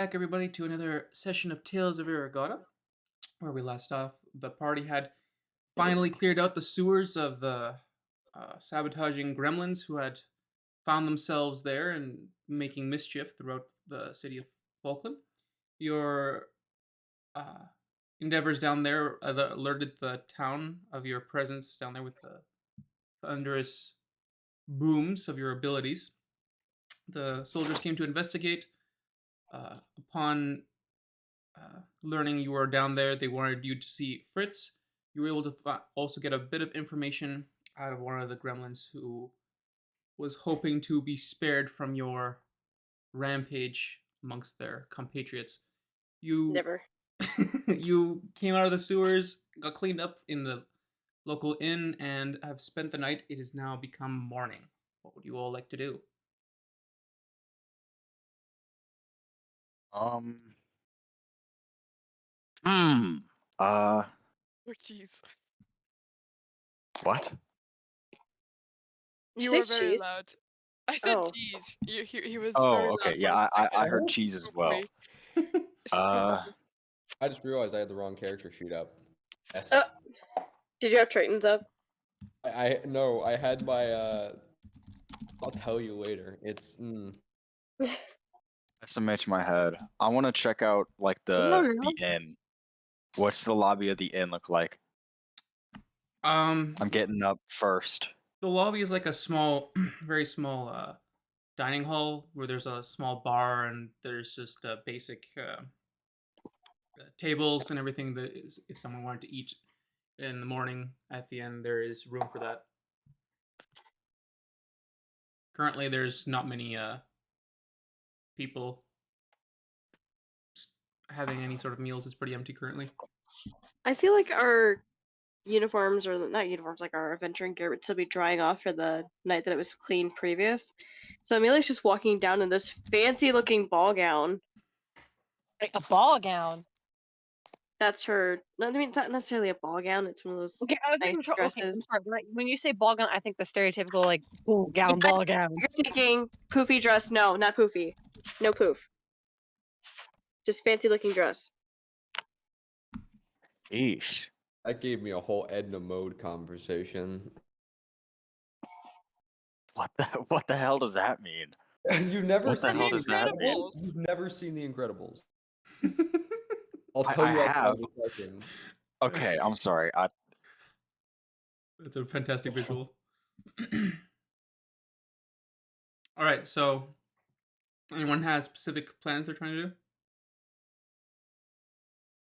Back, everybody, to another session of Tales of Eragoatta. Where we last off, the party had finally cleared out the sewers of the sabotaging gremlins who had found themselves there and making mischief throughout the city of Falkland. Your uh, endeavors down there alerted the town of your presence down there with the thunderous booms of your abilities. The soldiers came to investigate. Upon learning you were down there, they wanted you to see Fritz. You were able to also get a bit of information out of one of the gremlins who was hoping to be spared from your rampage amongst their compatriots. You Never. you came out of the sewers, got cleaned up in the local inn, and have spent the night. It has now become morning. What would you all like to do? Um. Hmm. Uh. Oh, jeez. What? Did You you were say very cheese? loud. I said Oh. cheese. He was very Oh, loud okay. for Yeah, a I second. heard cheese as well. Me. Uh. Sorry. I just realized I had the wrong character sheet up. S. Uh, Did you have Tritons up? I no, I had my I'll tell you later. It's SMH my head. I want to check out like No, the inn. What's the lobby of the inn look like? Um, I'm getting up first. the lobby is like a small, very small dining hall where there's a small bar and there's just basic tables and everything that is, if someone wanted to eat in the morning at the end, there is room for that. Currently, there's not many people having any sort of meals. It's pretty empty currently. I feel like our uniforms, or not uniforms, like our adventuring gear would still be drying off for the night that it was cleaned previous. So Amelia's just walking down in this fancy looking ball gown. Like a ball gown. That's her. No, I mean, it's not necessarily a ball gown. It's one of those Okay, I was nice even okay, I'm dresses. sorry. When you say ball gown, I think the stereotypical like ball gown, ball gown. You're thinking poofy dress. No, not poofy. No poof. Just fancy looking dress. Eesh. that gave me a whole Edna mode conversation. What the hell does that mean? You've never What the seen hell does that mean? Incredibles. You've never seen The Incredibles. I'll I tell you after have. the discussion. Okay, I'm sorry. That's a fantastic visual. All right, so anyone has specific plans they're trying to do?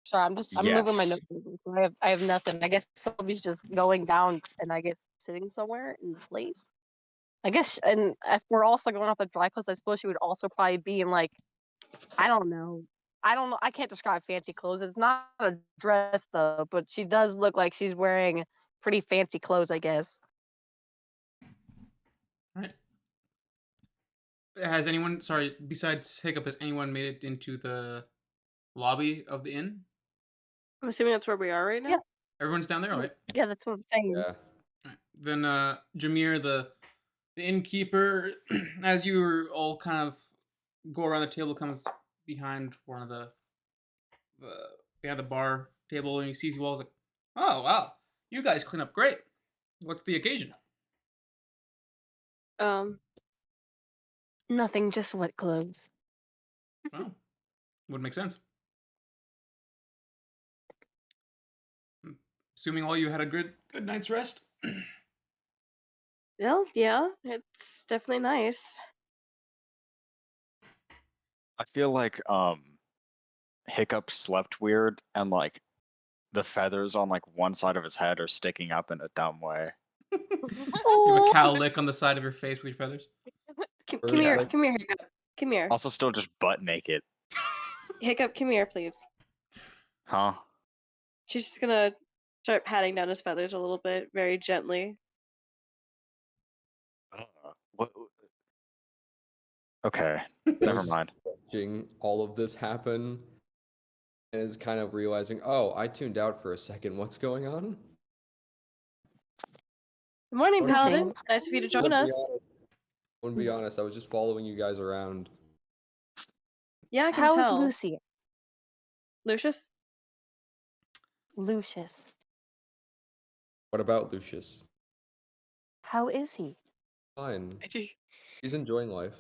Sorry, I'm moving my Yes. notes. So I have nothing. I guess somebody's just going down and I guess sitting somewhere in place. I guess, and if we're also going off the dry clothes, I suppose she would also probably be in like, I don't know. I don't know. I can't describe fancy clothes. It's not a dress though, but she does look like she's wearing pretty fancy clothes, I guess. All right. Has anyone, sorry, besides Hiccup, has anyone made it into the lobby of the inn? I'm assuming that's where we are right now. Yeah. Everyone's down there, all right? Yeah, that's what I'm saying. Yeah. All right. Then Jameer, the innkeeper, as you were all kind of go around the table, comes behind one of the behind the bar table, and he sees you all. He's like, "Oh wow, you guys clean up great. What's the occasion?" Nothing, just wet clothes. Well, would make sense. Assuming all you had a good night's rest. Well, yeah, it's definitely nice. I feel like Hiccup slept weird and like the feathers on like one side of his head are sticking up in a dumb way. You have a cow lick on the side of your face with your feathers. Come Or here, like- come here, Hiccup. Come here. Also, still just butt naked. Hiccup, come here, please. Huh? She's just gonna start patting down his feathers a little bit, very gently. What? Okay, never mind. Watching all of this happen and is kind of realizing, oh, I tuned out for a second. What's going on? Good morning, Nothing. Paladin. Nice of you to join us. I wouldn't be honest, I was just following you guys around. Yeah, I can How is tell. Lucius? Lucius? Lucius. What about Lucius? How is he? Fine. I do. He's enjoying life.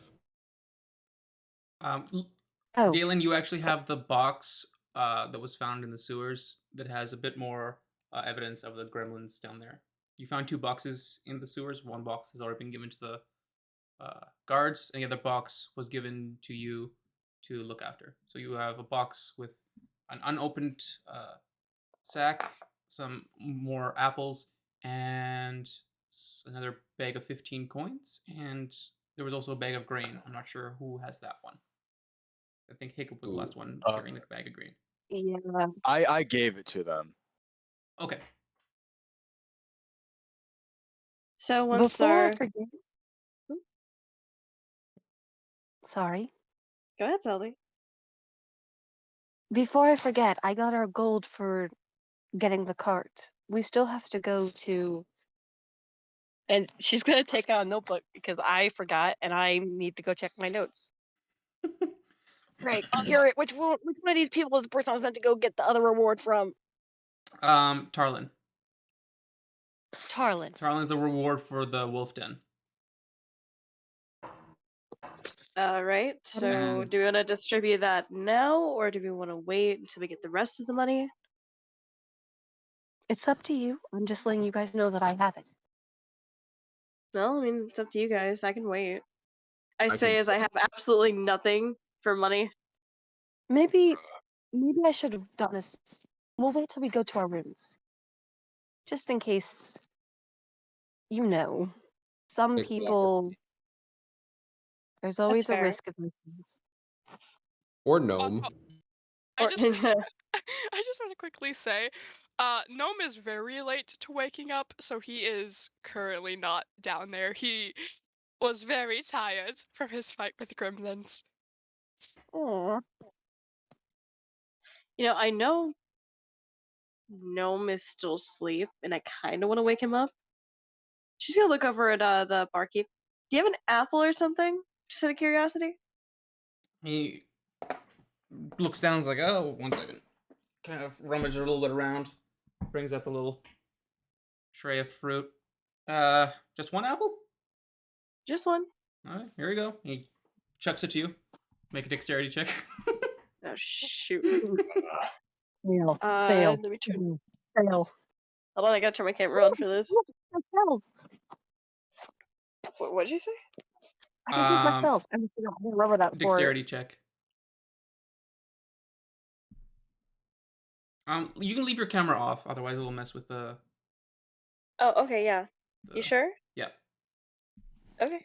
Oh, Galen, you actually have the box that was found in the sewers that has a bit more evidence of the gremlins down there. You found 2 boxes in the sewers. One box has already been given to the guards, and the other box was given to you to look after. So you have a box with an unopened sack, some more apples, and another bag of 15 coins, and there was also a bag of grain. I'm not sure who has that one. I think Hiccup was the last one carrying the bag of grain. yeah. I gave it to them. Okay. So once Before I our... forget. Sorry. Go ahead, Zelda. Before I forget, I got our gold for getting the cart. We still have to go to. And she's gonna take out a notebook because I forgot and I need to go check my notes. Right. Also- You're which one of these people is the person I was meant to go get the other reward from? Tarlin. Tarlin. Tarlin's the reward for the wolf den. Alright, so And- do we want to distribute that now, or do we want to wait until we get the rest of the money? It's up to you. I'm just letting you guys know that I have it. No, I mean, it's up to you guys. I can wait. I I say can- as I have absolutely nothing for money. Maybe I should have done this. We'll wait till we go to our rooms. Just in case some Yeah. people there's always a fair. risk of these things. Or gnome. I Or- just, I just want to quickly say, Gnome is very late to waking up, so he is currently not down there. He was very tired from his fight with the gremlins. Aw. I know Gnome is still asleep, and I kind of want to wake him up. She's gonna look over at the barkeep. Do you have an apple or something? Just out of curiosity. He looks down and is like, oh, 1 second. Kind of rummages a little bit around. Brings up a little tray of fruit. Just 1 apple? Just one. Alright, here we go. He chucks it to you. Make a dexterity check. Oh shoot. Fail. Let me turn. Mhm. Fail. Hold on, I gotta turn my camera on for this. My spells. What'd you say? I can take my spells. I just forgot. I'm gonna rubber that for Dexterity check. You can leave your camera off, otherwise it'll mess with the. Oh, okay, yeah. the You sure? Yeah. Okay.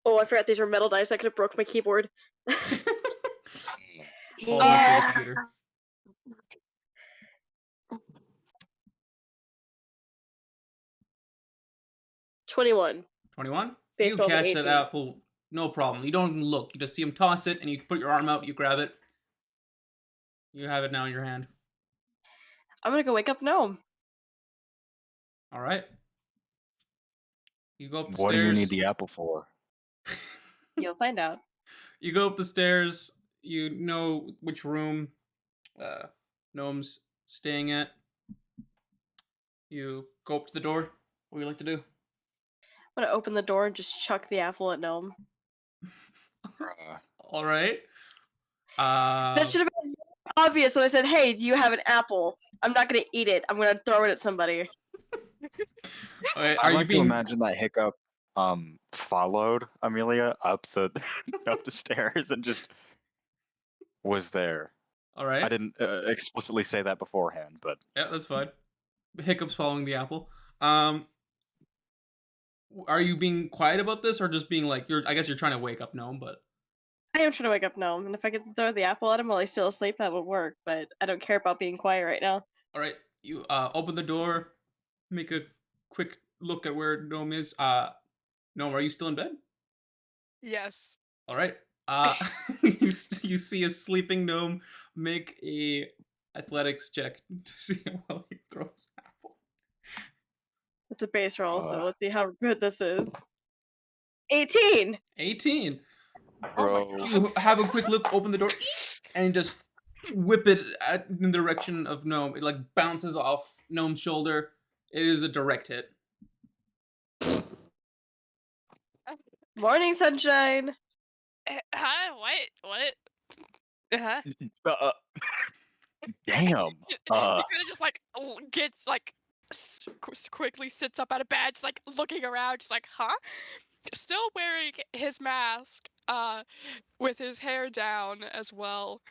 Oh, I forgot these were metal dice. I could have broke my keyboard. Fall off your computer. 21. 21? Base You roll of catch that 18. apple, no problem. You don't even look. You just see him toss it, and you put your arm out, you grab it. You have it now in your hand. I'm gonna go wake up Gnome. Alright. You go up the What do stairs. you need the apple for? You'll find out. You go up the stairs. You know which room Gnome's staying at. You go up to the door. What do you like to do? I'm gonna open the door and just chuck the apple at Gnome. Alright. That should have been obvious when I said, "Hey, do you have an apple?" I'm not gonna eat it. I'm gonna throw it at somebody. Are I you like to being imagine that Hiccup followed Amelia up the up the stairs and just was there. alright? I didn't explicitly say that beforehand, but Yeah, that's fine. Hiccup's following the apple. Are you being quiet about this, or just being like I guess you're trying to wake up Gnome, but I am trying to wake up Gnome, and if I could throw the apple at him while he's still asleep, that would work. But I don't care about being quiet right now. all right. You open the door, make a quick look at where Gnome is. Gnome, are you still in bed? Yes. All right. You see a sleeping Gnome make a athletics check to see how well he throws apple. It's a base roll, so let's see how good this is. 18. 18. Bro. You have a quick look, open the door, and just whip it in the direction of Gnome. It like bounces off Gnome's shoulder. It is a direct hit. Morning, sunshine. Huh? What? Huh? Uh, damn. He kind of just like gets like quickly sits up out of bed, just like looking around, just like, huh? Still wearing his mask, with his hair down as well,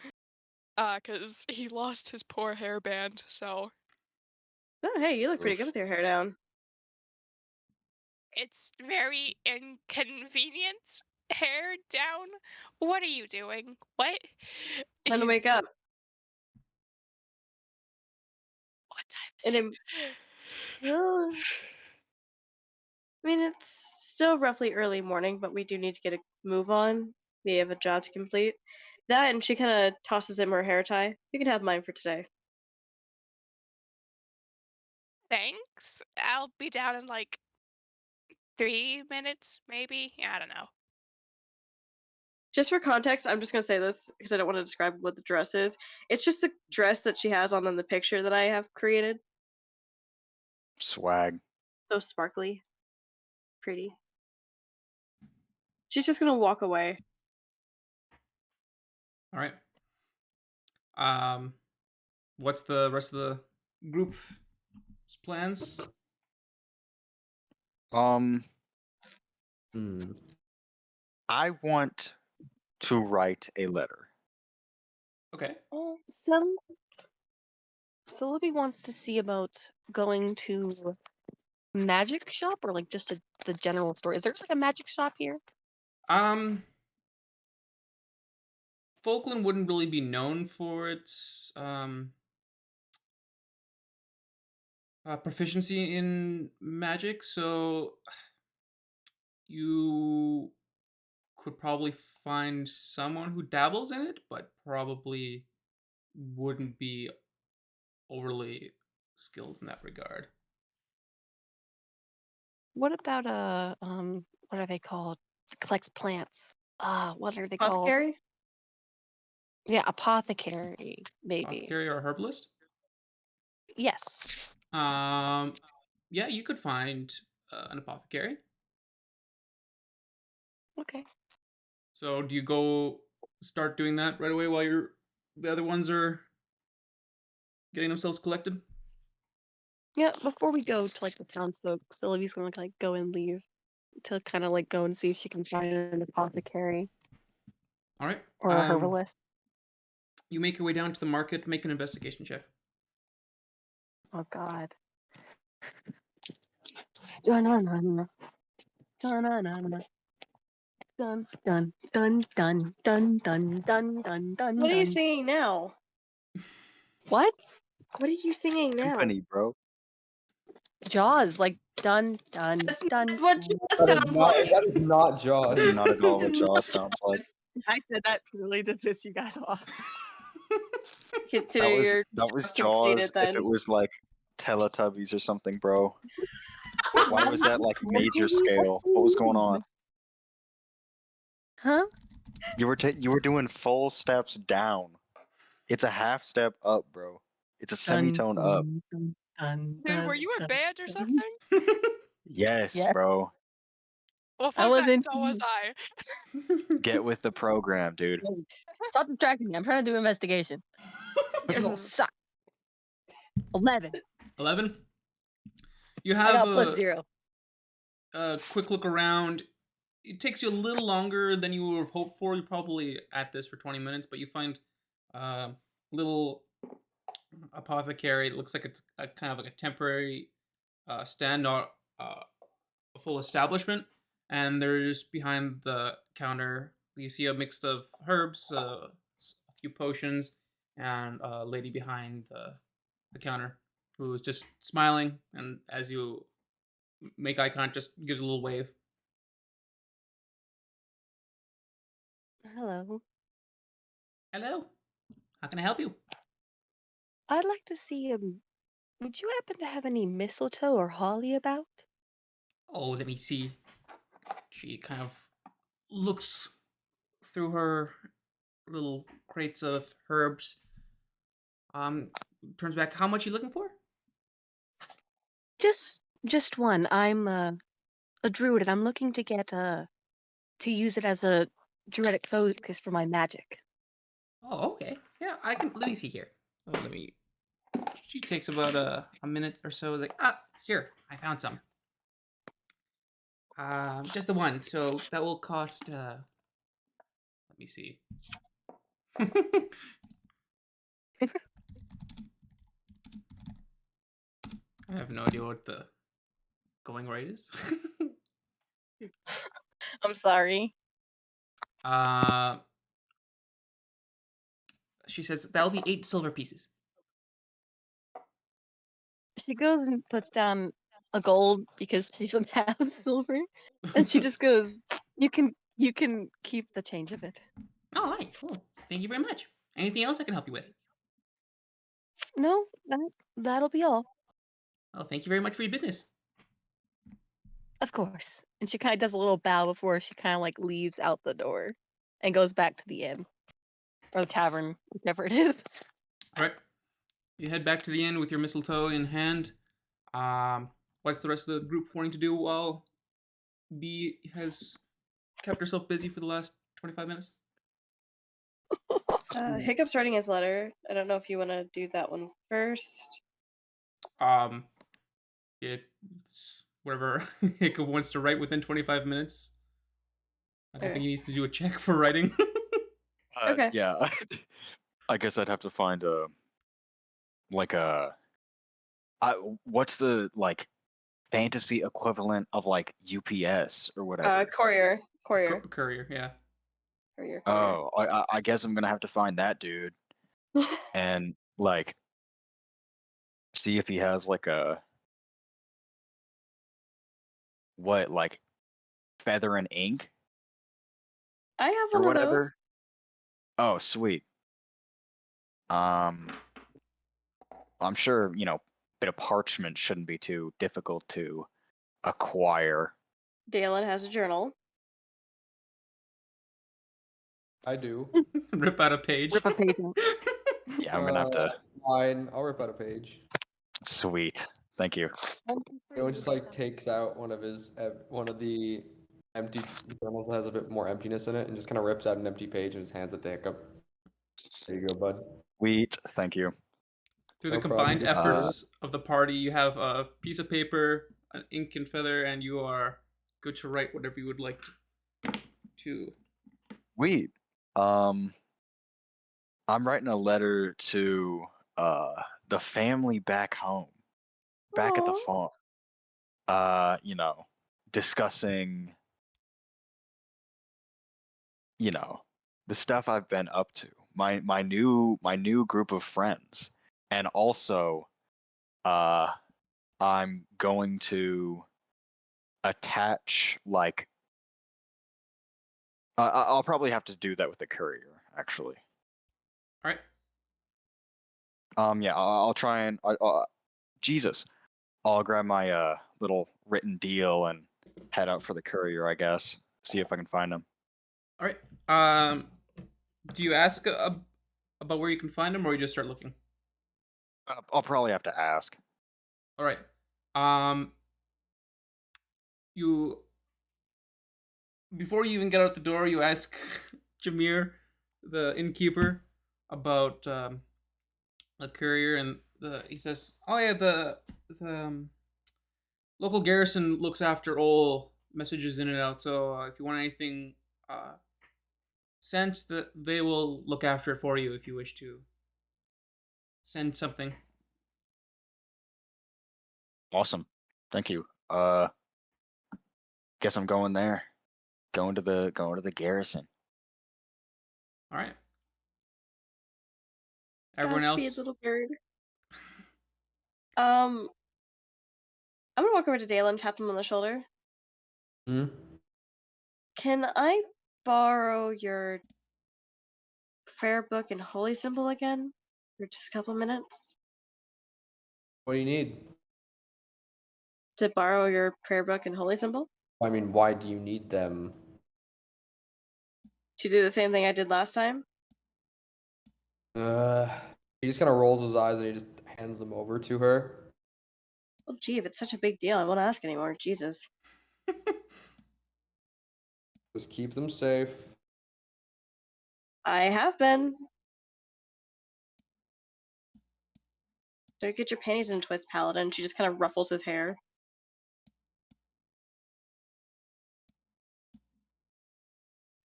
cause he lost his poor hairband. So Oh, hey, you look pretty Oof. good with your hair down. it's very inconvenient. Hair down. What are you doing? What? It's time to He's wake up. what time is And it? well, I mean, it's still roughly early morning, but we do need to get a move on. We have a job to complete. That, and she kind of tosses him her hair tie. You can have mine for today. Thanks. I'll be down in like 3 minutes, maybe. I don't know. Just for context, I'm just gonna say this because I don't want to describe what the dress is. It's just the dress that she has on in the picture that I have created. Swag. So sparkly, pretty. She's just gonna walk away. All right. What's the rest of the group's plans? Hmm. I want to write a letter. Okay. Some Sylvie wants to see about going to magic shop or like just the general store. Is there like a magic shop here? Falkland wouldn't really be known for its proficiency in magic, so you could probably find someone who dabbles in it, but probably wouldn't be overly skilled in that regard. What about what are they called? Collects plants. What are they called? Apothecary? Yeah, apothecary, maybe. Apothecary or herbalist? Yes. Yeah, you could find an apothecary. Okay. So do you go start doing that right away while the other ones are getting themselves collected? Yeah, before we go to like the townsfolk, Sylvie's gonna like go and leave to kind of like go and see if she can find an apothecary All right. or a herbalist. You make your way down to the market. Make an investigation check. Oh God. Dun-dun-dun. Dun-dun-dun. Dun dun dun dun dun dun dun dun dun. What are you singing now? What? What are you singing now? Company, bro. Jaws, like dun dun That's dun. not what dun. Jaws sounds like. That is not Jaws. That is not at all what It's Jaws not sounds like. I said that purely to piss you guys off. Consider your That was job Jaws completed if then. it was like Teletubbies or something, bro. Why was that like major scale? What was going on? Huh? You were doing full steps down. It's a half step up, bro. It's a semitone up. Dun, dun, Dude, were dun, you a dun, band or dun. something? Yes, Yes. bro. Well, I fun fact, wasn't. so was I. Get with the program, dude. Stop distracting me. I'm trying to do investigation. You all suck. 11. 11. You I have got plus 0. a quick look around. It takes you a little longer than you would have hoped for. You're probably at this for 20 minutes, but you find a little apothecary. It looks like it's a kind of like a temporary stand, not a full establishment. And there's behind the counter, you see a mix of herbs, a few potions, and a lady behind the counter who's just smiling. And as you make eye contact, just gives a little wave. Hello. Hello. How can I help you? I'd like to see would you happen to have any mistletoe or holly about? Oh, let me see. She kind of looks through her little crates of herbs. Turns back. How much you looking for? Just one. I'm a druid, and I'm looking to get to use it as a druidic focus for my magic. Oh, okay. Yeah, I can. Let me see here. Oh, let me. She takes about a minute or so. Is like, here, I found some. Just the one. So that will cost. Let me see. I have no idea what the going rate is. I'm sorry. uh, she says that'll be 8 silver pieces. She goes and puts down a gold because she doesn't have silver, and she just goes, you can keep the change of it." All right, cool. Thank you very much. Anything else I can help you with? No, that'll be all. Well, thank you very much for your business. Of course. And she kind of does a little bow before she kind of like leaves out the door and goes back to the inn or the tavern, whichever it is. All right, you head back to the inn with your mistletoe in hand. What's the rest of the group wanting to do while B has kept herself busy for the last 25 minutes? Hiccup's writing his letter. I don't know if you want to do that one first. It's whatever Hiccup wants to write within 25 minutes. I don't think he needs to do a check for writing. Okay. Yeah. I guess I'd have to find a what's the like fantasy equivalent of like UPS or whatever. Courier. Courier, yeah. Courier. Oh, I guess I'm gonna have to find that dude and like see if he has like a what like feather and ink I have or one of whatever. those. Oh, sweet. Um, I'm sure bit of parchment shouldn't be too difficult to acquire. Dalen has a journal. I do. Rip out a page. Rip a page. Yeah, I'm gonna have to. Fine. I'll rip out a page. Sweet. Thank you. Anyone just like takes out one of the empty journals that has a bit more emptiness in it, and just kind of rips out an empty page and just hands it to Hiccup. There you go, bud. Sweet. Thank you. Through the No problem. combined efforts of the party, you have a piece of paper, an ink and feather, and you are good to write whatever you would like to. Sweet. I'm writing a letter to the family back home, back at the Aw. farm. Discussing, the stuff I've been up to. My new group of friends. And also I'm going to attach like I'll probably have to do that with the courier actually. All right. Yeah, I'll try and Jesus, I'll grab my little written deal and head out for the courier, I guess. See if I can find him. All right. Do you ask about where you can find them, or you just start looking? I'll probably have to ask. All right. You before you even get out the door, you ask Jameer, the innkeeper, about a courier, and he says, "Oh yeah, the local garrison looks after all messages in and out. So if you want anything sent, that they will look after it for you if you wish to send something." Awesome. Thank you. Guess I'm going there. Going to the garrison. All right. Everyone Godspeed, else. little bird. I'm gonna walk over to Dalen, tap him on the shoulder. Hmm? Can I borrow your prayer book and holy symbol again for just a couple minutes? What do you need? To borrow your prayer book and holy symbol? I mean, why do you need them? To do the same thing I did last time? He just kind of rolls his eyes and he just hands them over to her. Well, gee, if it's such a big deal, I won't ask anymore. Jesus. Just keep them safe. I have been. Don't get your panties in a twist, Paladin. She just kind of ruffles his hair.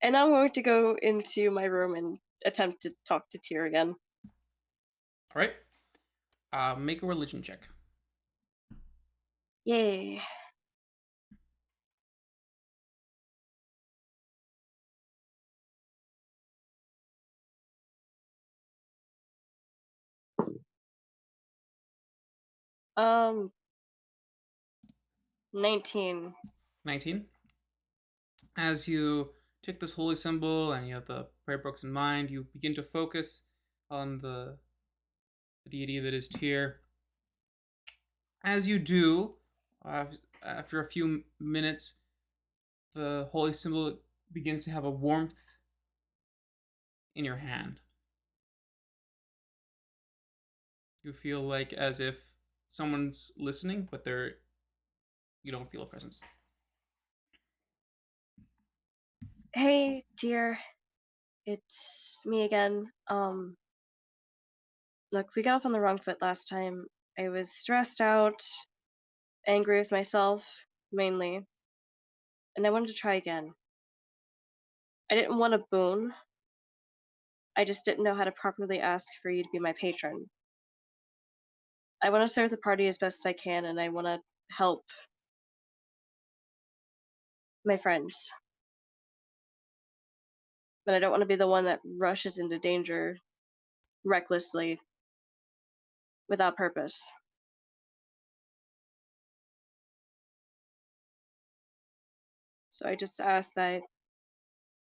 And I'm going to go into my room and attempt to talk to Tyr again. All right. Make a religion check. Yay. Um, 19. 19. As you take this holy symbol and you have the prayer books in mind, you begin to focus on the deity that is Tyr. As you do, after a few minutes, the holy symbol begins to have a warmth in your hand. You feel like as if someone's listening, but you don't feel a presence. Hey, dear. It's me again. Look, we got off on the wrong foot last time. I was stressed out, angry with myself, mainly. And I wanted to try again. I didn't want a boon. I just didn't know how to properly ask for you to be my patron. I want to serve the party as best as I can, and I want to help my friends. But I don't want to be the one that rushes into danger recklessly, without purpose. So I just ask that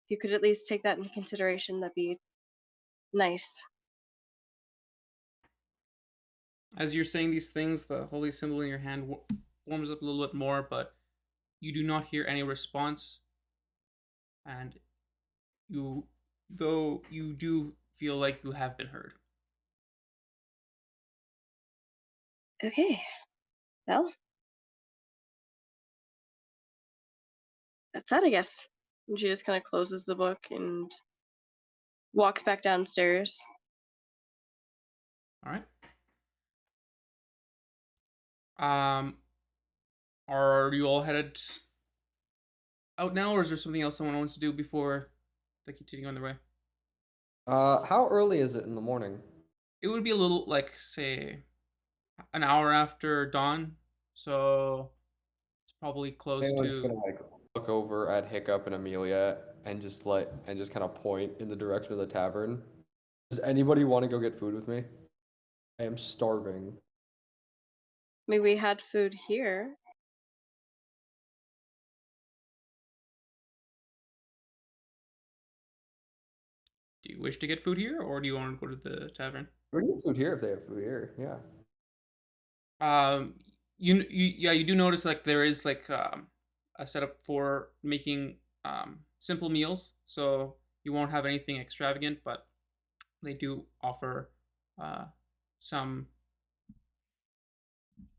you could at least take that into consideration. That'd be nice. As you're saying these things, the holy symbol in your hand warms up a little bit more, but you do not hear any response. And though you do feel like you have been heard. Okay. Well, that's that, I guess. And she just kind of closes the book and walks back downstairs. All right. Are you all headed out now, or is there something else someone wants to do before they continue on their way? How early is it in the morning? It would be a little, like, say, an hour after dawn, so it's probably close I'm just to. gonna like look over at Hiccup and Amelia and just kind of point in the direction of the tavern. Does anybody want to go get food with me? I am starving. I mean, we had food here. Do you wish to get food here, or do you want to go to the tavern? We can get food here if they have food here. Yeah. You do notice like there is like a setup for making simple meals, so you won't have anything extravagant, but they do offer some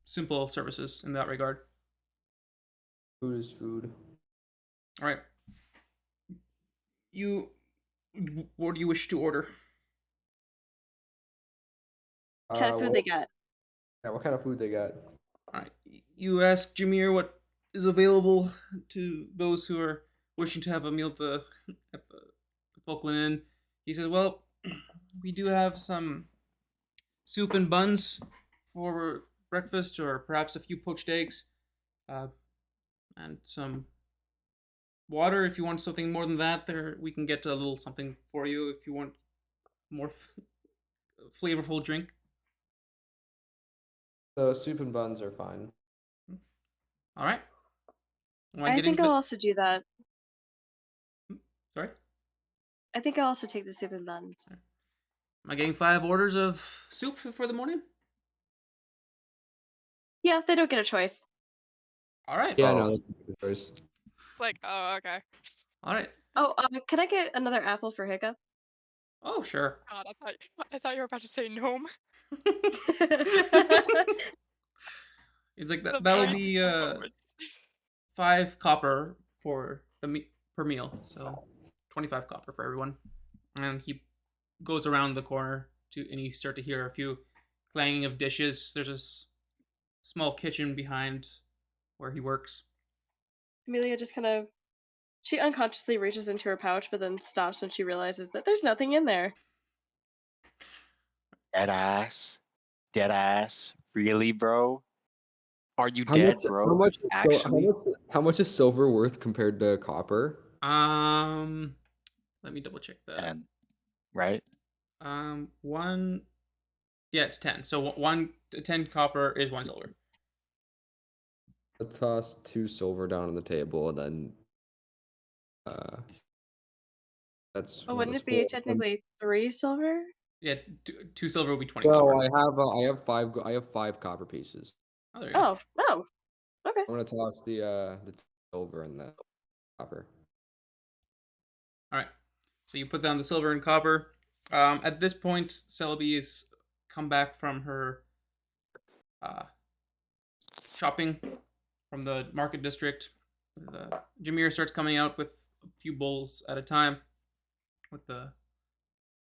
simple services in that regard. Food is food. All right. What do you wish to order? What kind of food they got? Yeah, what kind of food they got? All right. You ask Jameer what is available to those who are wishing to have a meal at the Falkland Inn. He says, "Well, we do have some soup and buns for breakfast, or perhaps a few poached eggs, and some water. If you want something more than that, there we can get a little something for you if you want more flavorful drink." The soup and buns are fine. All right. I think I'll also do that. Sorry? I think I'll also take the soup and buns. Am I getting 5 orders of soup for the morning? Yeah, they don't get a choice. All right. Yeah, Oh. no, that's a good choice. It's like, oh, okay. All right. Oh, can I get another apple for Hiccup? Oh, sure. God, I thought you were about to say gnome. He's like The that'll very be moments. 5 copper for per meal, so 25 copper for everyone. And he goes around the corner and you start to hear a few clanging of dishes. There's a small kitchen behind where he works. Amelia just kind of, she unconsciously reaches into her pouch, but then stops when she realizes that there's nothing in there. Dead ass. Dead ass. Really, bro? Are you How dead, much? bro? How much? Actually? How much is silver worth compared to copper? Let me double check that. And right? One. Yeah, it's 10. So 10 copper is 1 silver. Let's toss 2 silver down on the table, and then that's Oh, wouldn't that's it be 4. technically 3 silver? Yeah, 2 silver will be 20 No, copper. I have 5. I have 5 copper pieces. Oh, there you go. Oh, okay. I'm gonna toss the silver and the copper. All right. So you put down the silver and copper. At this point, Celebi has come back from her shopping from the market district. Jameer starts coming out with a few bowls at a time, with the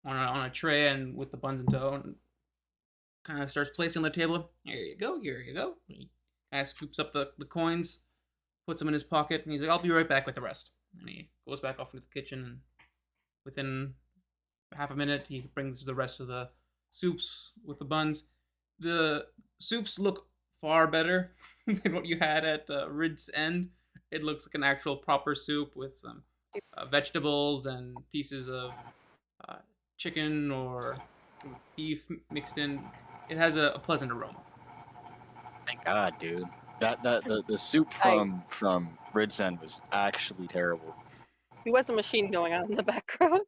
on a tray and with the buns in tow, and kind of starts placing on the table. Here you go. Here you go. He kind of scoops up the coins, puts them in his pocket, and he's like, "I'll be right back with the rest." And he goes back off into the kitchen, and within half a minute, he brings the rest of the soups with the buns. The soups look far better than what you had at Ridge's End. It looks like an actual proper soup with some vegetables and pieces of uh, chicken or beef mixed in. It has a pleasant aroma. Thank God, dude. The soup from Ridge End was actually terrible. There was a machine going on in the background.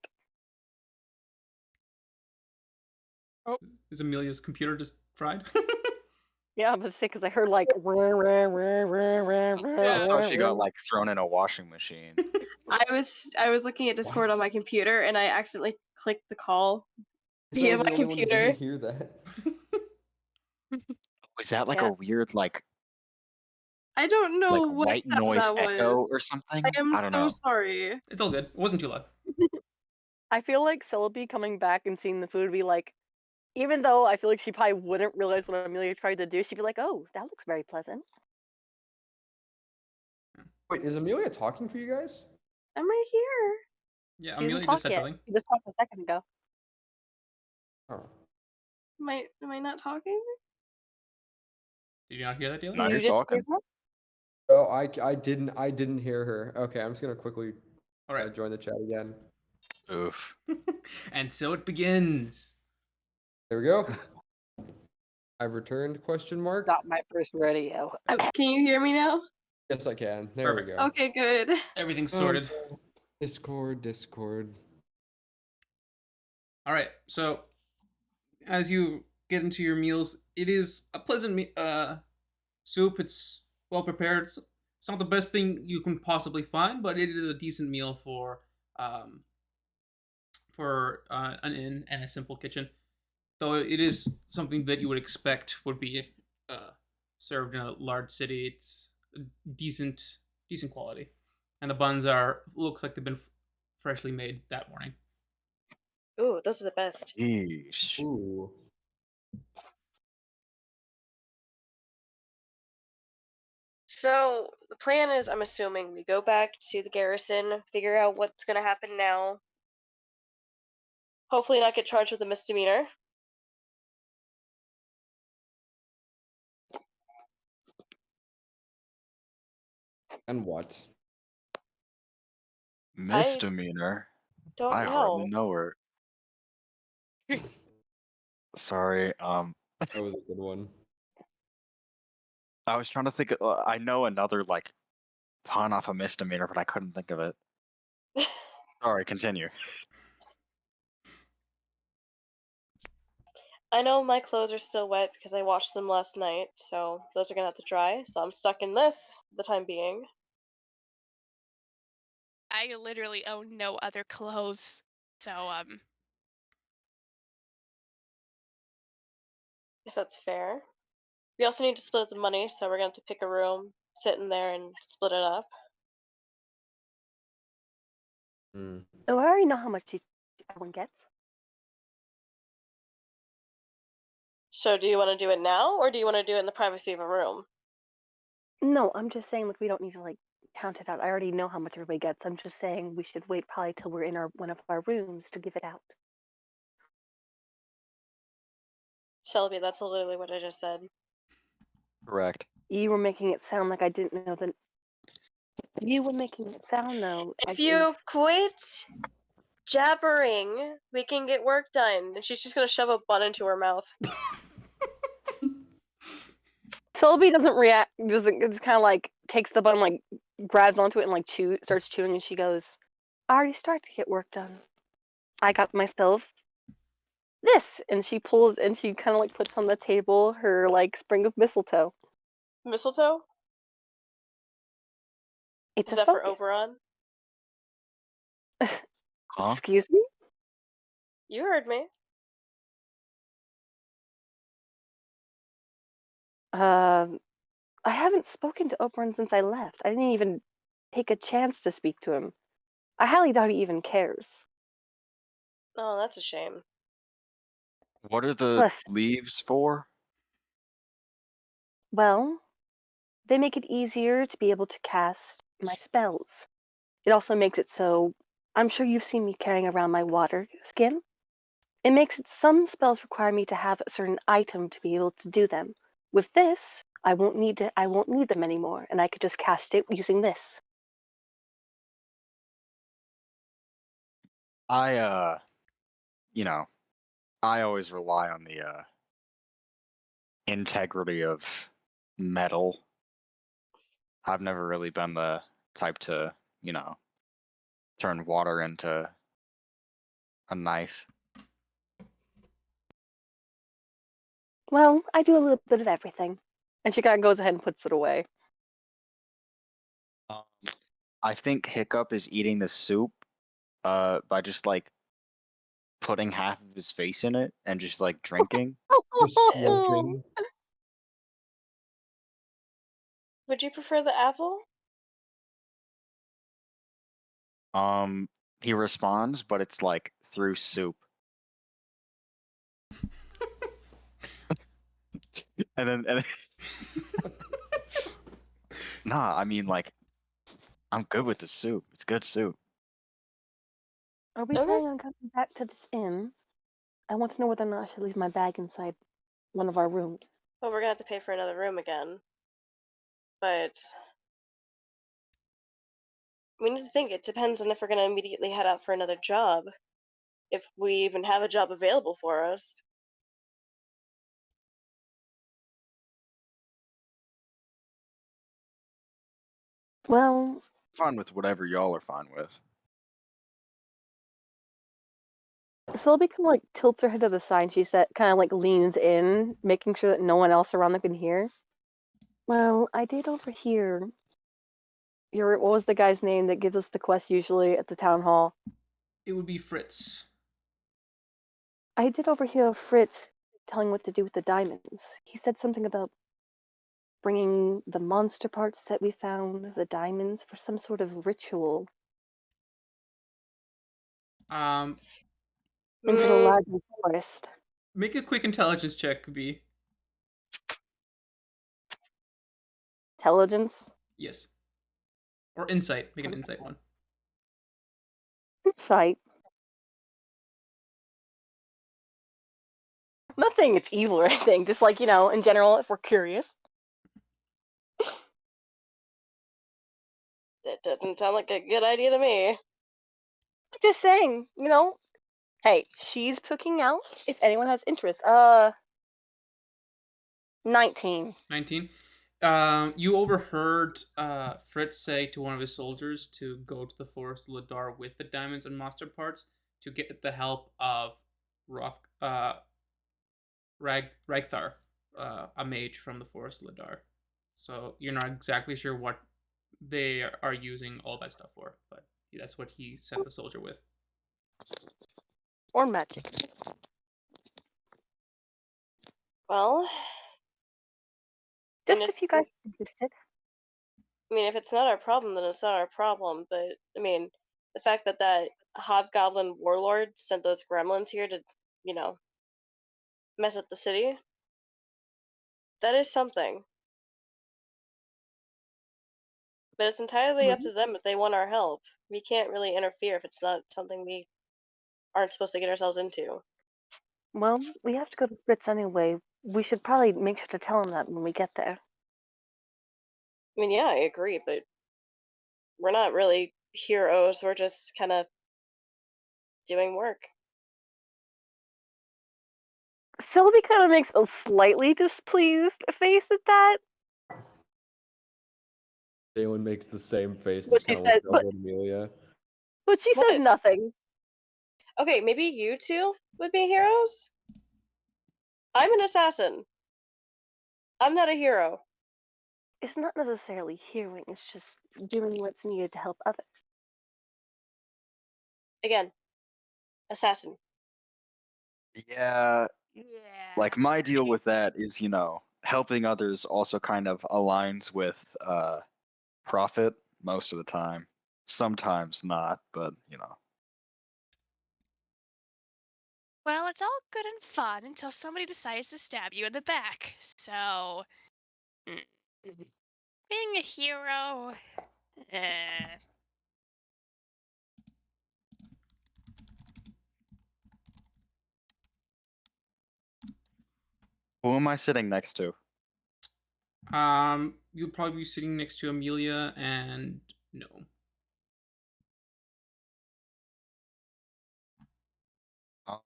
Is Amelia's computer just fried? Yeah, I was sick because I heard like. I thought she got like thrown in a washing machine. I was looking at Discord on my computer and I accidentally clicked the call So via I was my the only one who computer. didn't hear that. Was that like Yeah. a weird like I don't know what white sound noise that echo was. or something? I am I don't so know. sorry. It's all good. It wasn't too loud. I feel like Celebi coming back and seeing the food would be like, even though I feel like she probably wouldn't realize what Amelia tried to do, she'd be like, "Oh, that looks very pleasant." Wait, is Amelia talking for you guys? I'm right here. Yeah, She hasn't Amelia just talked said yet. something. She just talked a second ago. Oh. Am I not talking? Did you not hear that, Dealer? Now You you're just talking. hear her? Oh, I didn't hear her. Okay, I'm just gonna quickly All right. join the chat again. Oof. And so it begins. There we go. I've returned? Question mark. Not my first rodeo. Can you hear me now? Yes, I can. There Perfect. we go. Okay, good. Everything's sorted. Discord. All right. So as you get into your meals, it is a pleasant soup. It's well prepared. It's not the best thing you can possibly find, but it is a decent meal for an inn and a simple kitchen. Though it is something that you would expect would be served in a large city. It's decent quality, and the buns looks like they've been freshly made that morning. Ooh, those are the best. Yeesh. Ooh. So the plan is, I'm assuming we go back to the garrison, figure out what's gonna happen now. Hopefully not get charged with a misdemeanor. And what? Misdemeanor. Don't I know. hardly know her. Sorry. That was a good one. I was trying to think. I know another like pun off a misdemeanor, but I couldn't think of it. Sorry. Continue. I know my clothes are still wet because I washed them last night, so those are gonna have to dry. So I'm stuck in this for the time being. I literally own no other clothes. So Guess that's fair. We also need to split up the money, so we're gonna have to pick a room, sit in there, and split it up. Hmm. Oh, I already know how much everyone gets. So do you want to do it now, or do you want to do it in the privacy of a room? No, I'm just saying, like, we don't need to, like, count it out. I already know how much everybody gets. I'm just saying we should wait probably till we're in one of our rooms to give it out. Shelby, that's literally what I just said. Correct. You were making it sound like I didn't know that. You were making it sound, though. If you quit jabbering, we can get work done. And she's just gonna shove a bun into her mouth. Sylvie doesn't react. Doesn't. It's kind of like takes the bun, like grabs onto it and like starts chewing, and she goes, "I already start to get work done. I got myself this," and she pulls and she kind of like puts on the table her like sprig of mistletoe. Mistletoe? It's Is a that for focus. Oberon? Huh? Excuse me. You heard me. I haven't spoken to Oberon since I left. I didn't even take a chance to speak to him. I highly doubt he even cares. Oh, that's a shame. What are the Listen, leaves for? well, they make it easier to be able to cast my spells. It also makes it so I'm sure you've seen me carrying around my water skin. It makes it some spells require me to have a certain item to be able to do them. With this, I won't need them anymore, and I could just cast it using this. I you know, I always rely on the integrity of metal. I've never really been the type to, turn water into a knife. Well, I do a little bit of everything. And she kind of goes ahead and puts it away. Um, I think Hiccup is eating the soup by just like putting half of his face in it and just like drinking. Just slurping. Would you prefer the apple? He responds, but it's like through soup. And then nah, I mean like I'm good with the soup. It's good soup. Are we Okay. planning on coming back to this inn? I want to know whether or not I should leave my bag inside one of our rooms. Well, we're gonna have to pay for another room again. But we need to think. It depends on if we're gonna immediately head out for another job. If we even have a job available for us. Well, Fine with whatever y'all are fine with. Sylvie kind of like tilts her head to the side and she kind of like leans in, making sure that no one else around them can hear. Well, I did overhear what was the guy's name that gives us the quest usually at the town hall? It would be Fritz. I did overhear Fritz telling what to do with the diamonds. He said something about bringing the monster parts that we found, the diamonds, for some sort of ritual Um, into the Mm, larger forest. make a quick intelligence check, B. Intelligence? Yes. Or insight. Make an insight one. Insight. Not saying it's evil or anything, just like, in general, if we're curious. that doesn't sound like a good idea to me. I'm just saying, hey, she's cooking out if anyone has interest. 19. 19. You overheard Fritz say to one of his soldiers to go to the forest of Ladar with the diamonds and monster parts to get the help of Rock, Ragthar, a mage from the forest of Ladar. So you're not exactly sure what they are using all that stuff for, but That's what he sent the soldier with. Or magic. Well, Just And if you it's- guys are interested. I mean, if it's not our problem, then it's not our problem. But I mean, the fact that that hobgoblin warlord sent those gremlins here to, you know, mess up the city, that is something. But it's entirely up to them if they want our help. We can't really interfere if it's not something we aren't supposed to get ourselves into. Well, we have to go to Fritz anyway. We should probably make sure to tell him that when we get there. I mean, yeah, I agree, but we're not really heroes. We're just kind of doing work. Sylvie kind of makes a slightly displeased face at that. Dalen makes the same face and But just she kind of looks said, but, over at Amelia. but she says What? nothing. Okay, maybe you two would be heroes? I'm an assassin. I'm not a hero. It's not necessarily hearing, it's just doing what's needed to help others. Again, assassin. Yeah, Yeah. like my deal with that is, helping others also kind of aligns with profit most of the time. Sometimes not, but Well, it's all good and fun until somebody decides to stab you in the back. So, mm, being a hero, eh. Who am I sitting next to? You'll probably be sitting next to Amelia and no. Um,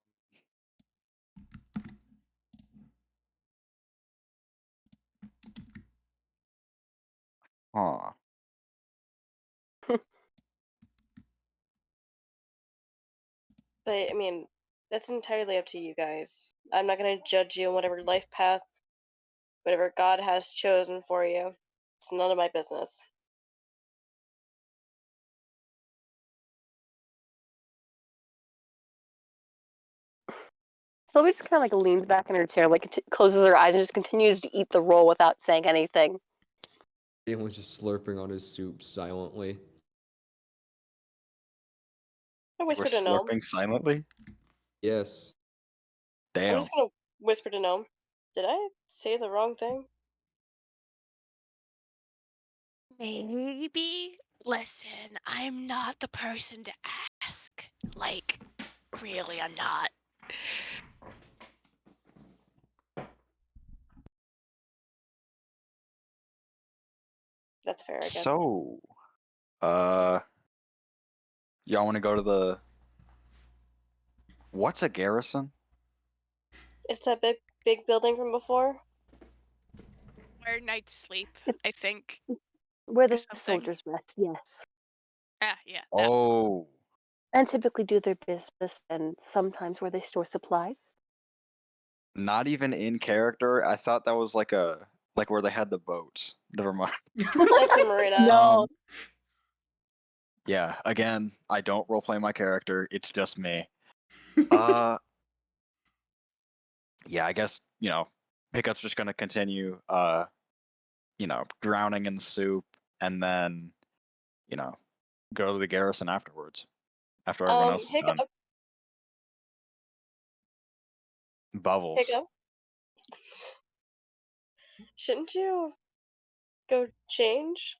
Huh. But I mean, that's entirely up to you guys. I'm not going to judge you on whatever life path, whatever God has chosen for you. It's none of my business. Sylvie just kind of like leans back in her chair, like closes her eyes and just continues to eat the roll without saying anything. Dalen's just slurping on his soup silently. I We're whispered to Gnome. slurping silently? Yes. I'm Damn. just going to whisper to Gnome. Did I say the wrong thing? Maybe. Listen, I'm not the person to ask. Like, really, I'm not. That's fair, I guess. So, y'all want to go to the... What's a garrison? It's that big building from before. Where knights sleep, I think. Where Or the something. soldiers rest, yes. Ah, yeah. That. Oh, And typically do their business, and sometimes where they store supplies. not even in character. I thought that was like where they had the boats. Never mind. That's a marina. No. Yeah, again, I don't roleplay my character. It's just me. Uh, yeah, I guess, Pickup's just gonna continue, drowning in the soup, and then, go to the garrison afterwards. After everyone else is done. Hiccup. Bubbles. Hiccup. Shouldn't you go change?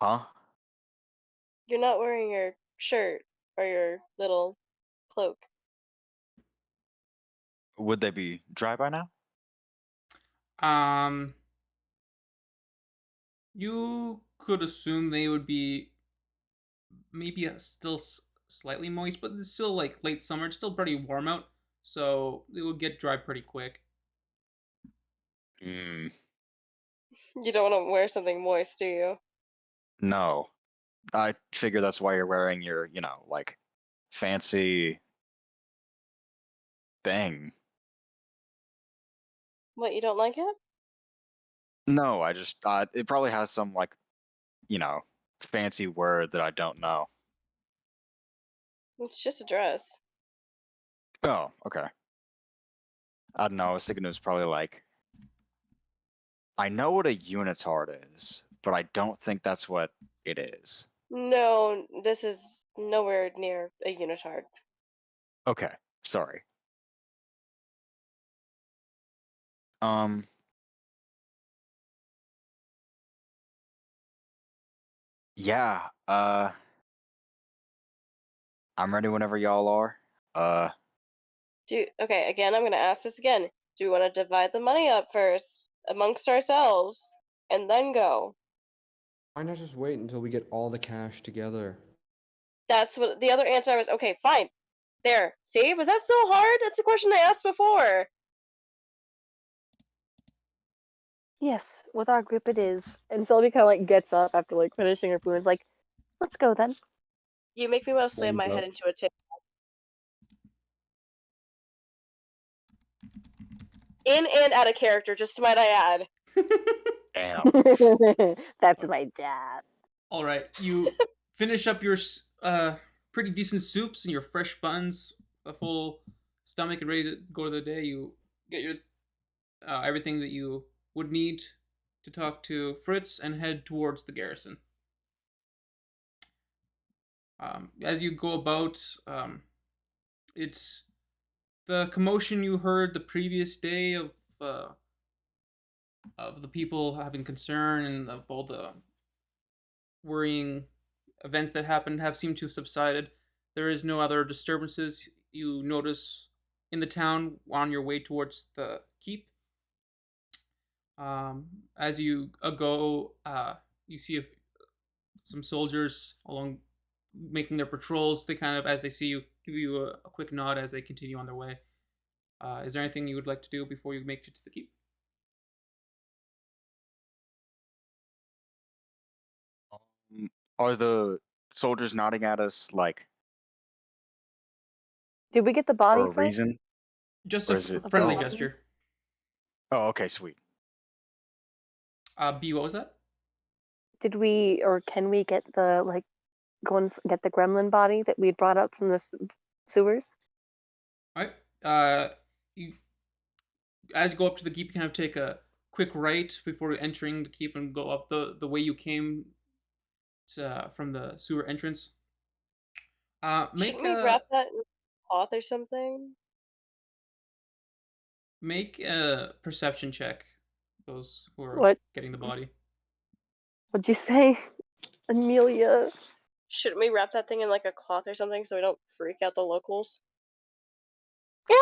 Huh? You're not wearing your shirt or your little cloak. Would they be dry by now? Um, you could assume they would be maybe still slightly moist, but it's still like late summer. It's still pretty warm out, so it would get dry pretty quick. Hmm. You don't want to wear something moist, do you? No. I figure that's why you're wearing your, fancy thing. What, you don't like it? No, I just it probably has some you know, fancy word that I don't know. It's just a dress. Oh, okay. I don't know. I was thinking it was probably like. I know what a unitard is, but I don't think that's what it is. No, this is nowhere near a unitard. Okay, sorry. Um. Yeah. I'm ready whenever y'all are. Okay, again, I'm gonna ask this again. Do we want to divide the money up first amongst ourselves and then go? Why not just wait until we get all the cash together? That's what the other answer was. Okay, fine. There. See, was that so hard? That's the question I asked before. Yes, with our group it is. And Sylvie kind of like gets up after like finishing her food and is like, let's go then. You make me want to slam my Thumbs head up. into a table. In and out of character, just might I add. Damn. That's my job. All right, you finish up your pretty decent soups and your fresh buns, a full stomach, and ready to go to the day. You get your everything that you would need to talk to Fritz and head towards the garrison. As you go about, it's the commotion you heard the previous day of the people having concern and of all the worrying events that happened have seemed to have subsided. There is no other disturbances you notice in the town on your way towards the keep. As you go, you see some soldiers along making their patrols. They kind of, as they see you, give you a quick nod as they continue on their way. Is there anything you would like to do before you make it to the keep? Are the soldiers nodding at us like Did we get the for body a first? reason? Just Or a is it friendly oh. gesture. Oh, okay, sweet. B, what was that? Did we or can we get the like go and get the gremlin body that we had brought up from the sewers? All right. You as you go up to the keep, you kind of take a quick right before entering the keep and go up the way you came from the sewer entrance. Shouldn't we wrap that in cloth or something? Make a perception check. Those who are What? getting the body. What'd you say, Amelia? Shouldn't we wrap that thing in like a cloth or something so we don't freak out the locals? Yeah,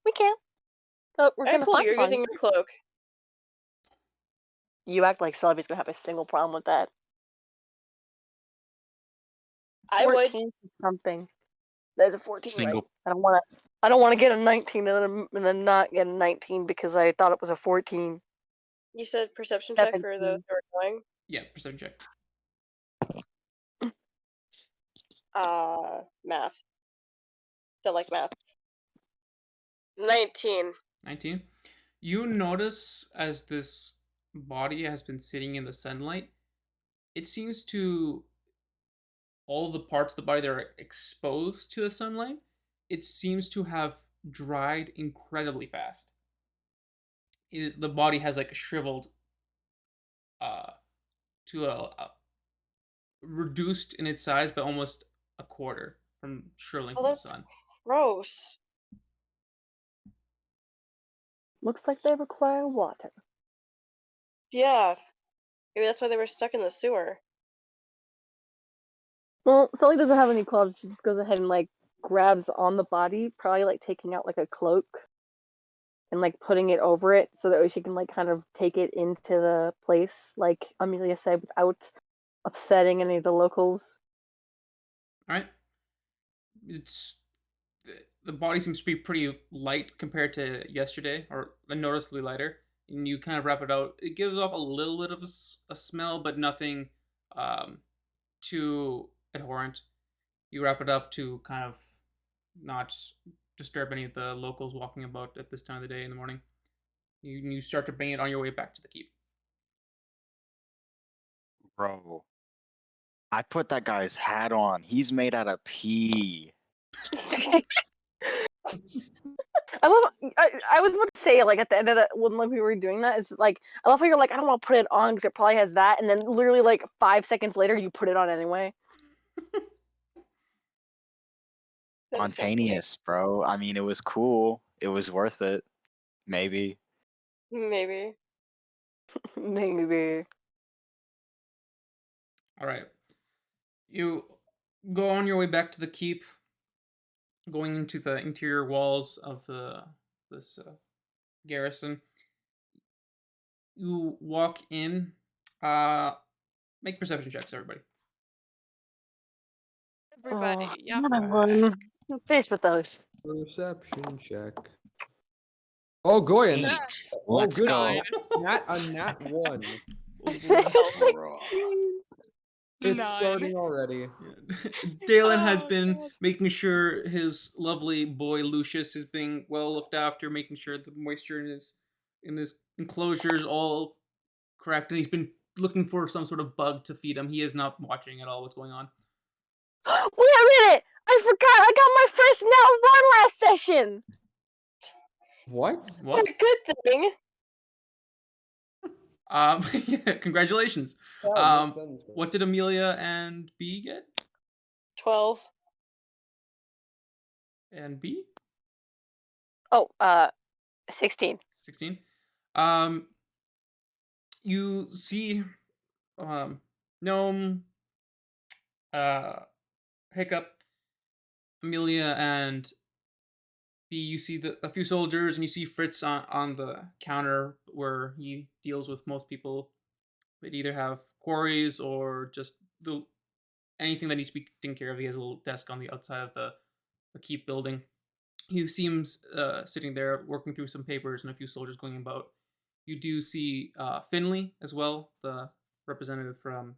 we can. But we're Alright, gonna cool. find You're one. using your cloak. You act like Sylvie's gonna have a single problem with that. I would. 14 something. There's a 14 right. Single I don't wanna get a 19 and then not get a 19 because I thought it was a 14. You said perception check for 17. those who are going. Yeah, perception check. Math. Don't like math. 19. 19. You notice as this body has been sitting in the sunlight, it seems to all the parts of the body that are exposed to the sunlight, it seems to have dried incredibly fast. The body has like shriveled to a reduced in its size, but almost a quarter from shriveling Oh, from the that's sun. gross. Looks like they require water. Yeah. Maybe that's why they were stuck in the sewer. Well, Sully doesn't have any clothes. She just goes ahead and like grabs on the body, probably like taking out like a cloak and like putting it over it so that way she can like kind of take it into the place, like Amelia said, without upsetting any of the locals. All right. It's the body seems to be pretty light compared to yesterday, or noticeably lighter. And you kind of wrap it out. It gives off a little bit of a smell, but nothing too abhorrent. You wrap it up to kind of not disturb any of the locals walking about at this time of the day in the morning. You start to bring it on your way back to the keep. Bro. I put that guy's hat on. He's made out of pee. I was about to say, like, at the end of that, when like, we were doing that, is like, I love how you're like, I don't want to put it on because it probably has that, and then literally like 5 seconds later, you put it on anyway. That's kind of funny. Spontaneous, bro. I mean, it was cool. It was worth it. Maybe. Maybe. Maybe. All right. You go on your way back to the keep, going into the interior walls of this garrison. You walk in. Make perception checks, everybody. Everybody, yeah. Another one. I'm faced with those. Perception check. Oh, Goyen. Yeah. Oh, Let's good. go. Nat 1. Bro. It's Nine. starting already. Dalen has Oh, been God. making sure his lovely boy Lucius is being well looked after, making sure the moisture in his enclosure is all correct, and he's been looking for some sort of bug to feed him. He is not watching at all what's going on. Wait a minute! I forgot. I got my first nat 1 last session. What? What? That's a good thing. Yeah, congratulations. Yeah, that makes sense, bro. What did Amelia and B get? 12. And B? Oh, 16. 16. You see Gnome, Hiccup, Amelia, and B. You see a few soldiers, and you see Fritz on the counter where he deals with most people that either have quarries or just anything that needs to be taken care of. He has a little desk on the outside of the keep building. He seems sitting there working through some papers and a few soldiers going about. You do see Finley as well, the representative from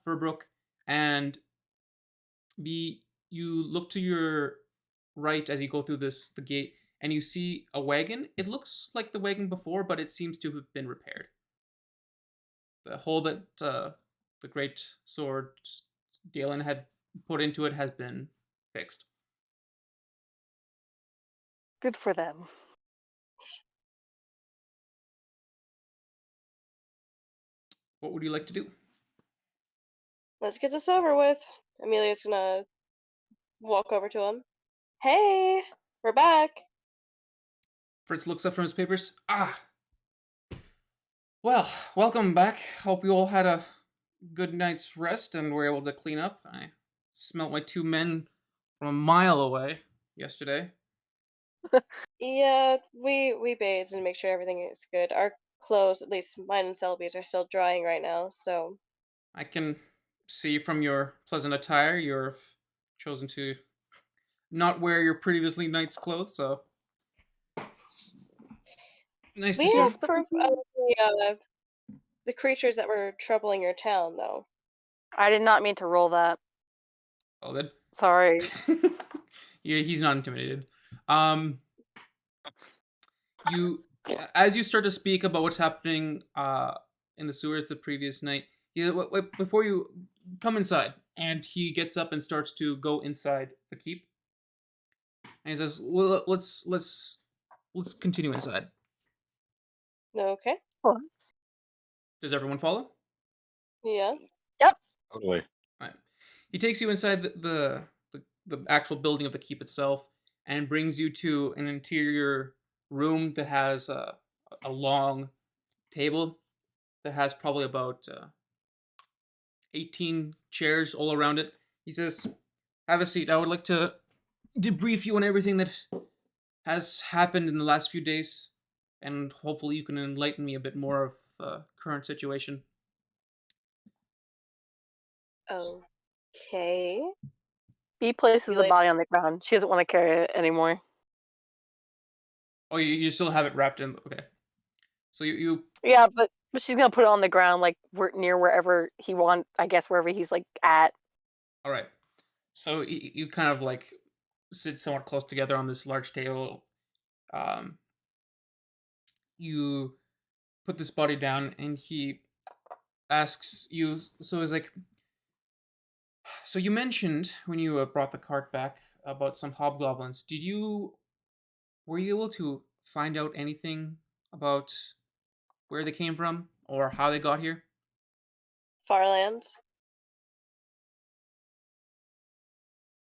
Furbrook, and you look to your right as you go through the gate, and you see a wagon. It looks like the wagon before, but it seems to have been repaired. The hole that the great sword Dalen had put into it has been fixed. Good for them. What would you like to do? Let's get this over with. Amelia's gonna walk over to him. Hey, we're back. Fritz looks up from his papers. Well, welcome back. Hope you all had a good night's rest and were able to clean up. I smelt my 2 men from a mile away yesterday. Yeah, we bathed and make sure everything is good. Our clothes, at least mine and Selby's, are still drying right now, so I can see from your pleasant attire you've chosen to not wear your previously night's clothes, so it's nice to we see. have proof of the creatures that were troubling your town, though. I did not mean to roll that. All good. Sorry. Yeah, he's not intimidated. You, as you start to speak about what's happening in the sewers the previous night, before you come inside, and he gets up and starts to go inside the keep, and he says, "Well, let's continue inside." Okay. Close. Does everyone follow? Yeah. Totally. Right. He takes you inside the actual building of the keep itself and brings you to an interior room that has a long table that has probably about 18 chairs all around it. He says, "Have a seat. I would like to debrief you on everything that has happened in the last few days, and hopefully you can enlighten me a bit more of the current situation." Okay. He places the Amelia- body on the ground. She doesn't want to carry it anymore. Oh, you still have it wrapped in. Okay. So you Yeah, but she's gonna put it on the ground, like near wherever he wants. I guess wherever he's like at. all right. So you kind of like sit somewhat close together on this large table. Um, you put this body down, and he asks you. So he's like, So you mentioned when you brought the cart back about some hobgoblins. Were you able to find out anything about where they came from or how they got here? Farlands.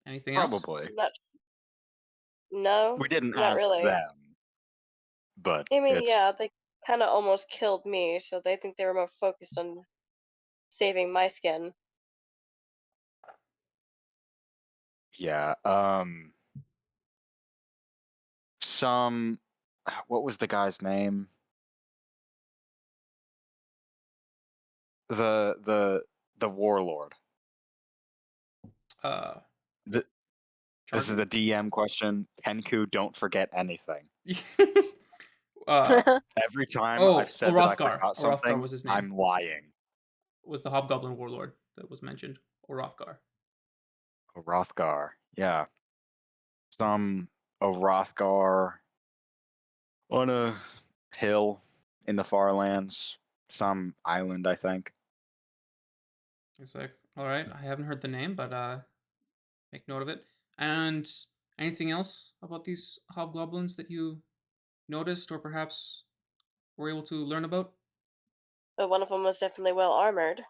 Anything else? Probably. Not. No, We didn't not ask really. them, but I mean, it's yeah, they kind of almost killed me, so they think they were more focused on saving my skin. yeah. Some what was the guy's name? The warlord. Uh, The, this is Charger? the DM question. Kenku, don't forget anything. uh, Every time I've oh, said that I Orothgar. forgot Orothgar something, was his name. I'm lying. Was the hobgoblin warlord that was mentioned. Orothgar. Hrothgar. Yeah. Some Hrothgar on a hill in the far lands. Some island, I think. It's like, all right, I haven't heard the name, but make note of it. And anything else about these hobgoblins that you noticed or perhaps were able to learn about? But one of them was definitely well armored.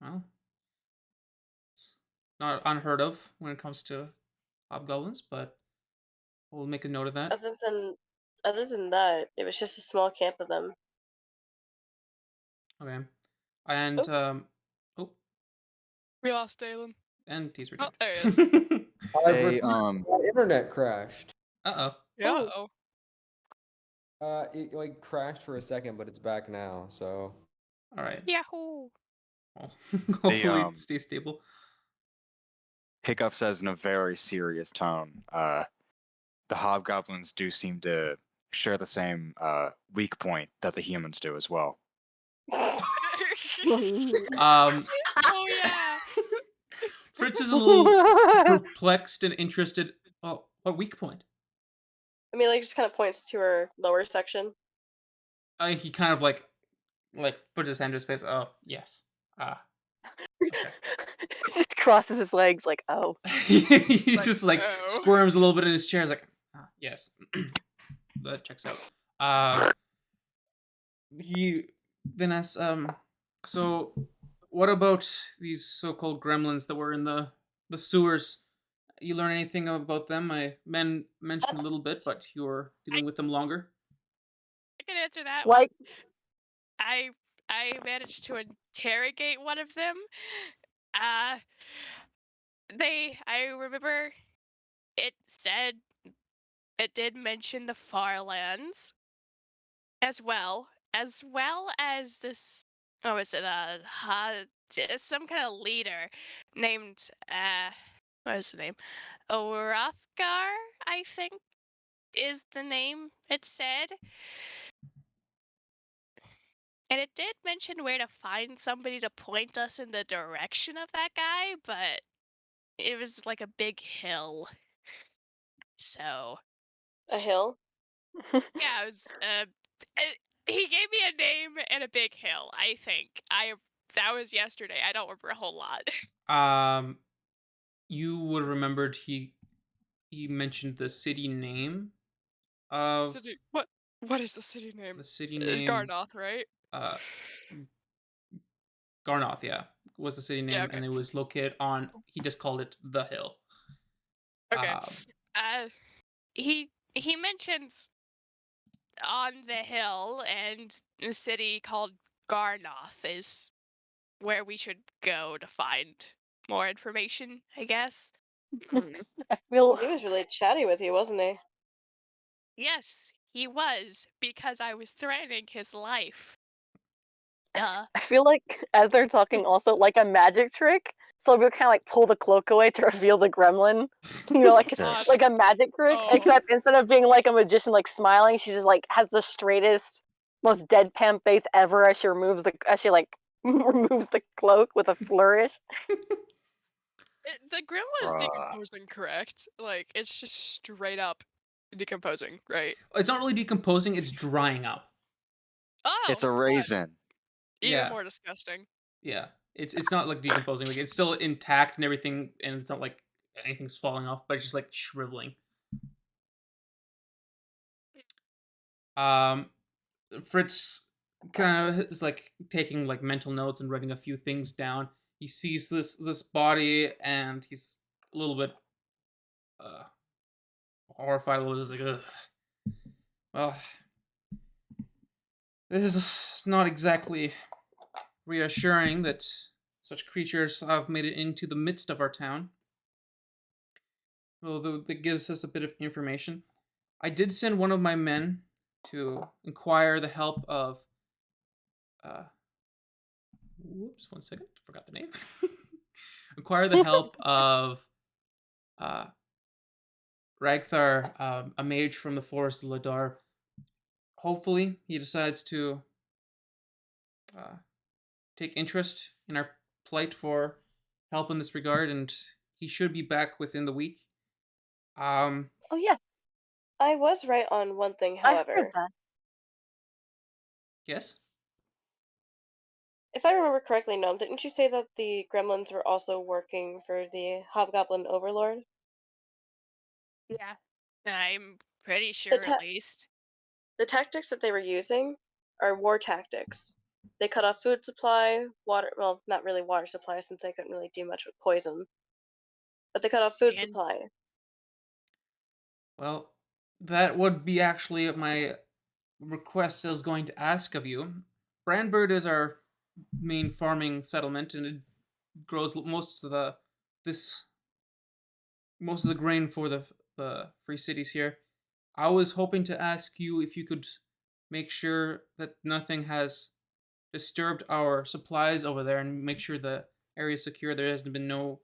Well, it's not unheard of when it comes to hobgoblins, but we'll make a note of that. Other than, other than that, it was just a small camp of them. Okay. And Oh, oh, We lost Dalen. and he's Oh, returned. there he is. I've Hey, returned. My internet crashed. Uh-oh. Yeah. oh, Oh. It like crashed for a second, but it's back now. So All right. Yahoo! Well, the hopefully it stays stable. Hiccup says in a very serious tone, the hobgoblins do seem to share the same weak point that the humans do as well. Um, Oh yeah. Fritz is a little perplexed and interested. Oh, what weak point? I mean, like just kind of points to her lower section. He kind of like put his hand to his face. Oh, yes. Ah, okay. Just crosses his legs like, oh. He's like, just like oh. squirms a little bit in his chair. He's like, ah, yes, that checks out. He then asks, so what about these so-called gremlins that were in the sewers? You learn anything about them? I mentioned a little bit, but you're dealing with them longer. I can answer that. Like, I I managed to interrogate one of them. Uh I remember it said it did mention the far lands as well as this, oh, is it some kind of leader named what is the name? Orathgar, I think is the name it said. And it did mention where to find somebody to point us in the direction of that guy, but it was like a big hill. So, A hill. yeah, it was he gave me a name and a big hill, I think. That was yesterday. I don't remember a whole lot. Um, you would have remembered he mentioned the city name of City, what is the city name? the city It's name. Garnoth, right? Uh, Garnoth, yeah, was the city Yeah, name, okay. and it was located on. He just called it the hill. Okay. Um, Uh he mentions on the hill, and the city called Garnoth is where we should go to find more information, I guess. I feel He was really chatty with you, wasn't he? Yes, he was, because I was threatening his life. Duh. I feel like as they're talking, also like a magic trick. So we'll kind of like pull the cloak away to reveal the gremlin. Jesus. Like a magic trick, Oh. except instead of being like a magician, like smiling, she just like has the straightest, most deadpan face ever as she removes removes the cloak with a flourish. The gremlin is Bruh. decomposing, correct? Like, it's just straight up decomposing, right? it's not really decomposing; it's drying up. Oh, It's a fun. raisin. Even Yeah, more disgusting. yeah. It's not like decomposing. Like it's still intact and everything, and it's not like anything's falling off, but it's just like shriveling. Um, Fritz kind of is like taking like mental notes and writing a few things down. He sees this body and he's a little bit uh horrified. A little bit like, ugh. Well, this is not exactly reassuring that such creatures have made it into the midst of our town. Although that gives us a bit of information. I did send one of my men to inquire the help of uh whoops, 1 second, forgot the name. Acquire the help of uh, Ragthar, a mage from the forest of Ladar. Hopefully, he decides to uh, take interest in our plight for help in this regard, and he should be back within the week. Um, Oh yes, I was right on one thing, I heard however. that. yes. If I remember correctly, Gnome, didn't you say that the gremlins were also working for the Hobgoblin Overlord? Yeah. I'm pretty The, sure, at ta- least. the tactics that they were using are war tactics. They cut off food supply, water, well, not really water supply since they couldn't really do much with poison, but they cut off food And supply. Well, that would be actually my request I was going to ask of you. Brandbird is our main farming settlement, and it grows this most of the grain for the free cities here. I was hoping to ask you if you could make sure that nothing has disturbed our supplies over there and make sure the area is secure. There hasn't been no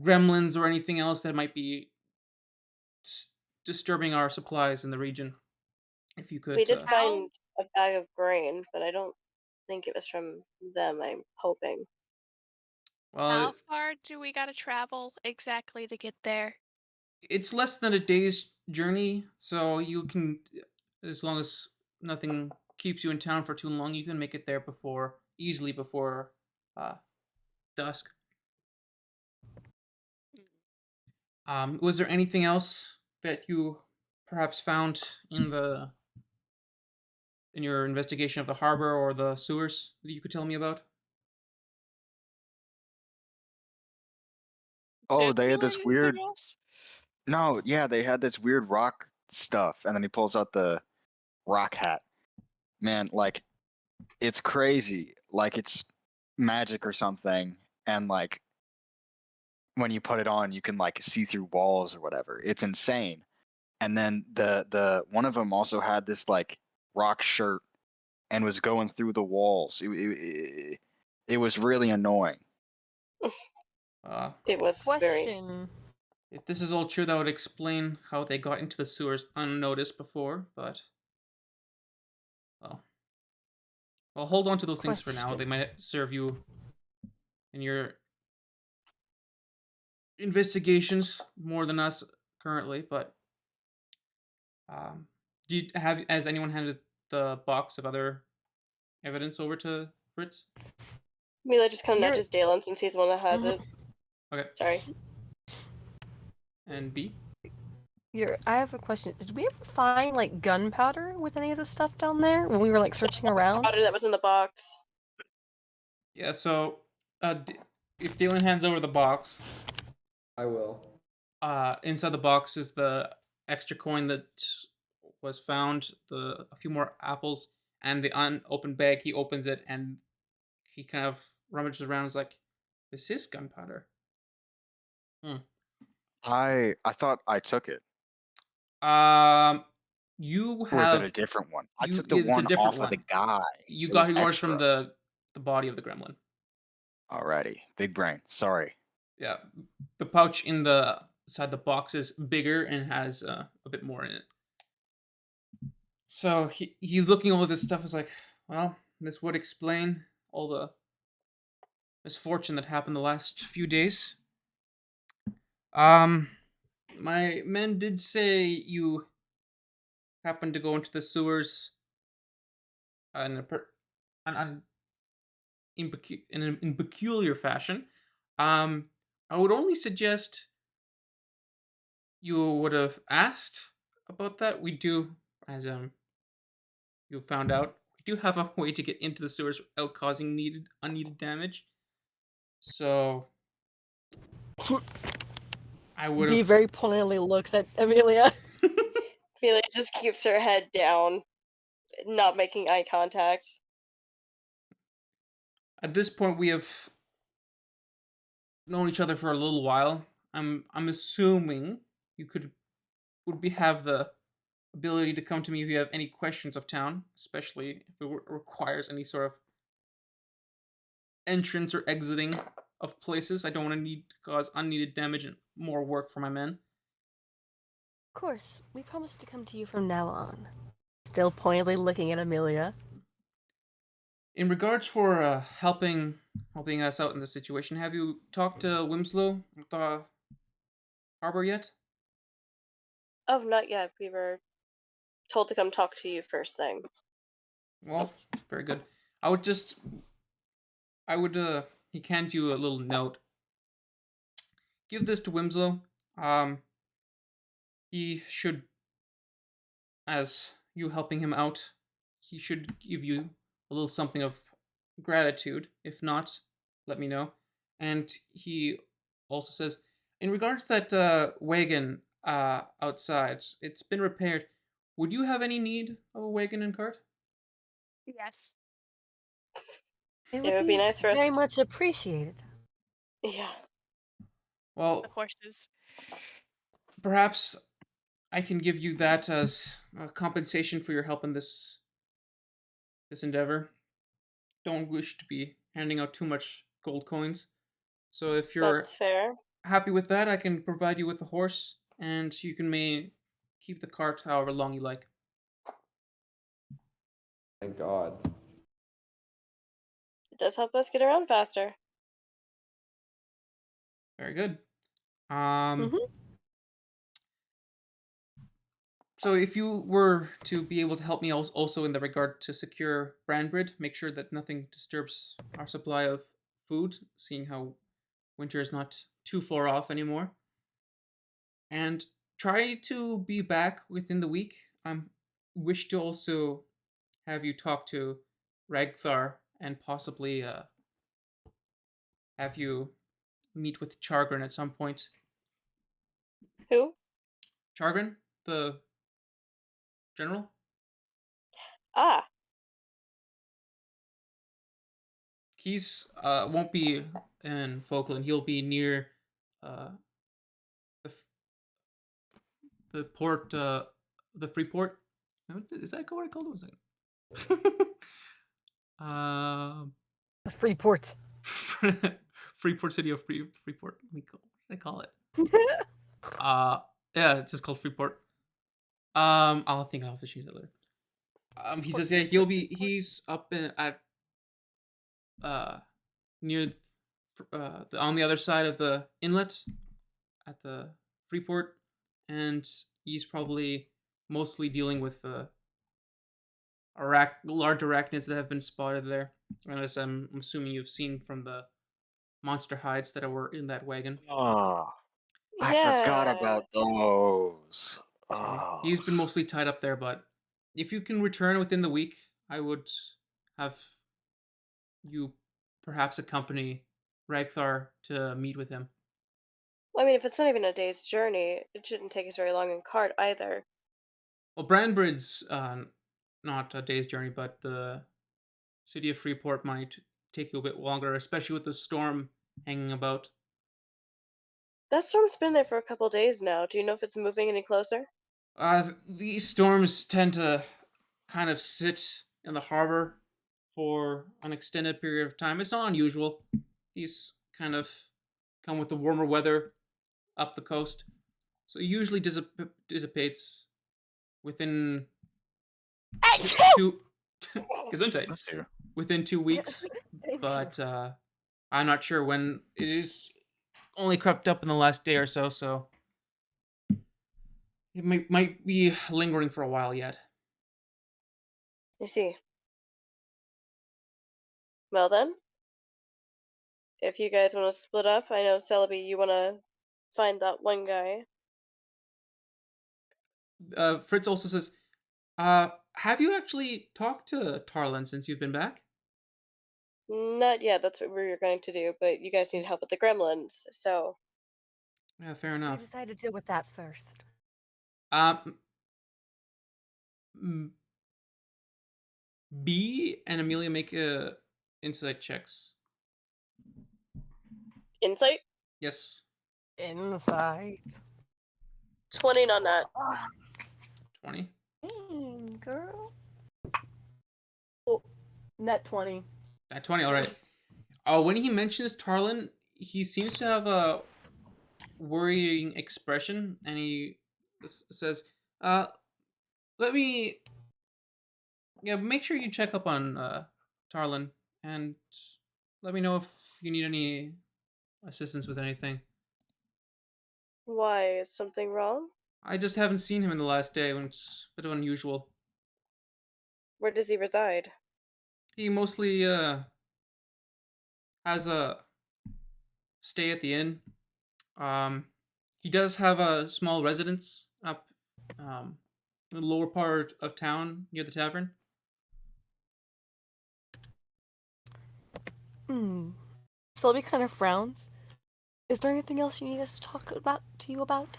gremlins or anything else that might be s- disturbing our supplies in the region. If you We could, did how find a bag of grain, but I don't think it was from them, I'm hoping. well, how far do we gotta travel exactly to get there? it's less than a day's journey, so you can, as long as nothing keeps you in town for too long, you can make it there easily before uh, dusk. Was there anything else that you perhaps found in your investigation of the harbor or the sewers that you could tell me about? Oh, Did they we had learn this anything weird. else? No, yeah, they had this weird rock stuff, and then he pulls out the rock hat. Man, like it's crazy. Like it's magic or something, and like when you put it on, you can like see through walls or whatever. It's insane. And then the one of them also had this like rock shirt and was going through the walls. It was really annoying. Uh, It was very. Question. if this is all true, that would explain how they got into the sewers unnoticed before, but, well, hold on to those things for now. They Question. might serve you in your investigations more than us currently, but has anyone handed the box of other evidence over to Fritz? Mila just kind of You're. nudges Dalen since he's the one that has Mhm. it. Okay, Sorry. and B? I have a question. Did we ever find like gunpowder with any of the stuff down there when we were like searching around? Powder that was in the box. Yeah, so if Dylan hands over the box, I will. inside the box is the extra coin that was found, a few more apples, and the unopened bag. He opens it and he kind of rummages around. Is like, this is gunpowder. Hmm. I thought I took it. Um, you Or is it a have different one? I you. took the It's a one different off of the one. guy. You It was got yours from extra. the body of the gremlin. Alrighty. Big brain. Sorry. Yeah, the pouch inside the box is bigger and has a bit more in it. So he's looking over this stuff. Is like, well, this would explain all the misfortune that happened the last few days. Um, my men did say you happened to go into the sewers on in peculiar fashion. Um, I would only suggest you would have asked about that. We do, as you found out, we do have a way to get into the sewers without causing unneeded damage. So I would B have. very pointedly looks at Amelia. Amelia just keeps her head down, not making eye contact. At this point, we have known each other for a little while. I'm assuming you have the ability to come to me if you have any questions of town, especially if it requires any sort of entrance or exiting of places. I don't want to need to cause unneeded damage and more work for my men. Of course, we promise to come to you from now on. Still pointedly looking at Amelia. In regards for helping us out in this situation, have you talked to Wimslow at the harbor yet? Oh, not yet. We were told to come talk to you first thing. Well, very good. I would he hands you a little note. Give this to Wimslow. He should, as you helping him out, he should give you a little something of gratitude. If not, let me know. And he also says, in regards to that wagon outside, it's been repaired. Would you have any need of a wagon and cart? Yes. It It would would be be nice for us. very much appreciated. Yeah. The Well, horses. perhaps I can give you that as a compensation for your help in this endeavor. Don't wish to be handing out too much gold coins. So if you're That's fair. happy with that, I can provide you with a horse, and you can keep the cart however long you like. Thank God. It does help us get around faster. Very good. Mhm. So if you were to be able to help me also in the regard to secure Brandbrid, make sure that nothing disturbs our supply of food, seeing how winter is not too far off anymore. And try to be back within the week. I wish to also have you talk to Ragthar and possibly have you meet with Chargren at some point. Who? Chargren, the general? Ah, He's won't be in Falkland. He'll be near uh, the port, the free port. Is that what I called it? Was it? um, The Freeport. Freeport City of Freeport. What did I call it? Yeah, it's just called Freeport. I'll think I'll have to change it later. He says yeah, he's up at near on the other side of the inlet at the Freeport, and he's probably mostly dealing with large arachnids that have been spotted there. And as I'm assuming you've seen from the monster hides that were in that wagon. Oh, I forgot yeah. about those. So Oh, he's been mostly tied up there, but if you can return within the week, I would have you perhaps accompany Ragthar to meet with him. Well, I mean, if it's not even a day's journey, it shouldn't take us very long in cart either. Well, Brandbrid's not a day's journey, but the city of Freeport might take you a bit longer, especially with the storm hanging about. That storm's been there for a couple days now. Do you know if it's moving any closer? These storms tend to kind of sit in the harbor for an extended period of time. It's not unusual. These kind of come with the warmer weather up the coast, so it usually dissipates within two. Gesundheit. bless you. Within 2 weeks, but I'm not sure when. It is only crept up in the last day or so, so it might be lingering for a while yet. I see. Well then, if you guys want to split up, I know Celebi, you want to find that one guy. Fritz also says, have you actually talked to Tarlin since you've been back? Not yet. That's what we were going to do, but you guys need help with the gremlins, so Yeah, fair We enough. decided to deal with that first. M- B and Amelia make insight checks. insight. Yes, Insight. 20 on that. 20. Girl. Net 20. At 20, all right. When he mentions Tarlin, he seems to have a worrying expression, and he says, let me... Yeah, make sure you check up on Tarlin, and let me know if you need any assistance with anything. Why? Is something wrong? I just haven't seen him in the last day, and it's a bit unusual. Where does he reside? He mostly has a stay at the inn. He does have a small residence up in the lower part of town near the tavern. Sylvie kind of frowns. Is there anything else you need us to talk to you about?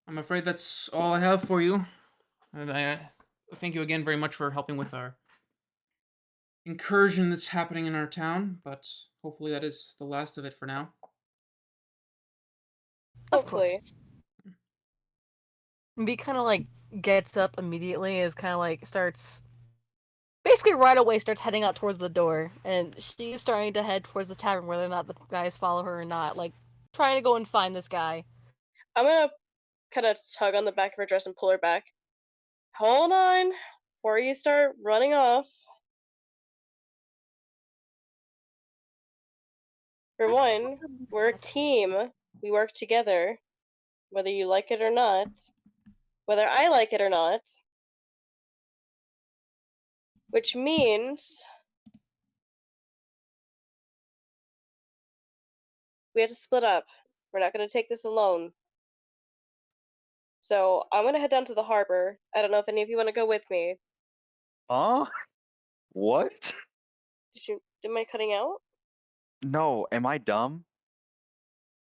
I'm afraid that's all I have for you. And I thank you again very much for helping with our incursion that's happening in our town, but hopefully that is the last of it for now. Of Hopefully. course. B kind of like gets up immediately, is kind of like starts basically right away starts heading out towards the door, and she's starting to head towards the tavern, whether or not the guys follow her or not, like trying to go and find this guy. I'm gonna kind of tug on the back of her dress and pull her back. Hold on, before you start running off. For one, we're a team. We work together, whether you like it or not. Whether I like it or not. Which means we have to split up. We're not going to take this alone. So I'm going to head down to the harbor. I don't know if any of you want to go with me. Huh? What? Am I cutting out? No, am I dumb?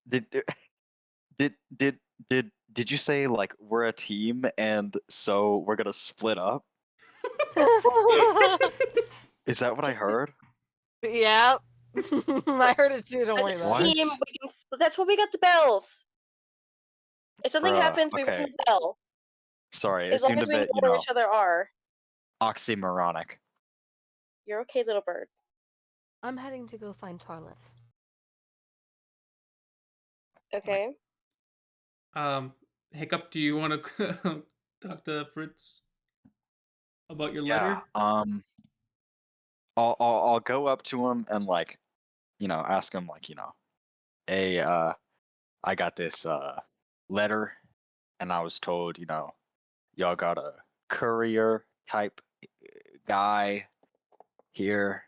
Did did did did you say like we're a team and so we're gonna split up? Is that what I heard? Yeah. I heard it too, don't As worry a about it. team, that's what we got the bells. If something Bruh, happens, we okay. ring the bell. Sorry, As it long seemed as a we know bit, where each other are. oxymoronic. You're okay, little bird. I'm heading to go find Tarlin. Okay. Hiccup, do you want to talk to Fritz about your Yeah. letter? I'll go up to him and like, ask him like, hey, I got this letter, and I was told, y'all got a courier type guy here.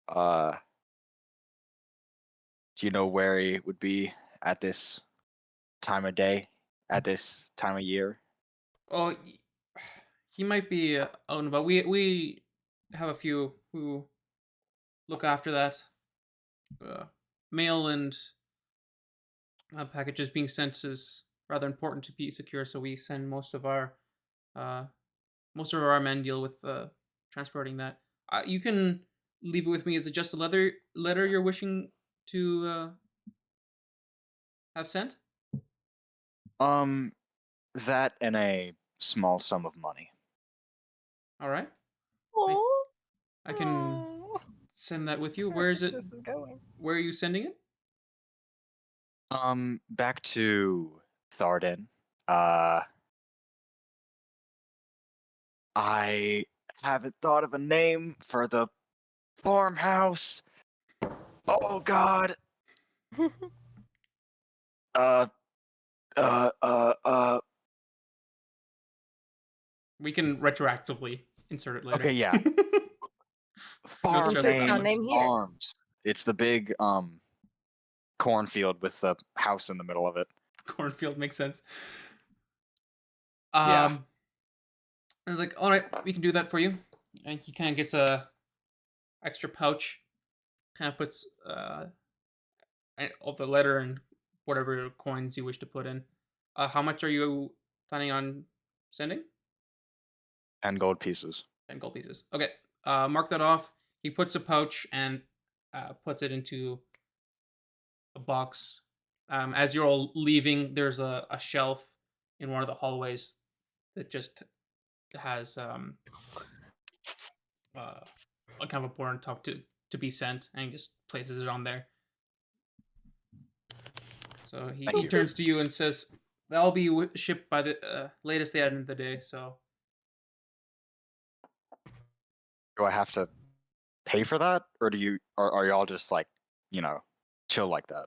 Do you know where he would be at this time of day, at this time of year? Oh, he might be out and about. We have a few who look after that. Mail and packages being sent is rather important to be secure, so we send uh, most of our men deal with transporting that. You can leave it with me. Is it just a letter you're wishing to have sent? That and a small sum of money. All right, Aww. I can send that with you. Where is it? This is going. Where are you sending it? Back to Tharden. I haven't thought of a name for the farmhouse. Oh God. Uh, uh, uh, uh. We can retroactively insert it later. Okay, yeah. No Farm stress Insert on that town name one. name here. Farms. It's the big cornfield with the house in the middle of it. Cornfield makes sense. Yeah. I was like, all right, we can do that for you. And he kind of gets a extra pouch, kind of puts all the letter and whatever coins you wish to put in. How much are you planning on sending? And gold pieces. 10 gold pieces. Okay, mark that off. He puts a pouch and puts it into a box. As you're all leaving, there's a shelf in one of the hallways that just has a kind of a board on top to be sent, and he just places it on there. So he Thank you. turns to you and says, "That'll be shipped by the latest the end of the day." So Do I have to pay for that, or are y'all just like, chill like that?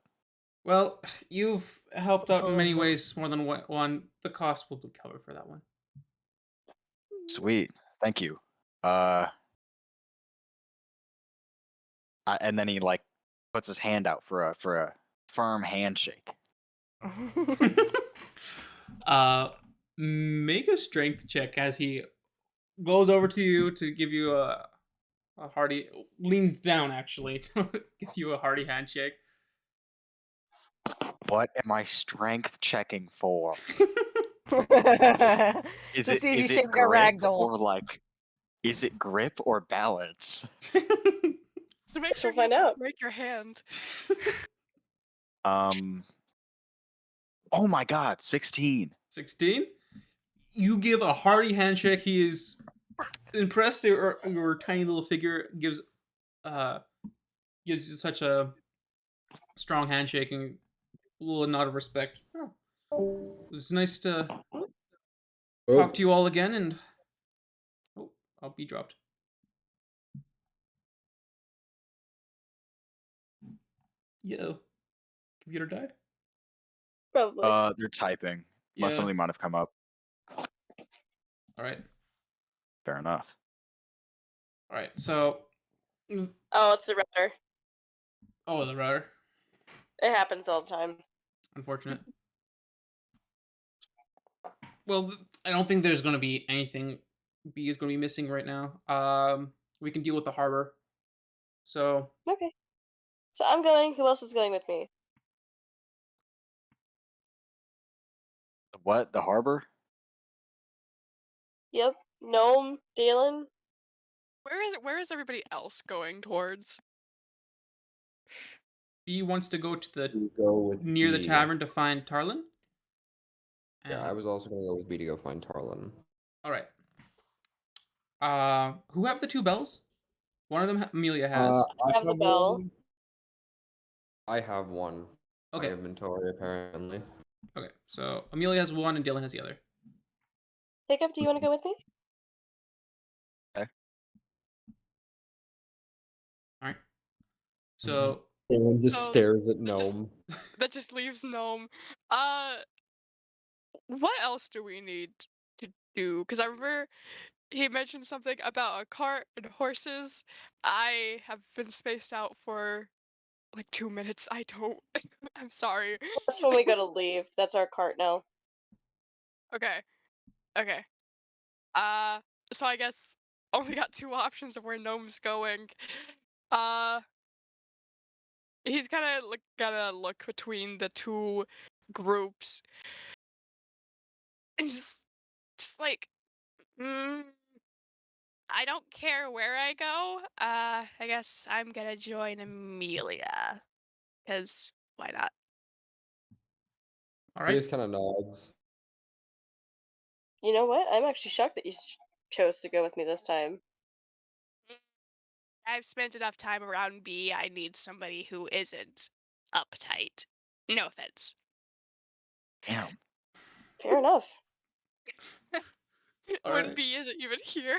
well, you've helped out in many ways, more than one. The cost will be covered for that one. Sweet. Thank you. And then he like puts his hand out for a firm handshake. Make a strength check as he goes over to you to give you a hearty, leans down actually to give you a hearty handshake. What am I strength checking for? Is To it see if you is shake it a grip ragdoll. or like is it grip or balance? So make Guess sure we'll he find doesn't out. break your hand. Oh my god, 16. 16. You give a hearty handshake. He is impressed. Your tiny little figure gives you such a strong handshake and a little nod of respect. Oh, it was nice to talk to you all again, and I'll be dropped. Yo, computer died. Probably. They're typing. Yeah. Something might have come up. All right. Fair enough. All right. So, Oh, it's the router. oh, the router. It happens all the time. Unfortunate. Well, I don't think there's going to be anything B is going to be missing right now. We can deal with the harbor. So, Okay. So I'm going. Who else is going with me? What? The harbor? Yep. Gnome, Dalen. Where is everybody else going towards? B wants to go to the Go with near the B. tavern to find Tarlin. Yeah, I was also gonna go with B to go find Tarlin. All right. Who have the two bells? One of them Amelia has. I have the bell. one. I have one. Okay. My inventory apparently. Okay. So Amelia has one and Dylan has the other. Hiccup, do you want to go with me? Okay. All right. So Dylan just Oh, stares at that just- Gnome. That just leaves Gnome. What else do we need to do? Because I remember he mentioned something about a cart and horses. I have been spaced out for like 2 minutes. I don't. I'm sorry. That's when we gotta leave. That's our cart now. Okay. Okay. So I guess only got two options of where Gnome's going. Uh, he's kind of like gonna look between the two groups and just like, mm, I don't care where I go. I guess I'm gonna join Amelia, cause why not? all He right. just kind of nods. You know what? I'm actually shocked that you chose to go with me this time. I've spent enough time around B. I need somebody who isn't uptight. No offense. Damn. Fair enough. All When right. B isn't even here.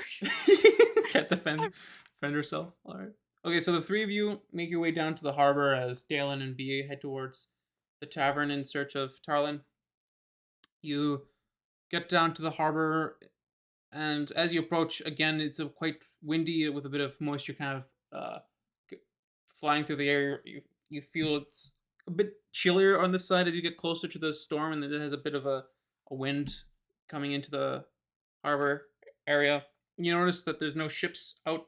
Can't defend herself. All right. Okay, so the three of you make your way down to the harbor as Dalen and B head towards the tavern in search of Tarlin. You get down to the harbor, and as you approach, again, it's quite windy with a bit of moisture kind of flying through the air, you feel it's a bit chillier on this side as you get closer to the storm, and then it has a bit of a wind coming into the harbor area. You notice that there's no ships out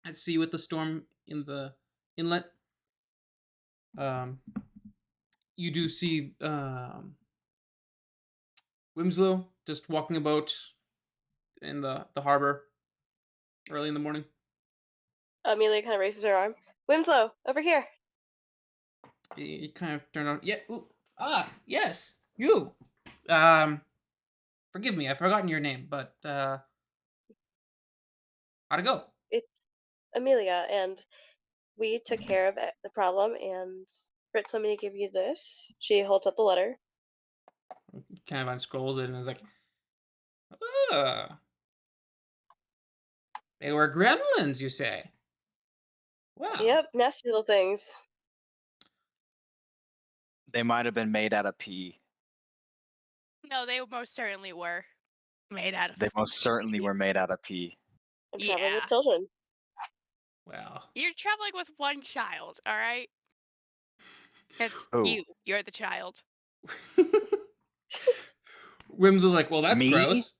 at sea with the storm in the inlet. You do see Wimslow just walking about in the harbor early in the morning. Amelia kind of raises her arm. Winslow, over here. You kind of turn on. Yeah. Ooh, yes, you. Forgive me, I've forgotten your name, but how'd it go? It's Amelia, and we took care of the problem, and Britt told me to give you this. She holds up the letter. Kind of unscrolls it and is like, ah, they were gremlins, you say? Wow. Yep, nasty little things. They might have been made out of pee. No, they most certainly were made out of. They most certainly were made out of pee. I'm traveling with Yeah. children. Well, You're traveling with one child, all right? It's Who? you. You're the child. Wims was like, well, that's Me? gross.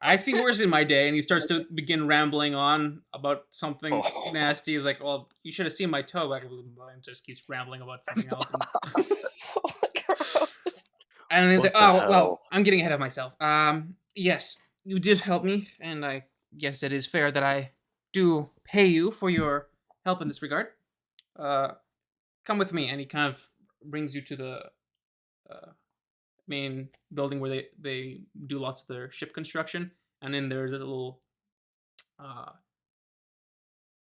I've seen worse in my day, and he starts to begin rambling on about something Oh. nasty. He's like, well, you should have seen my toe back, and just keeps rambling about something else. Oh, gross. And he's like, What the oh, well, hell? I'm getting ahead of myself. Yes, you did help me, and I guess it is fair that I do pay you for your help in this regard. Come with me, and he kind of brings you to the main building where they do lots of their ship construction, and then there's this little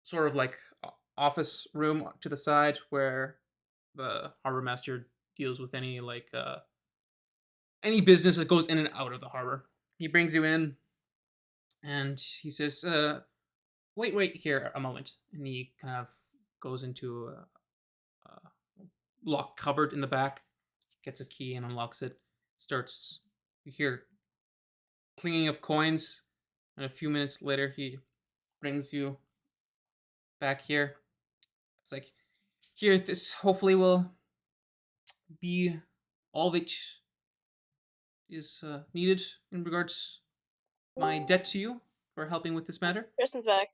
sort of like office room to the side where the harbor master deals with any like any business that goes in and out of the harbor. He brings you in, and he says, wait here a moment. And he kind of goes into a locked cupboard in the back, gets a key and unlocks it. Starts, you hear clinging of coins, and a few minutes later, he brings you back here. It's like, here, this hopefully will be all that is needed in regards my debt to you for helping with this matter. Kristen's back.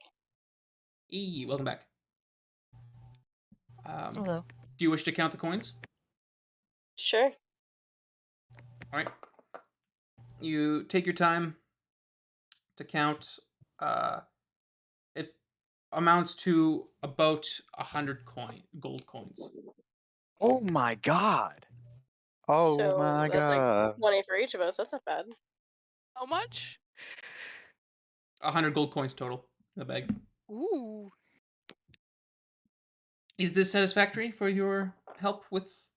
Welcome back. Hello. Do you wish to count the coins? Sure. All right. You take your time to count. It amounts to about 100 gold coins. Oh my god. Oh So my that's like god. 20 for each of us. That's not bad. How much? 100 gold coins total in the bag. Ooh. Is this satisfactory for your help with?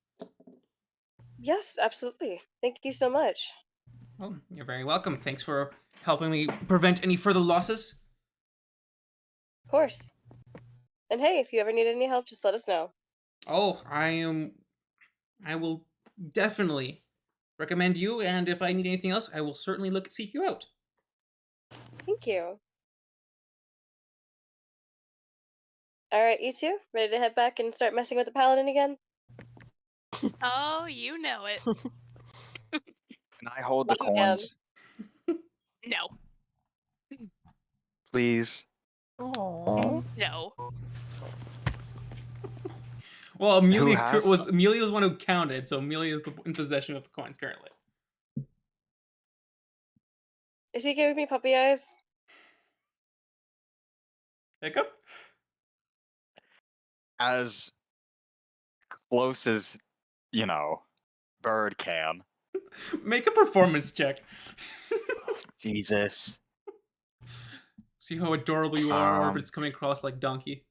Yes, absolutely. Thank you so much. Well, you're very welcome. Thanks for helping me prevent any further losses. Of course. And hey, if you ever need any help, just let us know. Oh, I will definitely recommend you, and if I need anything else, I will certainly seek you out. Thank you. All right, you two, ready to head back and start messing with the paladin again? Oh, you know it. Can I hold the Not again. coins? No. Please. Aww. No. Well, Amelia has was them? Amelia's the one who counted, so Amelia is in possession of the coins currently. Is he giving me puppy eyes? Hiccup? As close as, bird can. Make a performance check. Jesus. See how adorable you are, but it's coming across like donkey.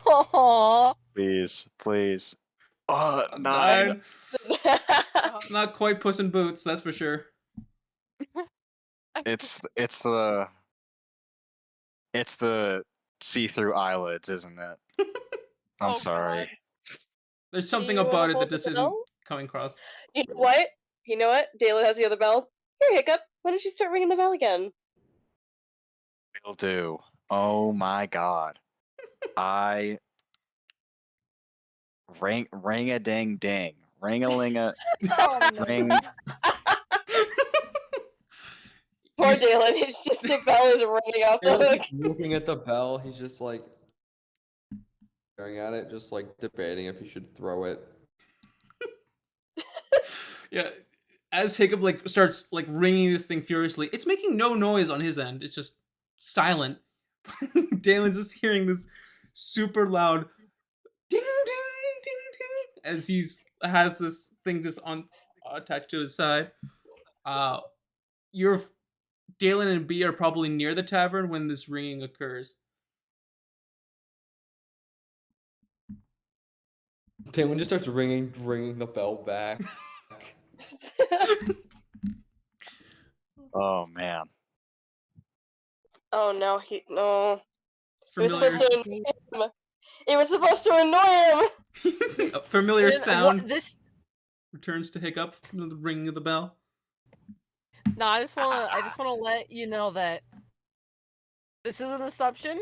Aww. Please, please. 9. 9. It's not quite Puss in Boots, that's for sure. It's the see-through eyelids, isn't it? I'm Oh, sorry. God. There's Do something you wanna about it that hold the just isn't bell? coming across. You know what? You know what? Dayla has the other bell. Here, Hiccup. Why don't you start ringing the bell again? Will do. Oh my god. I ring a ding ding. Ring a ling a Oh no. ring. Poor You s- Dalen, he's just the bell is ringing out the Taylor's hook. just looking at the bell. He's just like staring at it, just like debating if he should throw it. Yeah. As Hiccup like starts like ringing this thing furiously, it's making no noise on his end. It's just silent. Dalen's just hearing this super loud ding ding ding ding as he's has this thing just on attached to his side. Uh, you're Dalen and B are probably near the tavern when this ringing occurs. Taylor just starts ringing the bell back. Oh man. Oh no, no. It was Familiar, supposed to annoy him. It was supposed to annoy him. a familiar And sound this returns to Hiccup from the ringing of the bell. No, I just wanna let you know that this is an assumption,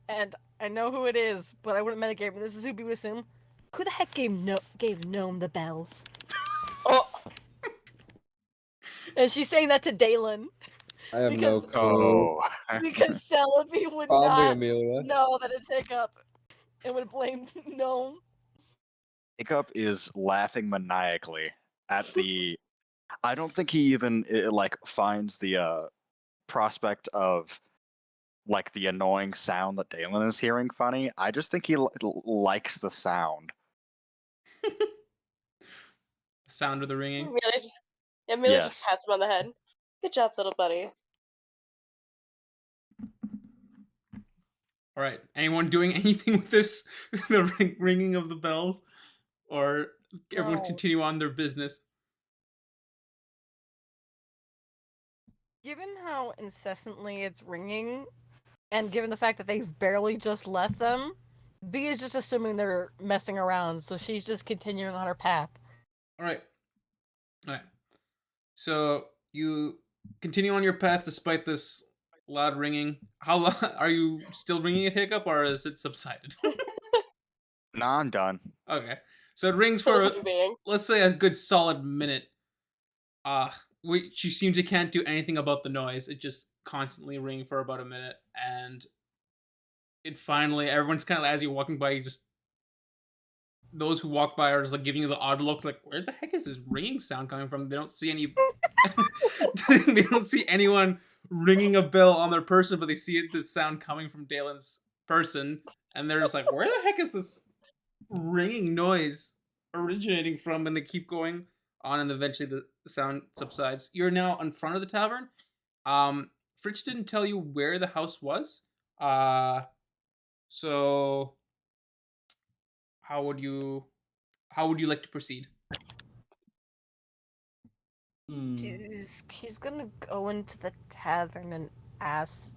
and I know who it is, but I wouldn't metagame. This is who we would assume. Who the heck gave Gnome the bell? Oh, And she's saying that to Dalen I have Because- no clue. Oh. because Celebi would Probably not Amelia. know that it's Hiccup and would blame Gnome. Hiccup is laughing maniacally at the. I don't think he even like finds the prospect of like the annoying sound that Dalen is hearing funny. I just think he likes the sound. Sound of the ringing. Amelia just Yes. pats him on the head. Good job, little buddy. All right. Anyone doing anything with this? The ringing of the bells, or everyone No. continue on their business? Given how incessantly it's ringing, and given the fact that they've barely just left them, B is just assuming they're messing around, so she's just continuing on her path. All right. All right. So you continue on your path despite this loud ringing. How long are you still ringing at Hiccup, or has it subsided? Nah, I'm done. Okay. So it rings For the for time being. let's say a good solid minute. Which you seem to can't do anything about the noise. It just constantly ring for about a minute, and it finally everyone's kind of as you're walking by, you just those who walk by are just like giving you the odd looks, like where the heck is this ringing sound coming from? They don't see any. They don't see anyone ringing a bell on their person, but they see this sound coming from Dalen's person, and they're just like, where the heck is this ringing noise originating from? And they keep going on, and eventually the sound subsides. You're now in front of the tavern. Fritz didn't tell you where the house was. So how would you like to proceed? He's gonna go into the tavern and ask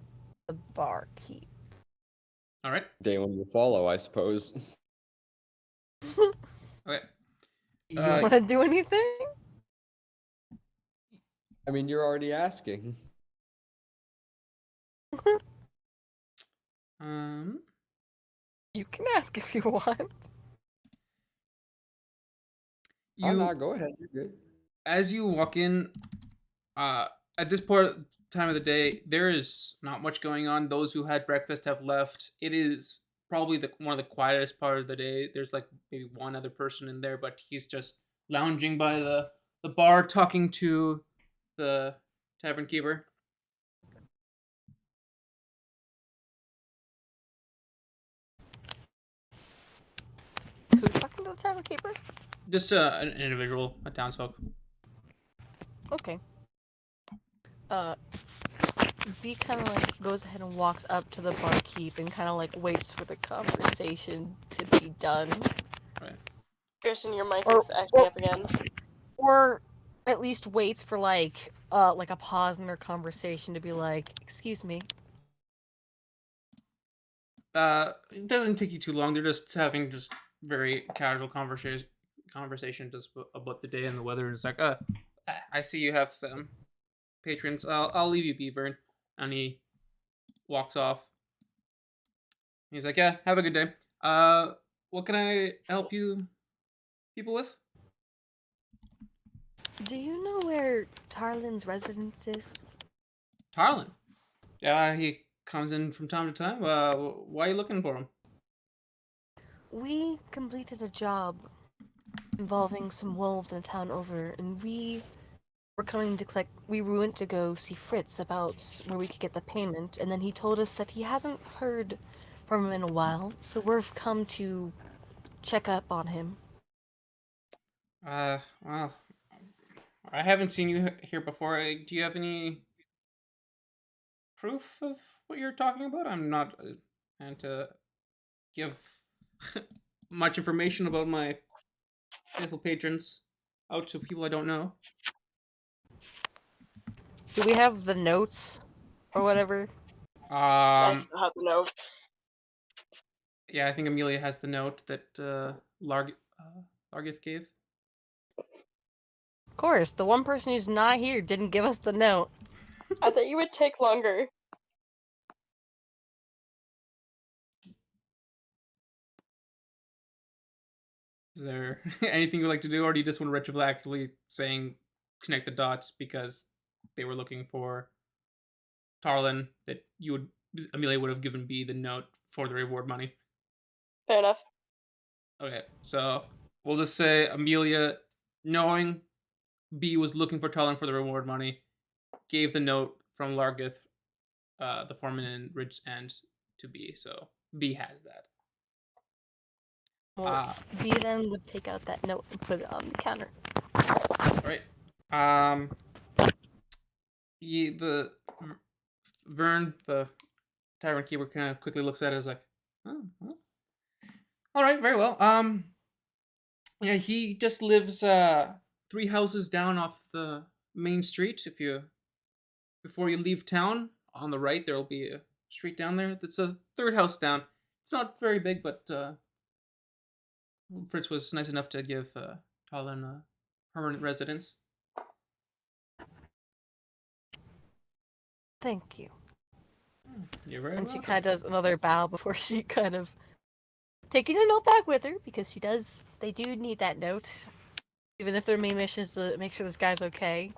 the barkeep. All right. Dalen will follow, I suppose. Okay. You Uh, wanna do anything? I mean, you're already asking. You can ask if you want. Oh, you no, go ahead. You're good. as you walk in, at this time of the day, there is not much going on. Those who had breakfast have left. It is probably one of the quietest part of the day. There's like maybe one other person in there, but he's just lounging by the bar, talking to the tavern keeper. Who's talking to the tavern keeper? Just an individual, a townsfolk. Okay. B kind of like goes ahead and walks up to the barkeep and kind of like waits for the conversation to be done, Kirsten, your mic Or- is acting or- up again. or at least waits for like a pause in their conversation to be like, "Excuse me." It doesn't take you too long. They're just having just very casual conversation just about the day and the weather. And it's like, I see you have some patrons. I'll leave you be, Vern. And he walks off. He's like, yeah, have a good day. What can I help you people with? Do you know where Tarlin's residence is? Tarlin. Yeah, he comes in from time to time. Why are you looking for him? We completed a job involving some wolves in a town over, and we were coming to collect. We went to go see Fritz about where we could get the payment, and then he told us that he hasn't heard from him in a while, so we've come to check up on him. Well, I haven't seen you here before. Do you have any proof of what you're talking about? I'm not and to give much information about my faithful patrons out to people I don't know. Do we have the notes or whatever? I Um, still have the note. yeah, I think Amelia has the note that Largith gave. Of course, the one person who's not here didn't give us the note. I thought you would take longer. Is there anything you'd like to do, or do you just want to retroactively saying connect the dots because they were looking for Tarlin that Amelia would have given B the note for the reward money? Fair enough. Okay, so we'll just say Amelia, knowing B was looking for Tarlin for the reward money, gave the note from Largith, the foreman in Ridge End, to B. So B has that. Well, B then would take out that note and put it on the counter. All right. The Vern, the tyrant keeper, kind of quickly looks at it as like, oh, well. All right, very well. Yeah, he just lives 3 houses down off the main street. Before you leave town, on the right there will be a street down there. That's a 3rd house down. It's not very big, but Fritz was nice enough to give Talon a permanent residence. Thank you. You're very And she welcome. kind of does another bow before she kind of taking the note back with her because they do need that note. Even if their main mission is to make sure this guy's okay.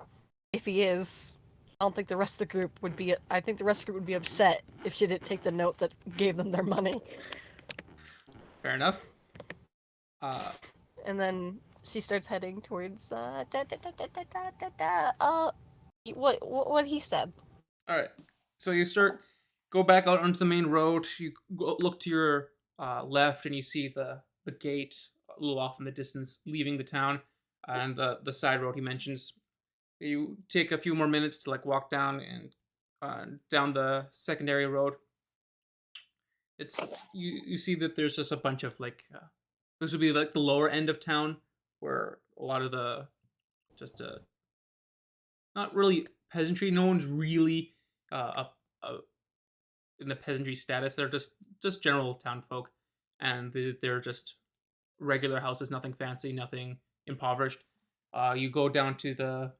If he is, I don't think the rest of the group would be. I think the rest of the group would be upset if she didn't take the note that gave them their money. Fair enough. And then she starts heading towards what he said. All right. So you go back out onto the main road. You look to your left, and you see the gate a little off in the distance, leaving the town, and the side road he mentions. You take a few more minutes to walk down and down the secondary road. It's you see that there's just a bunch of this would be the lower end of town where a lot of the just not really peasantry. No one's really up in the peasantry status. They're just general town folk, and they're just regular houses, nothing fancy, nothing impoverished. You go down to the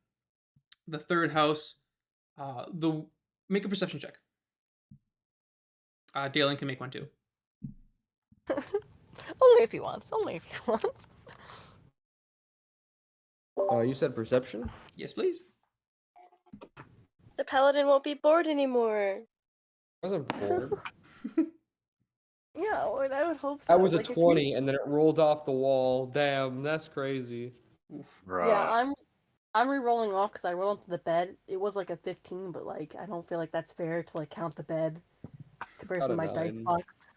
3rd house. Make a perception check. Dalen can make one too. Only if he wants. Only if he wants. You said perception? Yes, please. The paladin won't be bored anymore. I wasn't bored. Yeah, I would hope so. I was a Like, if 20 and then it rolled off the wall. Damn, that's crazy. Right. Yeah, I'm re-rolling off because I rolled onto the bed. It was like a 15, but I don't feel like that's fair to count the bed compared to Got a my dice 9. box.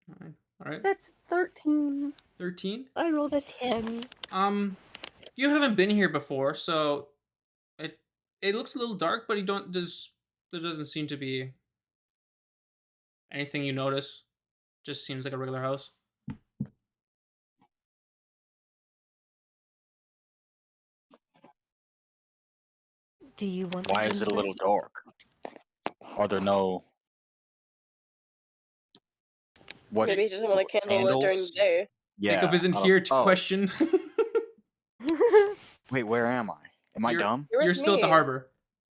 All right. That's 13. 13. I rolled a 10. You haven't been here before, so it looks a little dark, but there doesn't seem to be anything you notice. Just seems like a regular house. Do you want? Why is it a little dark? Are there no? What? Maybe he doesn't want a candle lit during the Candles? day. Yeah. Jacob isn't I don't- here to oh, question. Wait, where am I? Am I dumb? You're You're with still at the me. harbor.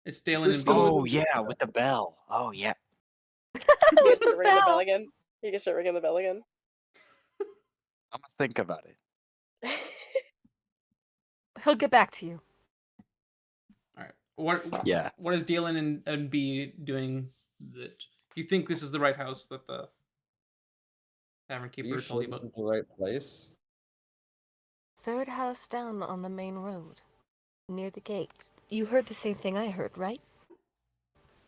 It's Dalen You're and still Bill. Oh yeah, with the bell. Oh yeah. He has to The ring the bell bell. again. You can start ringing the bell again. I'm gonna think about it. He'll get back to you. All right. Yeah. What is Dylan and B doing? That you think this is the right house that the tavern Are keeper you told sure you this about? is the right place? Third house down on the main road, near the gates. You heard the same thing I heard, right?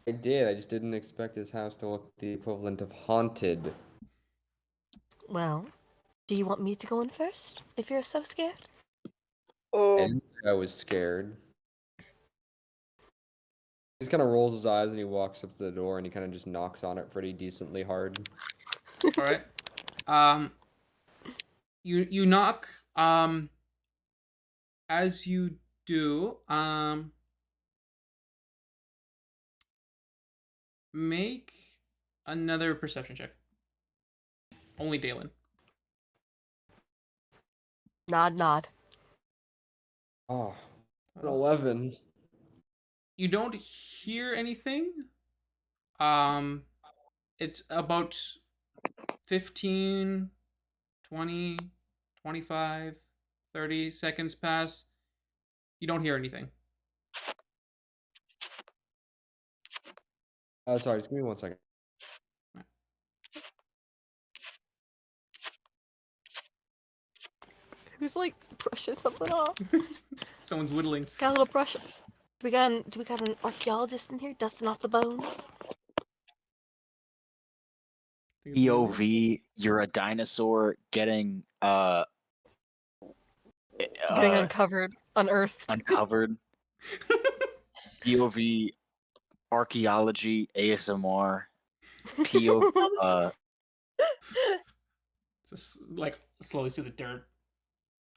I did. I just didn't expect this house to look the equivalent of haunted. Well, do you want me to go in first, if you're so scared? I Oh, didn't say I was scared. He just kind of rolls his eyes and he walks up to the door and he kind of just knocks on it pretty decently hard. All right. You knock. As you do, make another perception check. Only Dalen. Nod, nod. Oh, an 11. You don't hear anything. It's about 15, 20, 25, 30 seconds pass. You don't hear anything. Sorry, just give me 1 second. Who's like brushing something off? Someone's whittling. Got a little brush. Do we got an archaeologist in here dusting off the bones? POV, you're a dinosaur getting Getting uncovered, unearthed. uncovered. POV, archaeology, ASMR. POV, Just like slowly see the dirt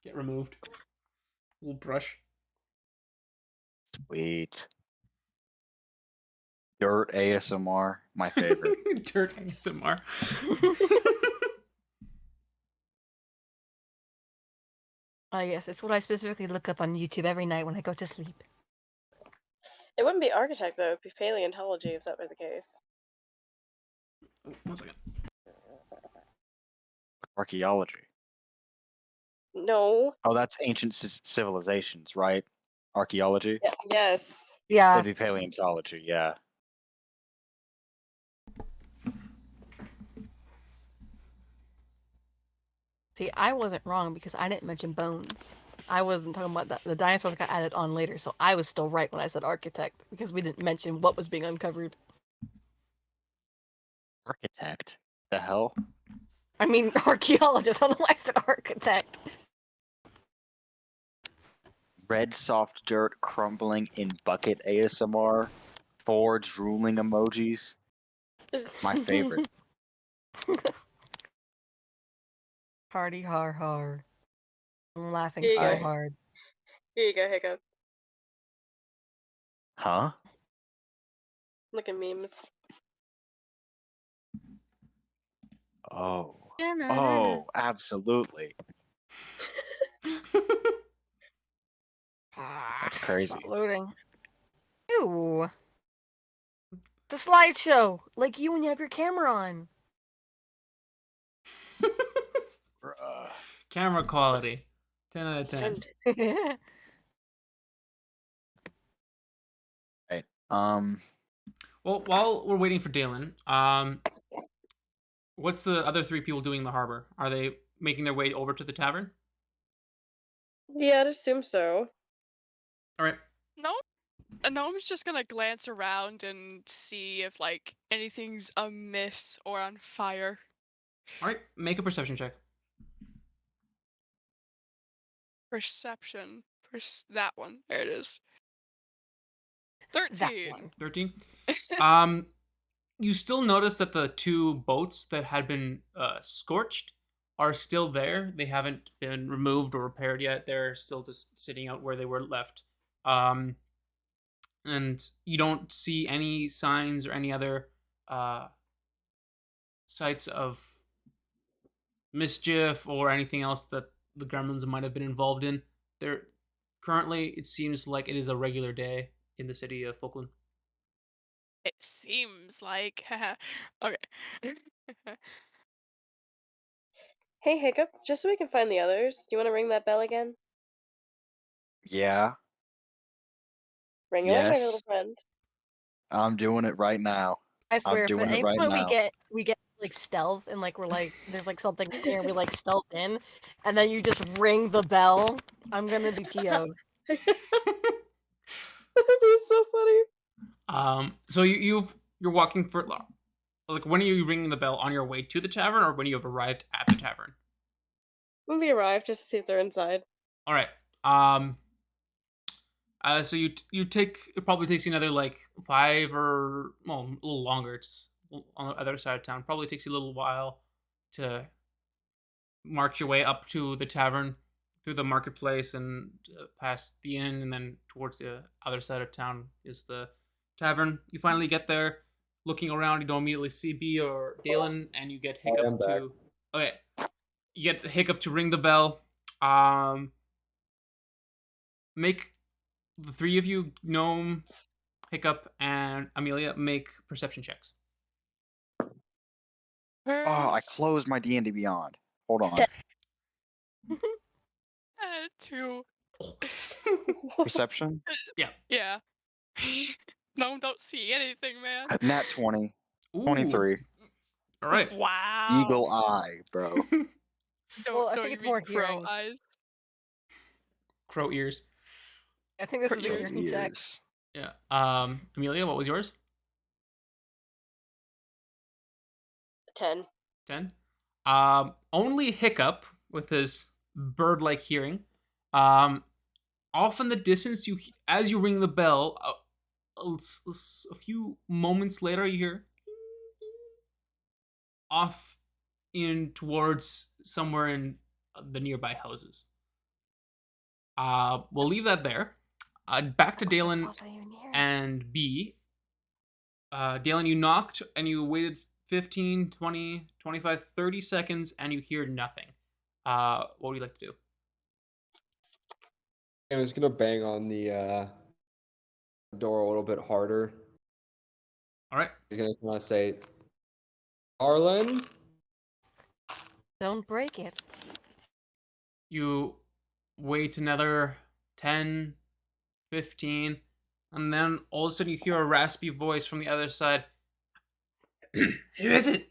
get removed. Little brush. sweet. Dirt ASMR, my favorite. Dirt ASMR. Yes, it's what I specifically look up on YouTube every night when I go to sleep. it wouldn't be architect though. It'd be paleontology if that were the case. Oh, 1 second. Archaeology. No. Oh, that's ancient civilizations, right? Archaeology? Yeah, yes. Yeah. It'd be paleontology, yeah. See, I wasn't wrong because I didn't mention bones. I wasn't talking about that. The dinosaurs got added on later, so I was still right when I said architect because we didn't mention what was being uncovered. Architect? The hell? I mean, archaeologist. I don't know why I said architect. Red soft dirt crumbling in bucket ASMR. 4 drooling emojis. My favorite. Hardy har har. I'm laughing Here you so go. hard. Here you go, Hiccup. Huh? Look at memes. Oh. Na-na-na-na. Oh, absolutely. That's crazy. It's not loading. Ew. The slideshow, like you when you have your camera on. Bruh. Camera quality. 10 out of 10. Offended. Right. Well, while we're waiting for Dalen, what's the other 3 people doing in the harbor? Are they making their way over to the tavern? Yeah, I'd assume so. All right. No, Gnome's just gonna glance around and see if like anything's amiss or on fire. All right. Make a perception check. Perception. That one. There it is. That 13. one. 13. You still notice that the 2 boats that had been scorched are still there. They haven't been removed or repaired yet. They're still just sitting out where they were left. And you don't see any signs or any other sites of mischief or anything else that the gremlins might have been involved in. There, currently, it seems like it is a regular day in the city of Falkland. It seems like. Okay. Hey, Hiccup, just so we can find the others, do you want to ring that bell again? Yeah. Ring away, my little Yes. friend. I'm doing it right now. I I'm swear, if at doing it any right point now. we get like stealth and like we're like there's like something here and we like stealth in, and then you just ring the bell, I'm gonna be PO'd. That'd be so funny. So you're walking for like when are you ringing the bell on your way to the tavern or when you have arrived at the tavern? When we arrive, just to see if they're inside. All right. So you take it probably takes you another like 5 or well a little longer. It's on the other side of town. Probably takes you a little while to march your way up to the tavern through the marketplace and past the inn, and then towards the other side of town is the tavern. You finally get there. Looking around, you don't immediately see B or Dalen, and you get I am Hiccup back. to. Okay, you get Hiccup to ring the bell. Make the three of you, Gnome, Hiccup, and Amelia, make perception checks. Oh, I closed my D&D Beyond. Hold on. 2. Perception? Yeah. No, don't see anything, man. Nat 20. Ooh. 23. All right. Wow. Eagle eye, bro. Well, I Don't think you it's mean more crow hearing. eyes? Crow ears. I think this is a Ears. hearing check. Ears. Yeah. Amelia, what was yours? 10. 10. Only Hiccup with his bird-like hearing. Off in the distance, as you ring the bell, a few moments later, you hear off in towards somewhere in the nearby houses. We'll leave that there. Back to Dalen and B. Dalen, you knocked and you waited 15, 20, 25, 30 seconds and you hear nothing. What would you like to do? I'm just gonna bang on the door a little bit harder. All right. He's gonna want to say, Arlen? Don't break it. You wait another 10, 15, and then all of a sudden you hear a raspy voice from the other side. Who is it?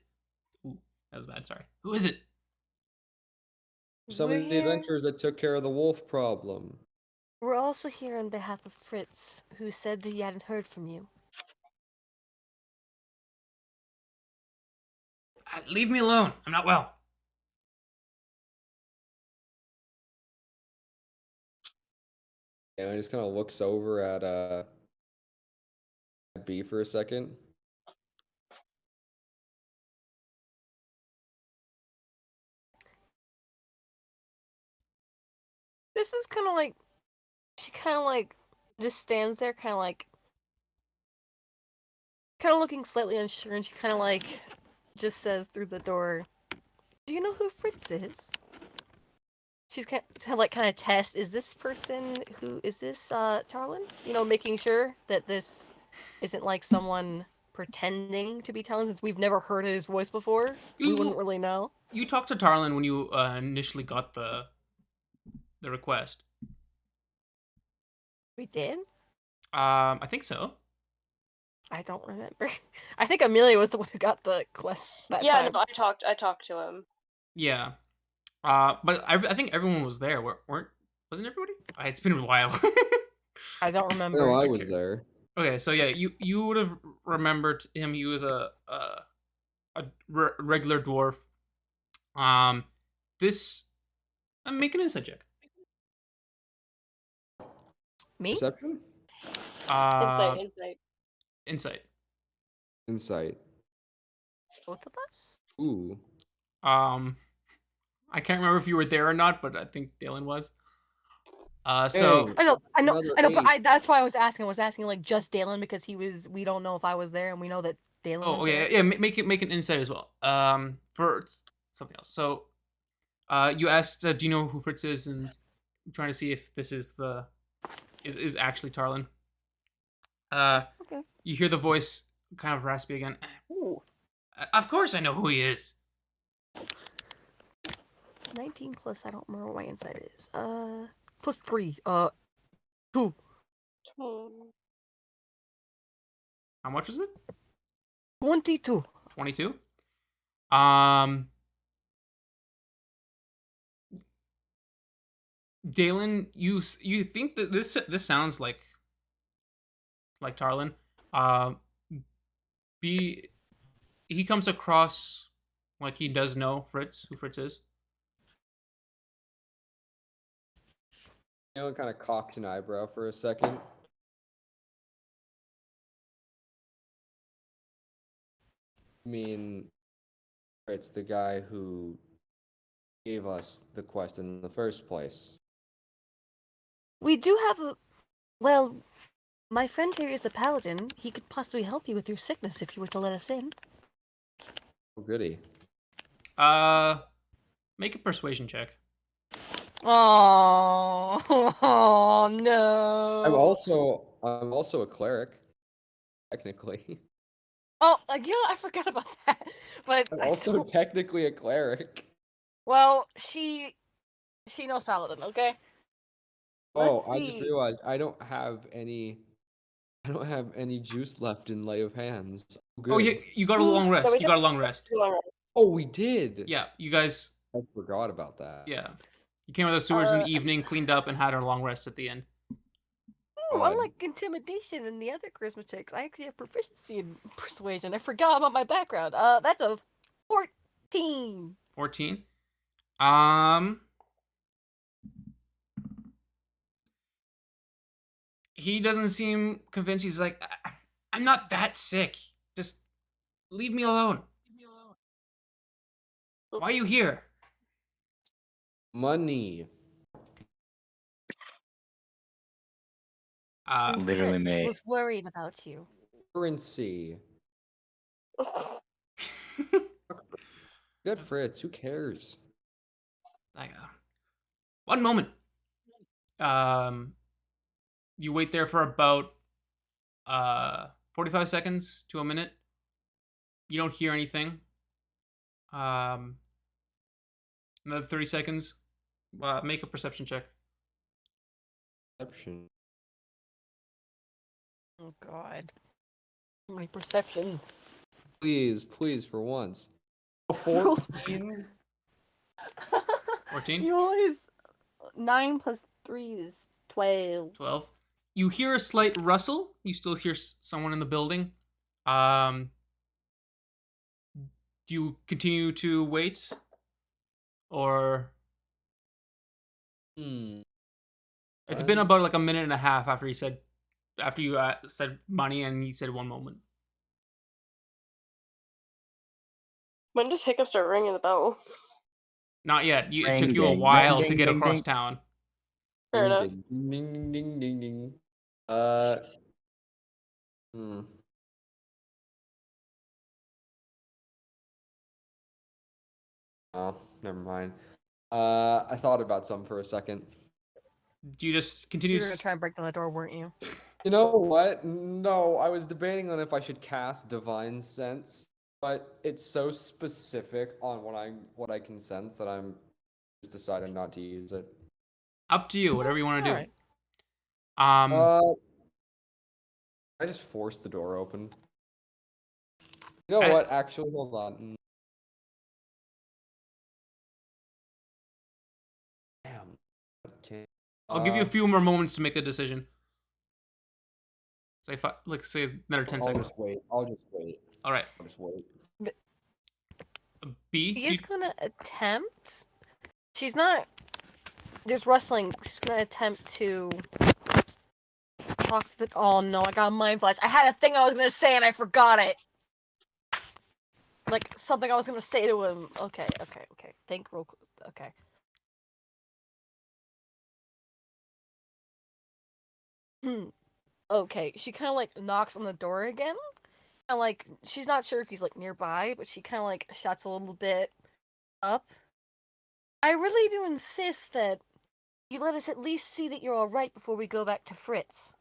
Ooh, that was bad, sorry. Who is it? Some We're of the here- adventurers that took care of the wolf problem. We're also here on behalf of Fritz, who said that he hadn't heard from you. Leave me alone. I'm not well. And he just kind of looks over at B for a second. This is kind of like she kind of like just stands there, kind of looking slightly unsure, and she kind of like just says through the door, "Do you know who Fritz is?" She's kind of test. Is this person who is this Tarlin? You know, making sure that this isn't like someone pretending to be Tarlin, since we've never heard his voice before. We wouldn't really know. You talked to Tarlin when you initially got the request. We did. I think so. I don't remember. I think Amelia was the one who got the quest that Yeah, time. no, I talked to him. Yeah. But I think everyone was there. Wasn't everybody? It's been a while. I don't remember. No, I was there. Okay, so yeah, you would have remembered him. He was a regular dwarf. This I'm making an insight check. Me? Perception? Insight. Insight. Insight. Both of us? Ooh. I can't remember if you were there or not, but I think Dalen was. So Dang. I know, Another but eight. that's why I was asking. I was asking like just Dalen because he was. We don't know if I was there, and we know that Dalen. oh was yeah, there. yeah. Make an insight as well. For something else. So, you asked, do you know who Fritz is, and I'm trying to see if this is is actually Tarlin. Okay. You hear the voice kind of raspy again. Ooh. Of course I know who he is. 19 plus, I don't remember what my insight is. Plus 3. 2. How much is it? 22. 22. Dalen, you think that this sounds like Tarlin. B he comes across like he does know Fritz, who Fritz is. Alan kind of cocks an eyebrow for a second. I mean, it's the guy who gave us the quest in the first place. We do have a. Well, my friend here is a paladin. He could possibly help you with your sickness if you were to let us in. Oh, goody. Make a persuasion check. Oh, oh no. I'm also a cleric, technically. Oh, you know, I forgot about that. But I'm I also still... technically a cleric. Well, she knows paladin, okay? Oh, Let's I just see. realized I don't have any juice left in Lay of Hands. Good. Oh, you got a long rest. You got a long rest. Oh, we did. Yeah, you guys. I forgot about that. Yeah, you came out of the sewers in the evening, cleaned up, and had a long rest at the end. Ooh, unlike intimidation and the other charisma checks, I actually have proficiency in persuasion. I forgot about my background. That's a 14. 14. He doesn't seem convinced. He's like, I'm not that sick. Just leave me alone. Why are you here? Money. Literally Fritz me. was worried about you. Currency. Good Fritz, who cares? One moment. You wait there for about 45 seconds to a minute. You don't hear anything. Another 30 seconds. Make a perception check. Perception. Oh god. So many perceptions. Please, for once. 14. 14? You always 9 plus 3 is 12. 12. You hear a slight rustle. You still hear someone in the building. Do you continue to wait? Or it's been about like a minute and a half after you said money and he said 1 moment. When does Hiccup start ringing the bell? Not yet. It Ring, took you a ding, while ring, to ding, get ding, across ding. town. Fair enough. Ding, ding, ding, ding, ding. Oh, never mind. I thought about some for a second. Do you just continue You were gonna try and break down the door, weren't you? You know what? No, I was debating on if I should cast Divine Sense, but it's so specific on what I can sense that I'm just deciding not to use it. Up to you, whatever you want to do. Alright. I just forced the door open. You know what? Actually, hold on. Damn. Okay. I'll give you a few more moments to make a decision. Say another 10 seconds. I'll just wait. All right. I'll just wait. B. She is gonna attempt. She's not just rustling. She's gonna attempt to talk to the. Oh no! I got a mind flash. I had a thing I was gonna say and I forgot it. Like something I was gonna say to him. Okay. Think real quick. Okay. Okay. She kind of like knocks on the door again. And like she's not sure if he's like nearby, but she kind of like shuts a little bit up. I really do insist that you let us at least see that you're alright before we go back to Fritz.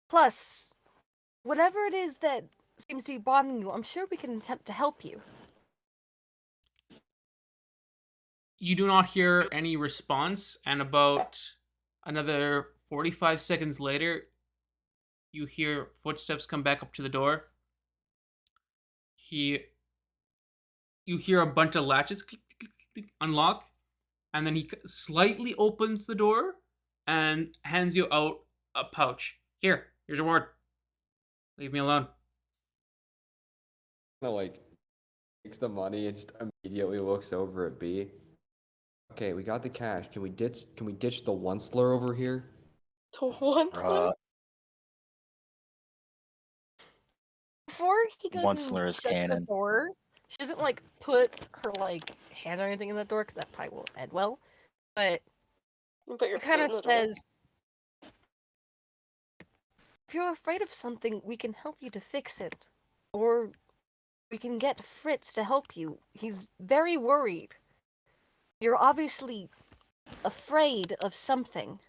Plus, whatever it is that seems to be bothering you, I'm sure we can attempt to help you. You do not hear any response, and about another 45 seconds later, you hear footsteps come back up to the door. You hear a bunch of latches click, click, click, click, unlock, and then he slightly opens the door and hands you out a pouch. Here's your ward. Leave me alone. Like takes the money and just immediately looks over at B. Okay, we got the cash. Can we ditch the one slur over here? The one slur? Before he goes One and slur is shuts the canon. door, she doesn't like put her like hand or anything in the door because that probably won't end well. But You put your it kind foot of in the door. says, "If you're afraid of something, we can help you to fix it, or we can get Fritz to help you. He's very worried. You're obviously afraid of something."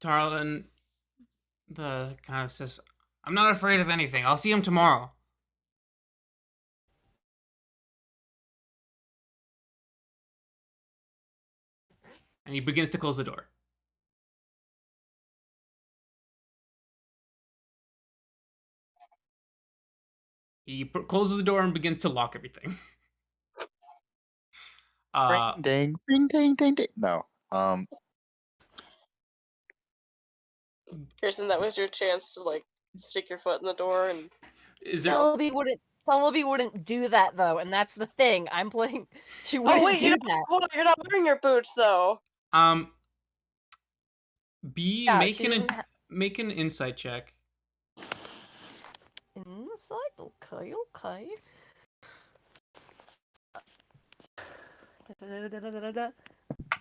Tarlin, the kind of says, I'm not afraid of anything. I'll see him tomorrow. And he begins to close the door. He closes the door and begins to lock everything. Ding, ding, ding, ding, ding. No. Kirsten, that was your chance to like stick your foot in the door and Is there? Celebi wouldn't do that though, and that's the thing. I'm playing. She wouldn't Oh wait, do that. hold on, you're not wearing your boots though. B, Yeah, make an insight check. Inside? Okay.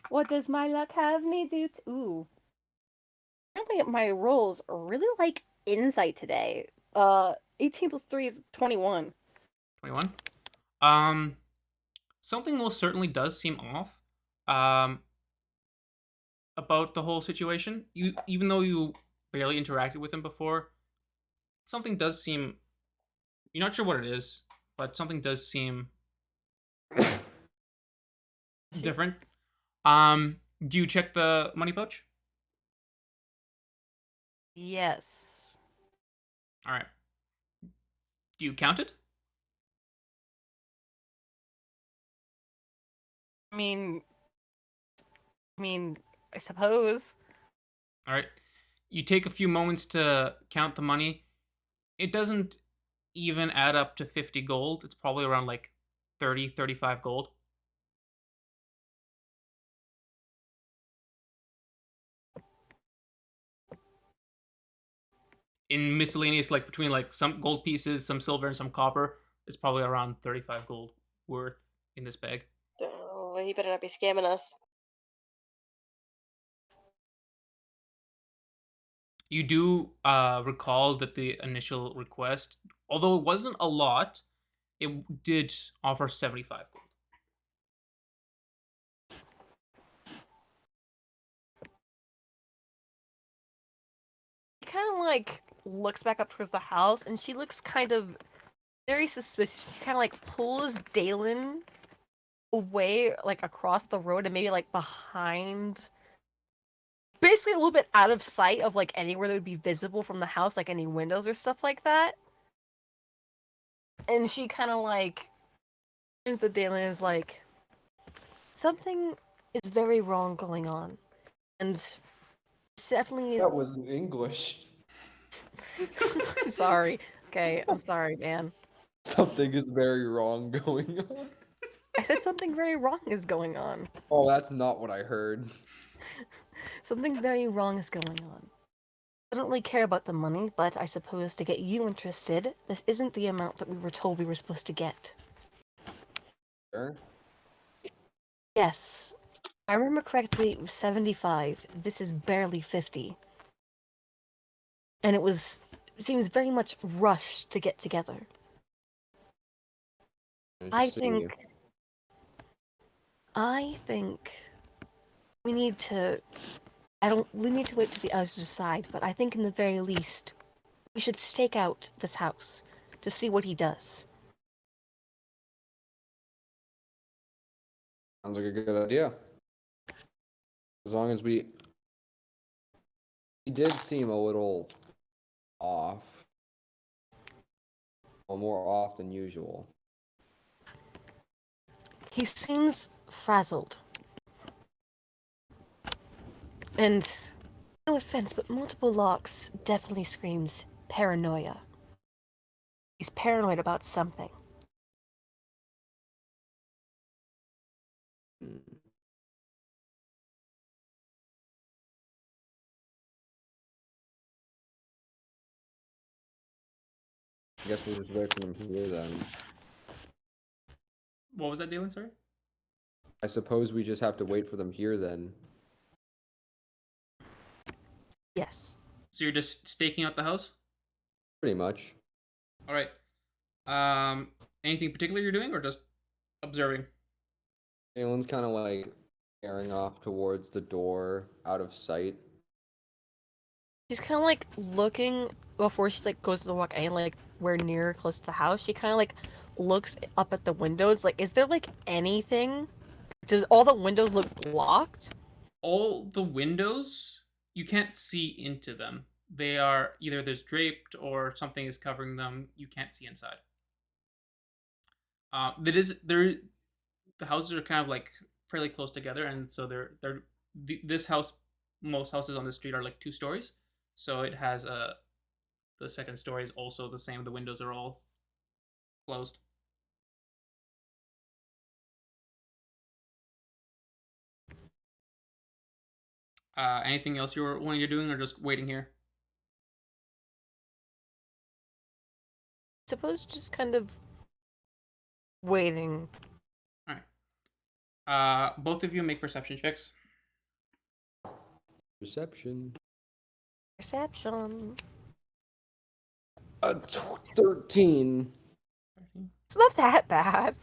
What does my luck have me do? Ooh. Apparently my rolls are really like insight today. 18 plus 3 is 21. 21. Something most certainly does seem off. About the whole situation. Even though you barely interacted with him before, something does seem. You're not sure what it is, but something does seem different. Do you check the money pouch? Yes. All right. Do you count it? I mean, I suppose. All right. You take a few moments to count the money. It doesn't even add up to 50 gold. It's probably around like 30, 35 gold. In miscellaneous, like between like some gold pieces, some silver, and some copper, it's probably around 35 gold worth in this bag. Oh, he better not be scamming us. You do recall that the initial request, although it wasn't a lot, it did offer 75 gold. He kind of like looks back up towards the house, and she looks kind of very suspicious. She kind of like pulls Dalen away, like across the road, and maybe like behind, basically a little bit out of sight of like anywhere that would be visible from the house, like any windows or stuff like that. And she kind of like turns to Dalen and is like, something is very wrong going on, and it's definitely. That was in English. I'm sorry. Okay, I'm sorry, man. Something is very wrong going on. I said something very wrong is going on. Oh, that's not what I heard. Something very wrong is going on. I don't really care about the money, but I suppose to get you interested, this isn't the amount that we were told we were supposed to get. Sure. Yes. If I remember correctly, it was 75. This is barely 50. And it seems very much rushed to get together. I think we need to. We need to wait for the others to decide, but I think in the very least, We should stake out this house to see what he does. Sounds like a good idea. As long as he did seem a little off, or more off than usual. He seems frazzled. And, no offense, but multiple locks definitely screams paranoia. He's paranoid about something. Hmm. I guess we'll just wait for them here then. What was that, Dalen? Sorry. I suppose we just have to wait for them here then. Yes. So you're just staking out the house? Pretty much. All right. Anything particular you're doing, or just observing? Aelin's kind of like staring off towards the door, out of sight. She's kind of like looking before she like goes to walk in, like we're near close to the house. She kind of like looks up at the windows. Like, is there like anything? Does all the windows look blocked? All the windows, you can't see into them. They are either there's draped or something is covering them. You can't see inside. The houses are kind of like fairly close together, and so this house, most houses on this street are like 2 stories, so it has the second story is also the same. The windows are all closed. Anything else you're doing, or just waiting here? Suppose just kind of waiting. All right. Both of you make perception checks. Reception. Perception. 13. It's not that bad.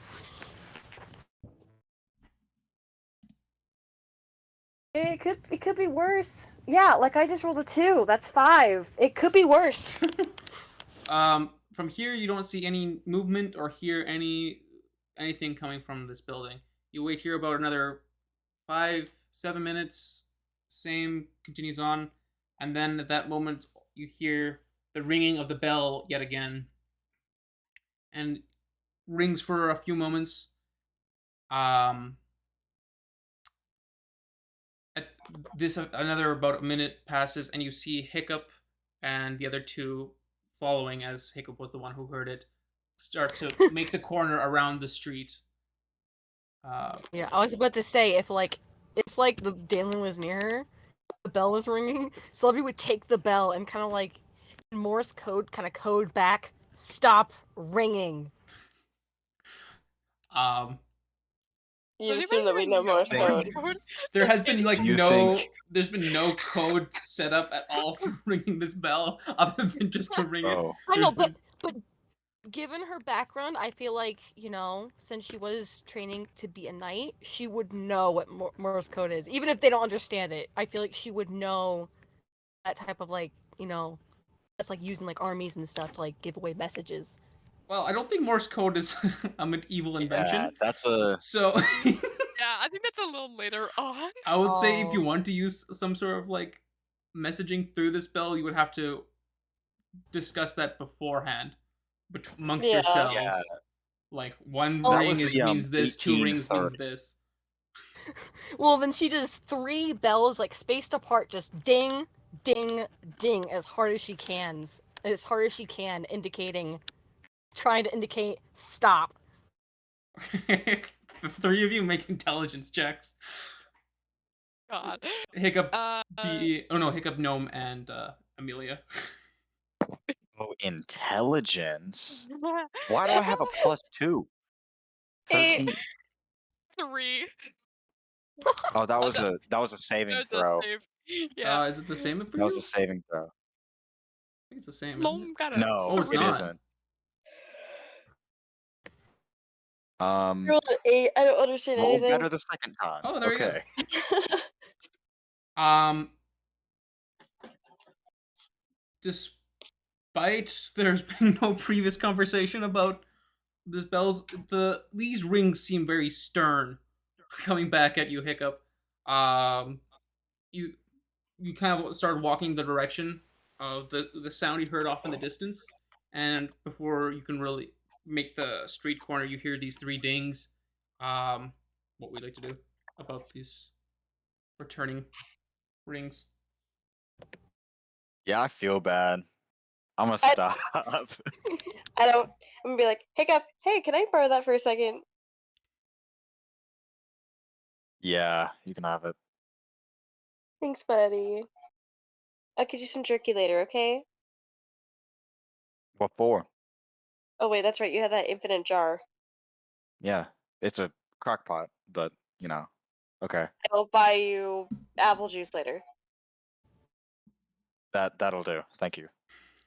It could be worse. Yeah, like I just rolled a 2. That's 5. It could be worse. From here, you don't see any movement or hear anything coming from this building. You wait here about another 5-7 minutes. Same continues on, and then at that moment, you hear the ringing of the bell yet again, and rings for a few moments. At this, another about a minute passes, and you see Hiccup and the other 2 following, as Hiccup was the one who heard it, start to make the corner around the street. Yeah, I was about to say if the Dalen was near her, the bell was ringing, Celebi would take the bell and kind of like in Morse code, kind of code back, stop ringing. You Does assume that we anybody know Morse Thank code. code? There Just has been kidding. like Do you think- there's been no code set up at all for ringing this bell other than just to ring it. Oh, I know, There's but given her background, I feel like, since she was training to be a knight, she would know what Morse code is. Even if they don't understand it, I feel like she would know that type of that's like using like armies and stuff to like give away messages. Well, I don't think Morse code is a medieval invention. yeah, that's a So Yeah, I think that's a little later on. I would say if you Oh. want to use some sort of like messaging through this bell, you would have to discuss that beforehand amongst Yeah. yourselves. Yeah. Like one Well, that ring was is the, means this, 2 rings means 1830. this. Well, then she does 3 bells like spaced apart, just ding, ding, ding, as hard as she can, trying to indicate stop. The 3 of you make intelligence checks. God. Hiccup, Uh, Hiccup, Gnome, and Amelia. Oh, intelligence. Why do I have a +2? 13. 3. Oh, that Oh, was a saving There's a throw. save. Yeah. Is it the same for That was you? a saving throw. I think it's the same, isn't it? Mom got a No, Oh, it's it 3. not. isn't. Rolled an 8. I don't understand Roll anything. better the second time. Oh, there you go. Okay. Just Despite there's been no previous conversation about this bells, these rings seem very stern. Coming back at you, Hiccup. Um, you you kind of started walking the direction of the sound you heard off in the distance, and before you can really make the street corner, you hear these three dings. What we'd like to do about these returning rings? Yeah, I feel bad. I'm gonna I- stop. I don't. I'm gonna be like, Hiccup, hey, can I borrow that for a second? Yeah, you can have it. Thanks, buddy. I'll get you some jerky later, okay? What for? Oh wait, that's right. You have that infinite jar. Yeah, it's a crock pot, but you know. Okay, I'll buy you apple juice later. that'll do. Thank you.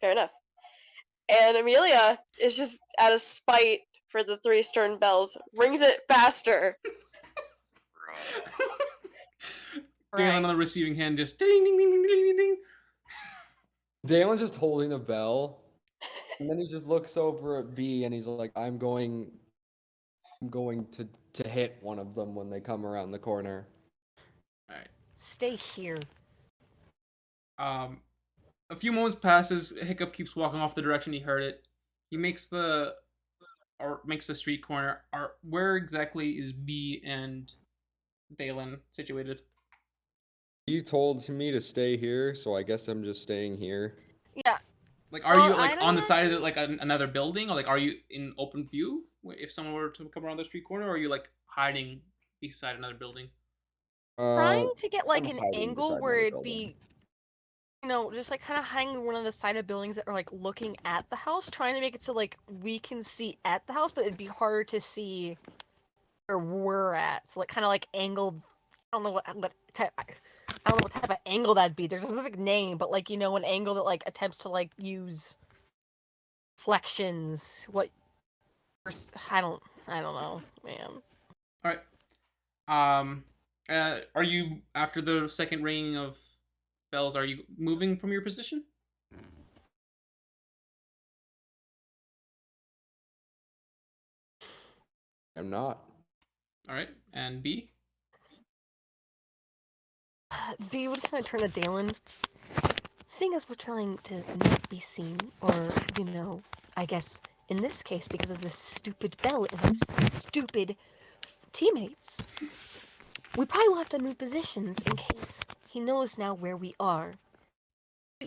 Fair enough. And Amelia is just out of spite for the three stern bells, rings it faster. Dalen on the receiving hand just ding ding ding ding ding ding ding. Damon's just holding the bell, and then he just looks over at B and he's like, I'm going to hit one of them when they come around the corner. All right. Stay here. A few moments passes. Hiccup keeps walking off the direction he heard it. He makes the street corner. Where exactly is B and Dalen situated? You told me to stay here, so I guess I'm just staying here. Yeah. Like, are Well, you like I'd on the side of imagine- it, like another building, or like are you in open view if someone were to come around the street corner, or are you like hiding beside another building? Trying to get like I'm an hiding angle beside where another it'd building. be, just like kind of hanging one of the side of buildings that are like looking at the house, trying to make it so like we can see at the house, but it'd be harder to see where we're at. So like kind of like angled. I don't know what type. I don't know what type of angle that'd be. There's a specific name, but like an angle that like attempts to like use flexions. I don't know, man. All right. Are you after the second ringing of bells? Are you moving from your position? I'm not. All right. And B. B would kind of turn to Dalen. Seeing as we're trying to not be seen, or, I guess in this case, because of this stupid bell and our stupid teammates, we probably will have to move positions in case he knows now where we are.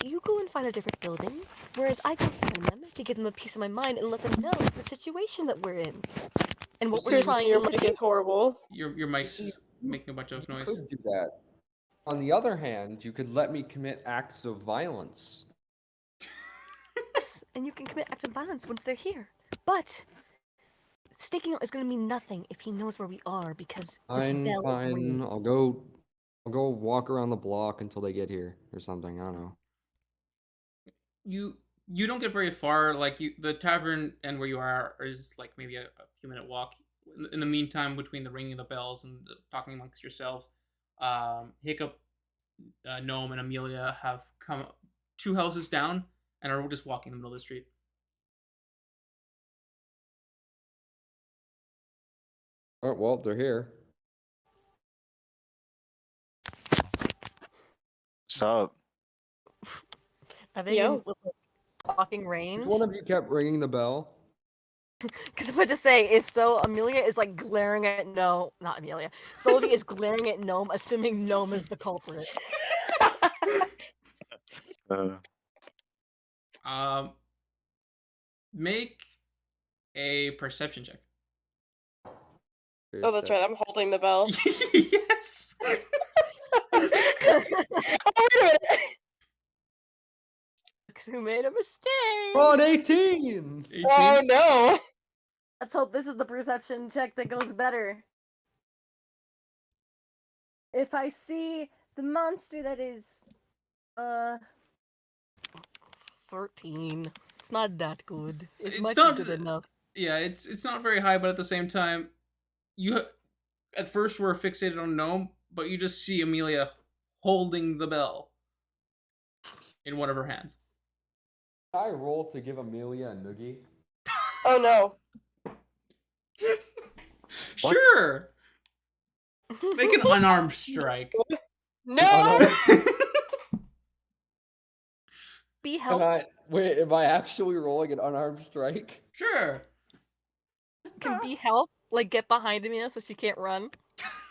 You go and find a different building, whereas I go find them to give them a piece of my mind and let them know the situation that we're in. And what we're Seriously, trying your to mic do. is horrible. Your mic's making a bunch of You noise. could do that. On the other hand, you could let me commit acts of violence. Yes, and you can commit acts of violence once they're here. But staking out is going to mean nothing if he knows where we are because this bell is Fine. ringing. I'll go walk around the block until they get here or something. I don't know. You don't get very far. Like the tavern and where you are is like maybe a few minute walk. In the meantime, between the ringing of the bells and the talking amongst yourselves, Hiccup, Gnome, and Amelia have come 2 houses down and are just walking in the middle of the street. Oh, well, they're here. So, Are they Yo. in walking range? Which one of you kept ringing the bell? Because I'm about to say, if so, Amelia is like glaring at not Amelia. Soldy is glaring at Gnome, assuming Gnome is the culprit. Um, make a perception check. Oh, that's right. I'm holding the bell. Yes. Oh, wait a minute. Who made a mistake? Oh, an 18! 18. Oh no. Let's hope this is the perception check that goes better. If I see the monster that is 13. It's not that good. It It's might not- be good enough. Yeah, it's not very high, but at the same time, you at first were fixated on Gnome, but you just see Amelia holding the bell in one of her hands. I roll to give Amelia a noogie? Oh no. What? Sure. Make an unarmed strike. No! Be Can help. I wait? Am I actually rolling an unarmed strike? Sure. Can be help. Like get behind Amelia so she can't run.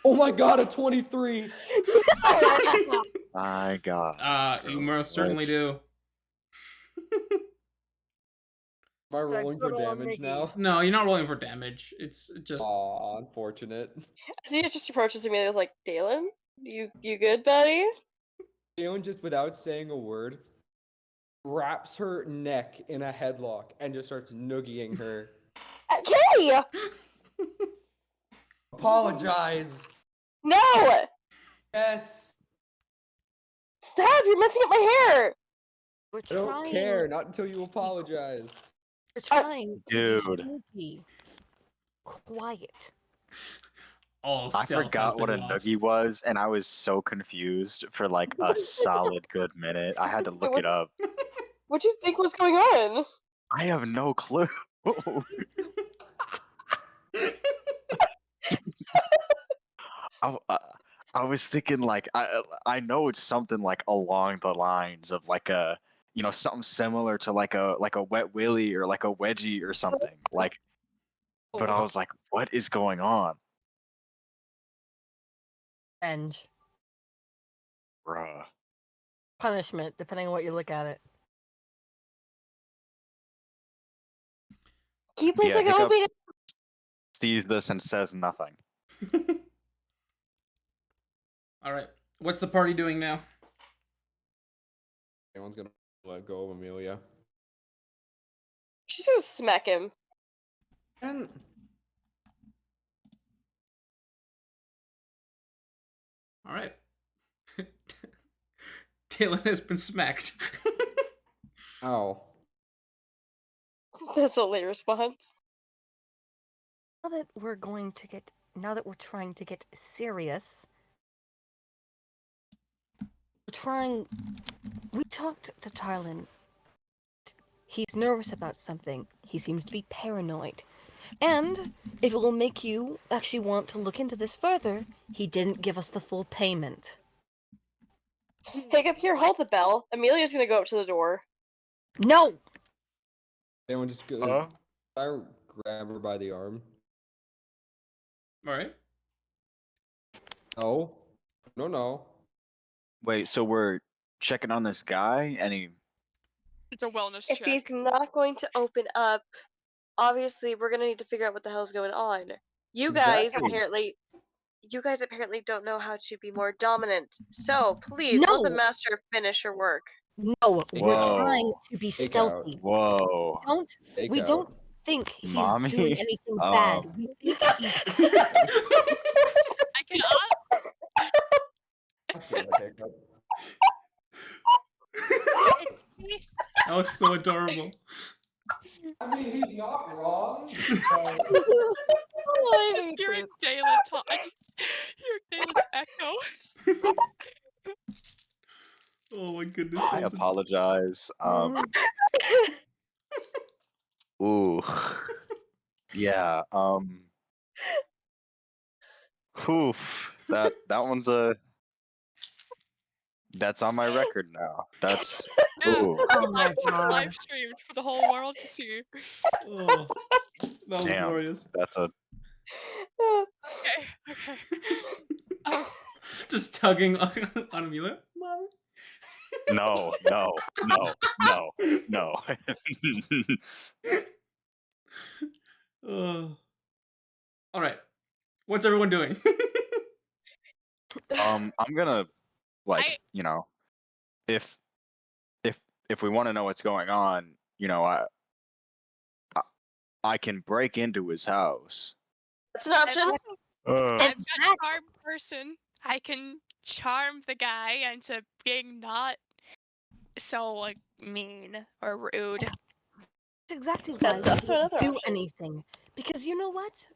Oh my god, a 23! My God. You most certainly do. Am I rolling for good old damage Mickey. now? No, you're not rolling for damage. It's just Aw, unfortunate. As he just approaches Amelia like, Dalen, you good, buddy? Leon, just without saying a word, wraps her neck in a headlock and just starts noogieing her. Okay! Apologize! No! Yes! Stop! You're messing up my hair! We're I don't trying. care, not until you apologize. We're trying to Dude. be sneaky. Quiet. all I stealth has forgot what a been lost. noogie was, and I was so confused for like a solid good minute. I had to look it up. What do you think was going on? I have no clue. I, I, I was thinking like I know it's something like along the lines of like a something similar to like a wet willy or like a wedgie or something like. But I was like, what is going on, Revenge. bruh? Punishment, depending on what you look at it. Can you please Yeah, like Hiccup open it? sees this and says nothing. All right. What's the party doing now? Anyone's gonna let go of Amelia. She's gonna smack him. And All right. Talon has been smacked. oh, That's a late response. Now that we're trying to get serious, we talked to Tarlin. He's nervous about something. He seems to be paranoid. And if it will make you actually want to look into this further, he didn't give us the full payment. Hiccup, here, hold the bell. Amelia's gonna go up to the door. No! anyone just goes. I grab her by the arm. All right. No, no. Wait, so we're checking on this guy, and he It's a wellness If check. he's not going to open up, obviously we're gonna need to figure out what the hell's going on. You guys Exactly. apparently don't know how to be more dominant. So please let the No! master finish her work. No, we're Whoa. trying to be Take out. stealthy. whoa, We don't think he's Mommy? doing anything Oh. bad. We think he's I cannot. That was so adorable. I mean, he's not wrong. Oh, I hate Hearing this. Dalen talk, I just hear Dalen's echo. Oh my goodness. I that was apologize. Ooh, yeah. Oof. That one's that's on my record now. That's Yeah, ooh. Oh my god. live streamed for the whole world to see. Oh, that was Damn. glorious. That's a Okay. Just tugging on Amelia. Mom. no. All right. What's everyone doing? I'm gonna like I- if we want to know what's going on, I can break into his house. That's an option. I've got that- charm person. I can charm the guy into being not so like mean or rude. That's exactly why That's we also didn't another do option. anything. Because you know what?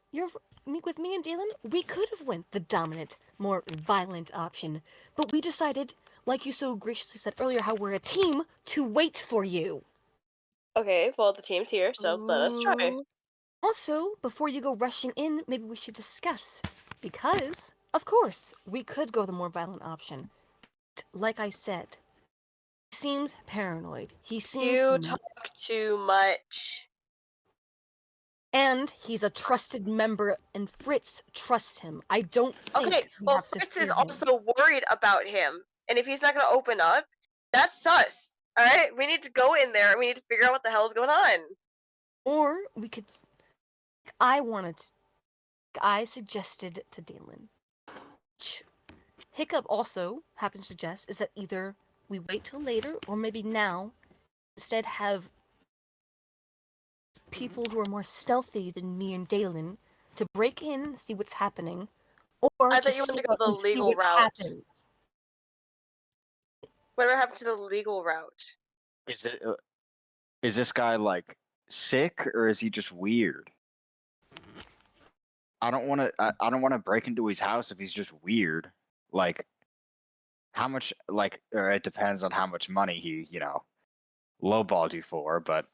With me and Dalen, we could have went the dominant, more violent option. But we decided, like you so graciously said earlier, how we're a team, to wait for you. Okay, well, the team's here, so let us try. Ooh. Also, before you go rushing in, maybe we should discuss. Because, of course, we could go the more violent option. Like I said, he seems paranoid. He seems. You talk too much. And he's a trusted member, and Fritz trusts him. I don't think Okay, we well, have to Fritz fear is him. also worried about him, and if he's not gonna open up, that's sus. All right, we need to go in there and we need to figure out what the hell's going on. Or we could. I suggested to Dalen. Hiccup also happens to suggest is that either we wait till later, or maybe now, instead have people who are more stealthy than me and Dalen to break in, see what's happening, or I thought just you wanted stay to go out the and see legal what route. happens. Whatever happened to the legal route? Is this guy like sick or is he just weird? I don't want to. I don't want to break into his house if he's just weird. Like, how much? Like, or it depends on how much money he, lowballed you for. But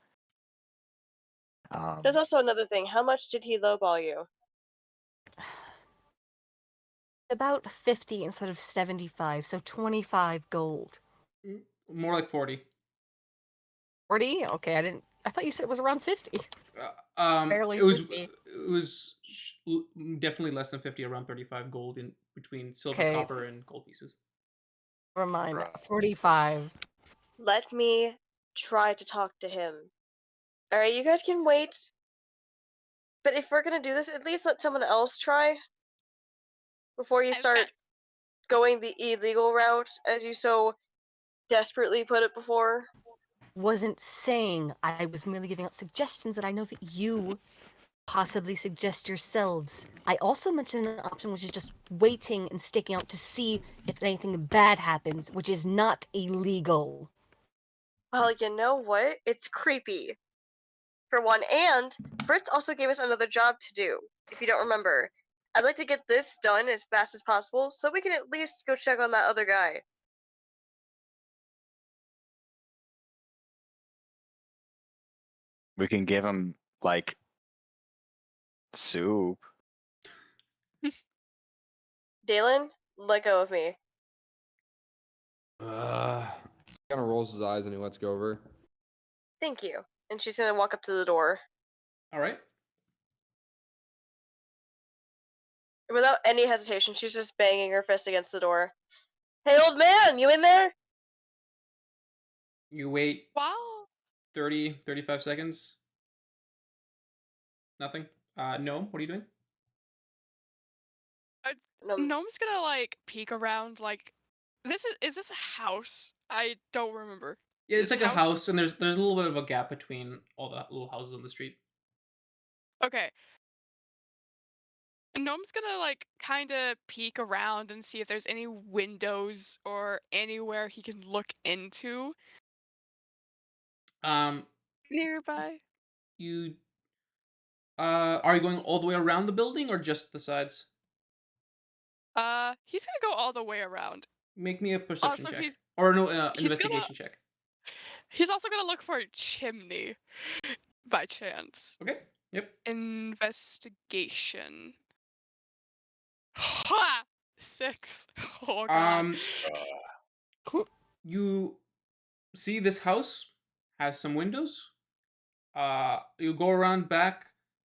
There's also another thing. How much did he lowball you? About 50 instead of 75, so 25 gold. More like 40. 40? Okay, I thought you said it was around 50. Barely It was 50. definitely less than 50, around 35 gold in between silver, Okay. copper, and gold pieces. Never mind. Right. 45. Let me try to talk to him. Alright, you guys can wait. But if we're gonna do this, at least let someone else try. Before you start going the illegal route, as you so desperately put it before. Wasn't saying, I was merely giving out suggestions that I know that you possibly suggest yourselves. I also mentioned an option which is just waiting and sticking out to see if anything bad happens, which is not illegal. Well, you know what? It's creepy. For one, and Fritz also gave us another job to do, if you don't remember. I'd like to get this done as fast as possible, so we can at least go check on that other guy. we can give him like soup. Dalen, let go of me. He kind of rolls his eyes and he lets go of her. Thank you. And she's gonna walk up to the door. Alright. Without any hesitation, she's just banging her fist against the door. Hey, old man, you in there? You wait Wow. 30, 35 seconds. Nothing. No, what are you doing? No, Gnome's gonna like peek around. Like, is this a house? I don't remember. Yeah, it's This like a house, and there's a little bit of a gap between all the little houses on the street. Okay. Gnome's gonna like kind of peek around and see if there's any windows or anywhere he can look into Um, nearby. you are you going all the way around the building or just the sides? He's gonna go all the way around. Make me a perception Also, check. he's Or no, he's investigation check. he's also gonna look for a chimney by chance. Okay. Yep. Investigation. Ha! 6. Oh god. You see this house has some windows. You go around back.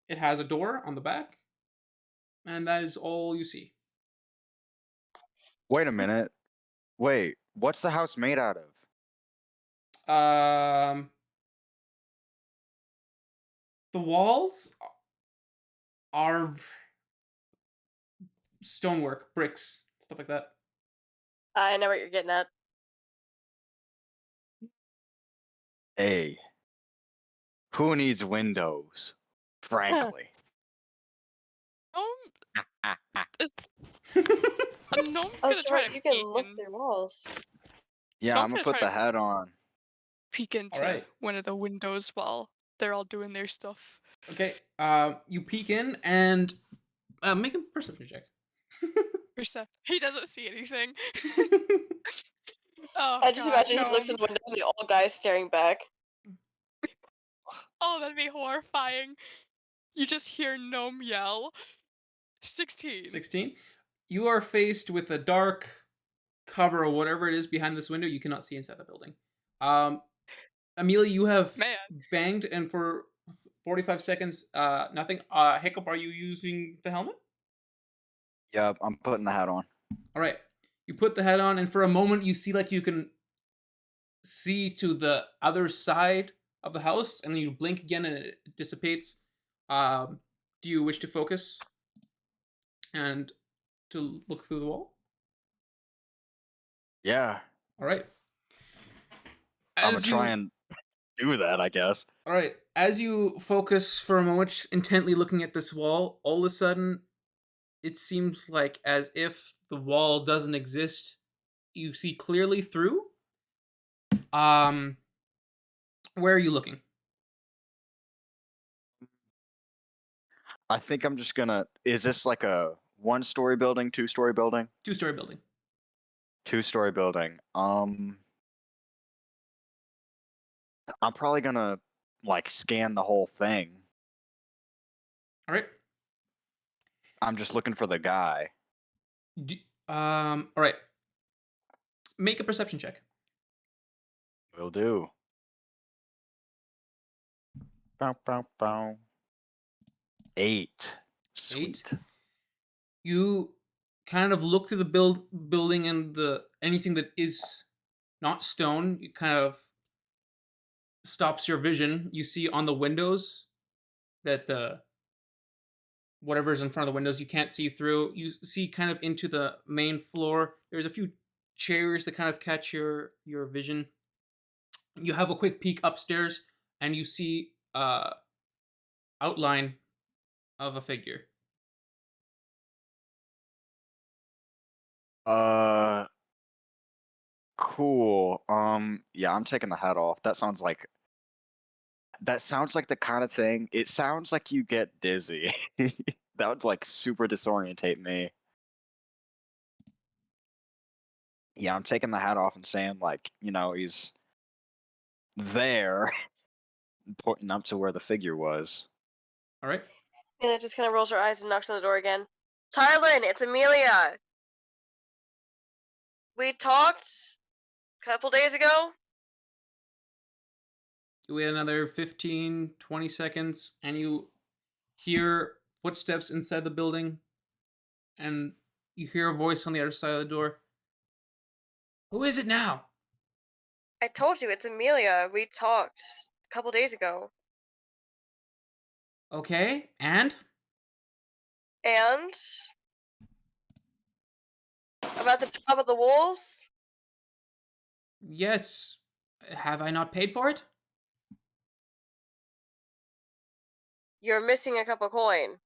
It has a door on the back, and that is all you see. Wait a minute. Wait, what's the house made out of? The walls are stonework, bricks, stuff like that. I know what you're getting at. Hey, who needs windows? Frankly. Gnome's Oh, gonna try sure, to you can peek look in. through walls. Yeah, Gnome's I'm gonna gonna put try the to head on. peek into Alright. one of the windows while they're all doing their stuff. Okay. You peek in and make a perception check. He doesn't see anything. Oh I just god, imagine he looks in Gnome. the window and the old guy's staring back. Oh, that'd be horrifying. You just hear Gnome yell. 16. 16. You are faced with a dark cover or whatever it is behind this window. You cannot see inside the building. Amelia, you have Man. banged, and for 45 seconds, nothing. Hiccup, are you using the helmet? Yeah, I'm putting the hat on. All right. You put the head on, and for a moment, you see like you can see to the other side of the house, and then you blink again, and it dissipates. Do you wish to focus and to look through the wall? Yeah, All right. I'm gonna As try you, and do that, I guess. all right. As you focus for a moment, intently looking at this wall, all of a sudden, it seems like as if the wall doesn't exist. You see clearly through. Where are you looking? I think I'm just gonna. Is this like a one-story building, two-story building? Two-story building. Two-story building. I'm probably gonna like scan the whole thing. All right. I'm just looking for the guy. All right. Make a perception check. Will do. Bow, bow, bow. 8. Sweet. You kind of look through the building and the anything that is not stone. It kind of stops your vision. You see on the windows that the whatever's in front of the windows you can't see through. You see kind of into the main floor. There's a few chairs that kind of catch your vision. You have a quick peek upstairs and you see outline of a figure. Cool. Yeah, I'm taking the hat off. That sounds like the kind of thing. It sounds like you get dizzy. That would like super disorientate me. Yeah, I'm taking the hat off and saying like, he's there, pointing up to where the figure was. All right. And it just kind of rolls her eyes and knocks on the door again. Tarlin, it's Amelia. We talked a couple days ago. You wait another 15, 20 seconds, and you hear footsteps inside the building, and you hear a voice on the other side of the door. Who is it now? I told you, it's Amelia. We talked a couple days ago. Okay, and? And? About the job of the wolves? Yes. Have I not paid for it? You're missing a couple coin.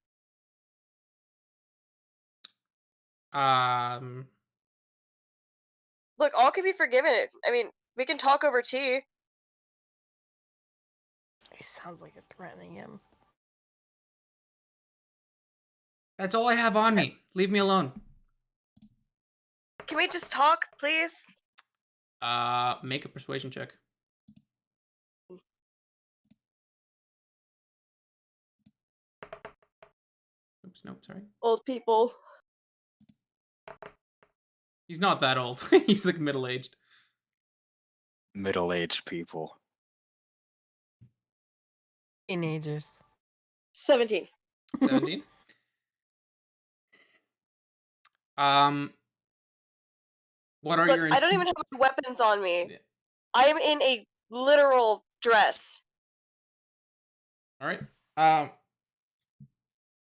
Look, all can be forgiven. I mean, we can talk over tea. He sounds like you're threatening him. That's all I have on me. Leave me alone. Can we just talk, please? Make a persuasion check. Oops, nope, sorry. Old people. He's not that old. He's like middle-aged. Middle-aged people. Teenagers. 17. 17. What are Look, your... I don't even have my weapons on me. Yeah. I am in a literal dress. All right.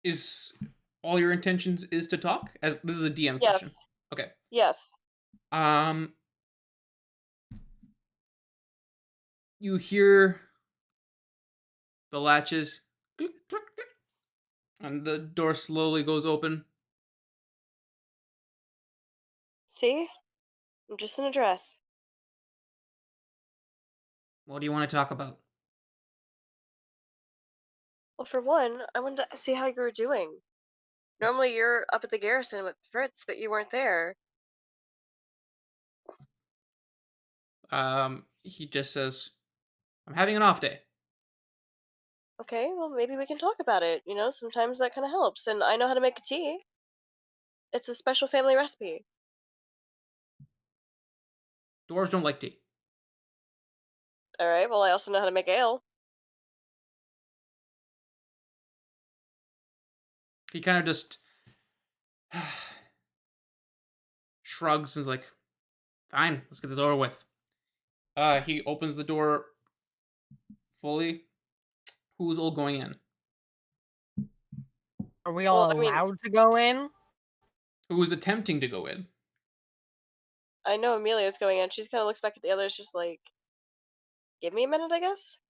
Is all your intentions is to talk? As this is a DM Yes. question. Okay. Yes. You hear the latches click, click, click, and the door slowly goes open. See? I'm just in a dress. What do you want to talk about? Well, for one, I wanted to see how you were doing. Normally you're up at the garrison with Fritz, but you weren't there. He just says, "I'm having an off day." Okay, well, maybe we can talk about it. You know, sometimes that kind of helps. And I know how to make a tea. It's a special family recipe. Dwarves don't like tea. All right, well, I also know how to make ale. He kind of just shrugs and is like, fine, let's get this over with. He opens the door fully. Who's all going in? Are we Well, all I mean, allowed to go in? Who's attempting to go in? I know Amelia's going in. She's kind of looks back at the others, just like, give me a minute, I guess.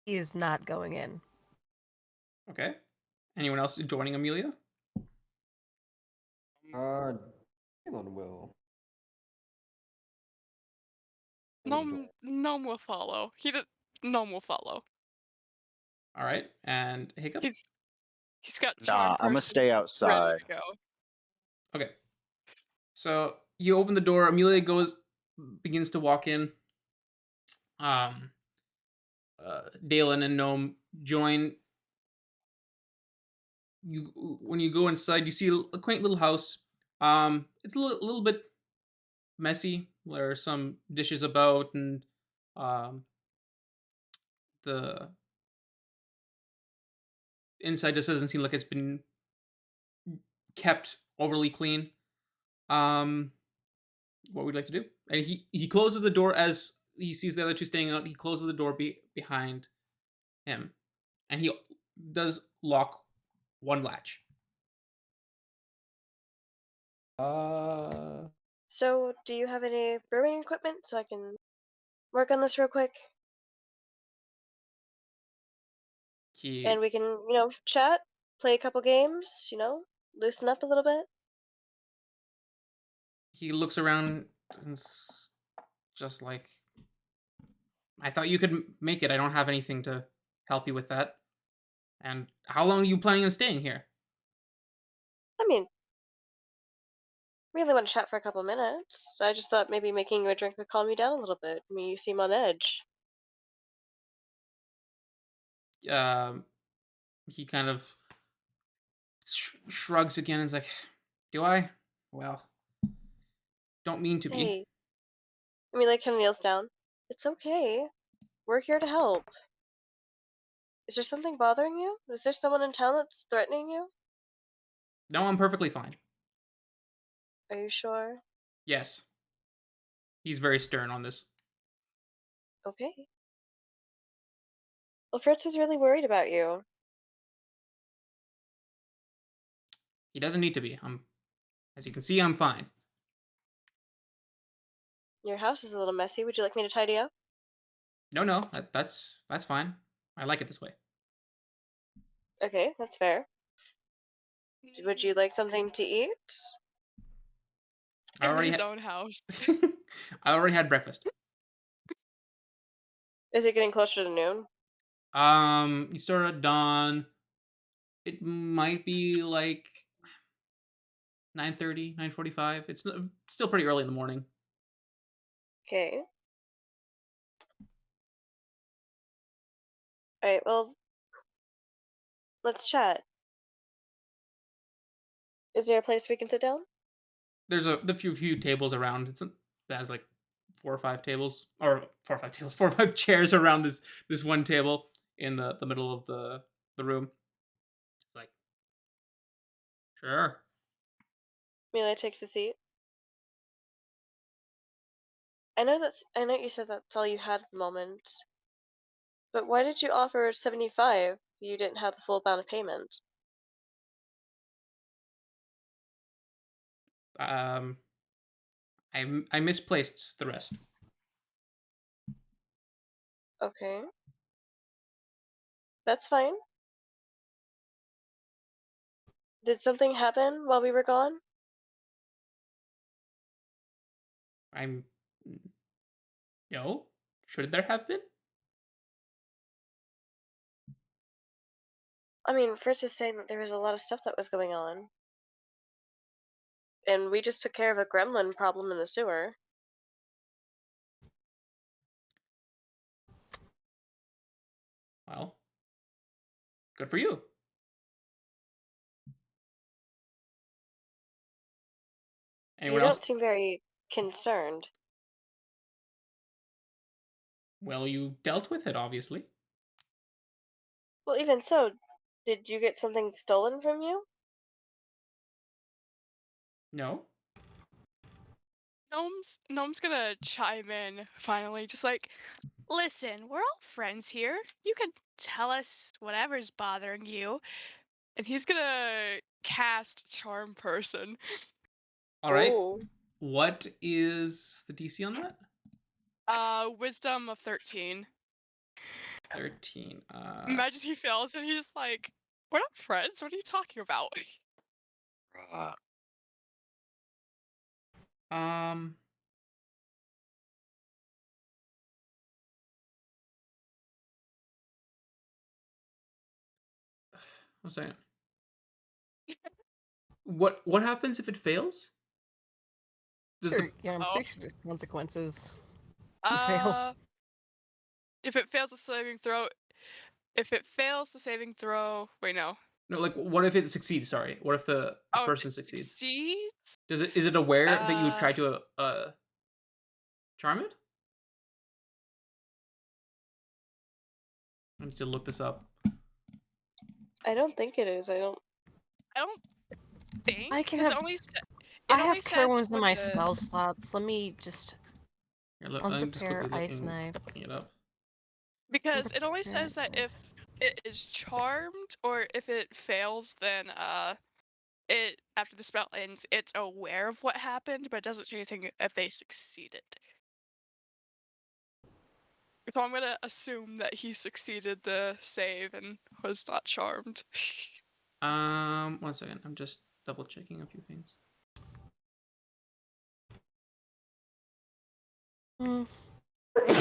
He is not going in. Okay. Anyone else joining Amelia? Galen will. Gnome will follow. Gnome will follow. All right. And Hiccup? He's got Nah, charm I'm gonna person stay ready outside. to go. Okay. So you open the door. Amelia begins to walk in. Dalen and Gnome join. When you go inside, you see a quaint little house. It's a little bit messy. There are some dishes about, and um, the inside just doesn't seem like it's been kept overly clean. Um, what would you like to do? And he closes the door as he sees the other two staying out. He closes the door behind him, and he does lock one latch. So, do you have any brewing equipment so I can work on this real quick? And we can, chat, play a couple games, loosen up a little bit. He looks around and just like, I thought you could make it. I don't have anything to help you with that. And how long are you planning on staying here? I mean, really want to chat for a couple minutes. I just thought maybe making you a drink would calm you down a little bit. I mean, you seem on edge. Um, he kind of shrugs again and is like, "Do I? Well, don't mean to be." Hey, I mean, like, kind of kneels down. It's okay. We're here to help. Is there something bothering you? Is there someone in town that's threatening you? No, I'm perfectly fine. Are you sure? Yes. He's very stern on this. Okay. Well, Fritz is really worried about you. He doesn't need to be. As you can see, I'm fine. Your house is a little messy. Would you like me to tidy up? No, that's fine. I like it this way. Okay, that's fair. Would you like something to eat? I In already his had. own house. I already had breakfast. Is it getting closer to noon? You start at dawn. It might be like 9:30, 9:45. It's still pretty early in the morning. Okay. Alright, well, let's chat. Is there a place we can sit down? There's the few tables around. It has like 4 or 5 chairs around this one table in the middle of the room. Like, sure. Melee takes a seat. I know you said that's all you had at the moment. But why did you offer 75 if you didn't have the full amount of payment? Um, I misplaced the rest. Okay. That's fine. Did something happen while we were gone? I'm no. Should there have been? I mean, Fritz was saying that there was a lot of stuff that was going on. And we just took care of a gremlin problem in the sewer. Good for you. You Anyone don't else? seem very concerned. Well, you dealt with it, obviously. Well, even so, did you get something stolen from you? No? Gnome's gonna chime in finally, just like, listen, we're all friends here. You can tell us whatever's bothering you. And he's gonna cast Charm Person. All right. Oh, What is the DC on that? Wisdom of 13. 13. Imagine he fails and he's just like, we're not friends. What are you talking about? Uh, Um. One second. What happens if it fails? Does Sure, the yeah, I'm Oh. pretty sure there's consequences. You fail. If it fails the saving throw, wait, no. no, like, what if it succeeds? Sorry, what if the Oh, if person it succeeds? succeeds, Is it aware that you would try to charm it? I need to look this up. I don't think it is. I don't think, I can because have- it only sa- I it only have cure says wounds in when my the- spell slots. Let me just Here, I'm just unprepare quickly ice knife. looking it up. Because it only Unprepare says that knife. if it is charmed or if it fails, then it after the spell ends, it's aware of what happened, but it doesn't say anything if they succeeded. So I'm gonna assume that he succeeded the save and was not charmed. 1 second. I'm just double checking a few things.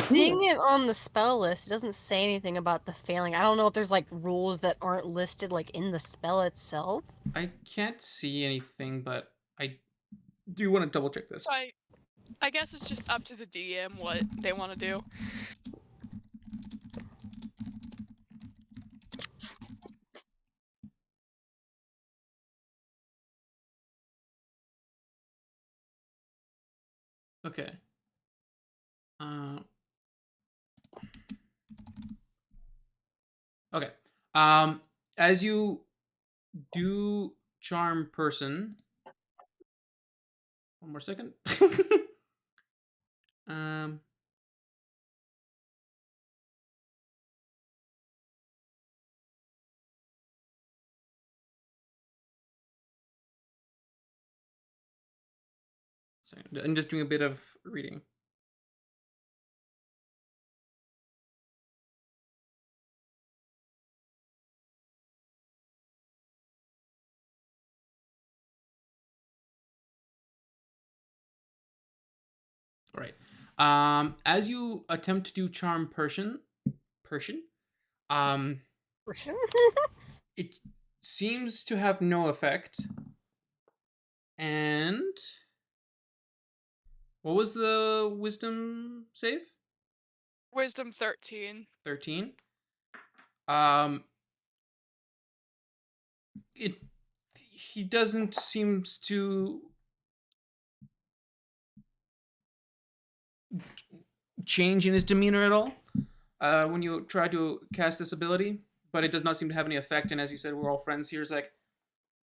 Seeing it on the spell list, it doesn't say anything about the failing. I don't know if there's like rules that aren't listed like in the spell itself. I can't see anything, but I do want to double check this. So I guess it's just up to the DM what they want to do. Okay. Okay. As you do charm person. One more second. um. Sorry, I'm just doing a bit of reading. All right. As you attempt to do charm person, it seems to have no effect. And what was the wisdom save? Wisdom 13. 13. He doesn't seems to change in his demeanor at all when you try to cast this ability, but it does not seem to have any effect. And as you said, we're all friends here. It's like,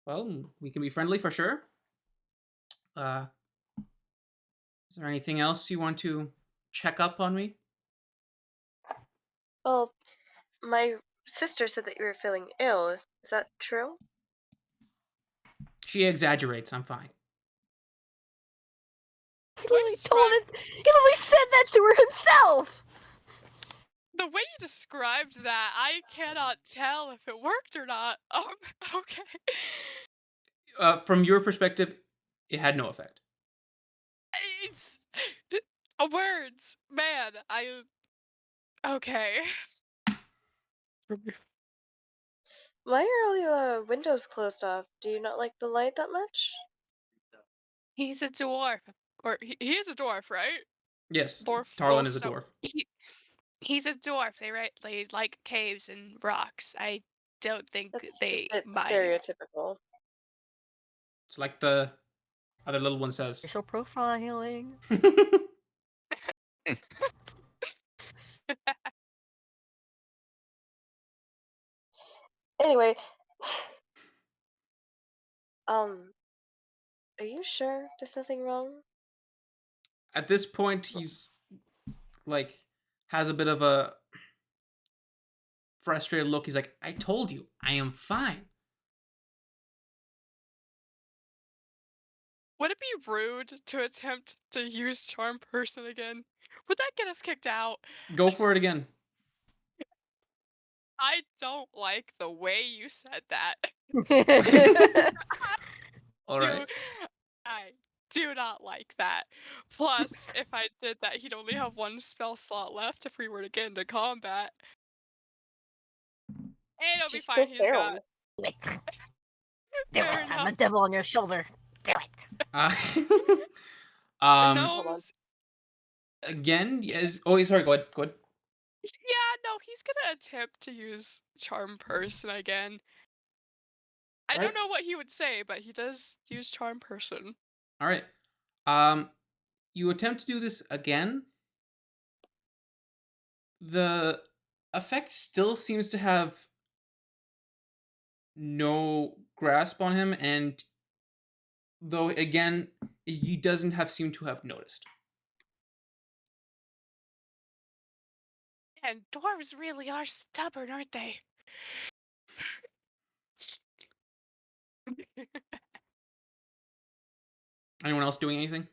well, we can be friendly for sure. Is there anything else you want to check up on me? well, my sister said that you were feeling ill. Is that true? She exaggerates. I'm fine. He literally said that to her himself. The way you described that, I cannot tell if it worked or not. Okay. From your perspective, it had no effect. It's words, man. Okay. Why are all the windows closed off? Do you not like the light that much? He's a dwarf, or he is a dwarf, right? Yes, Dwarf. Tarlin is a dwarf. He's a dwarf. They like caves and rocks. don't think That's a they bit mind. stereotypical. It's like the other little one says. Racial profiling. Anyway, are you sure there's nothing wrong? At this point, he's like has a bit of a frustrated look. He's like, "I told you, I am fine." Would it be rude to attempt to use charm person again? Would that get us kicked out? Go for it again. I don't like the way you said that. All right. I do not like that. Plus, if I did that, he'd only have one spell slot left if we were to get into combat. And it'll be Just fine. go He's got. feral. Do it. Do Fair it. I'm the enough. devil on your shoulder. Do it. Uh, Hold on. Gnomes. again, yes. Oh, sorry. Go ahead. Go ahead. Yeah, no, he's gonna attempt to use charm person again. I Right. don't know what he would say, but he does use charm person. All right. You attempt to do this again. The effect still seems to have no grasp on him, and though again, he doesn't have seem to have noticed. And dwarves really are stubborn, aren't they? Anyone else doing anything?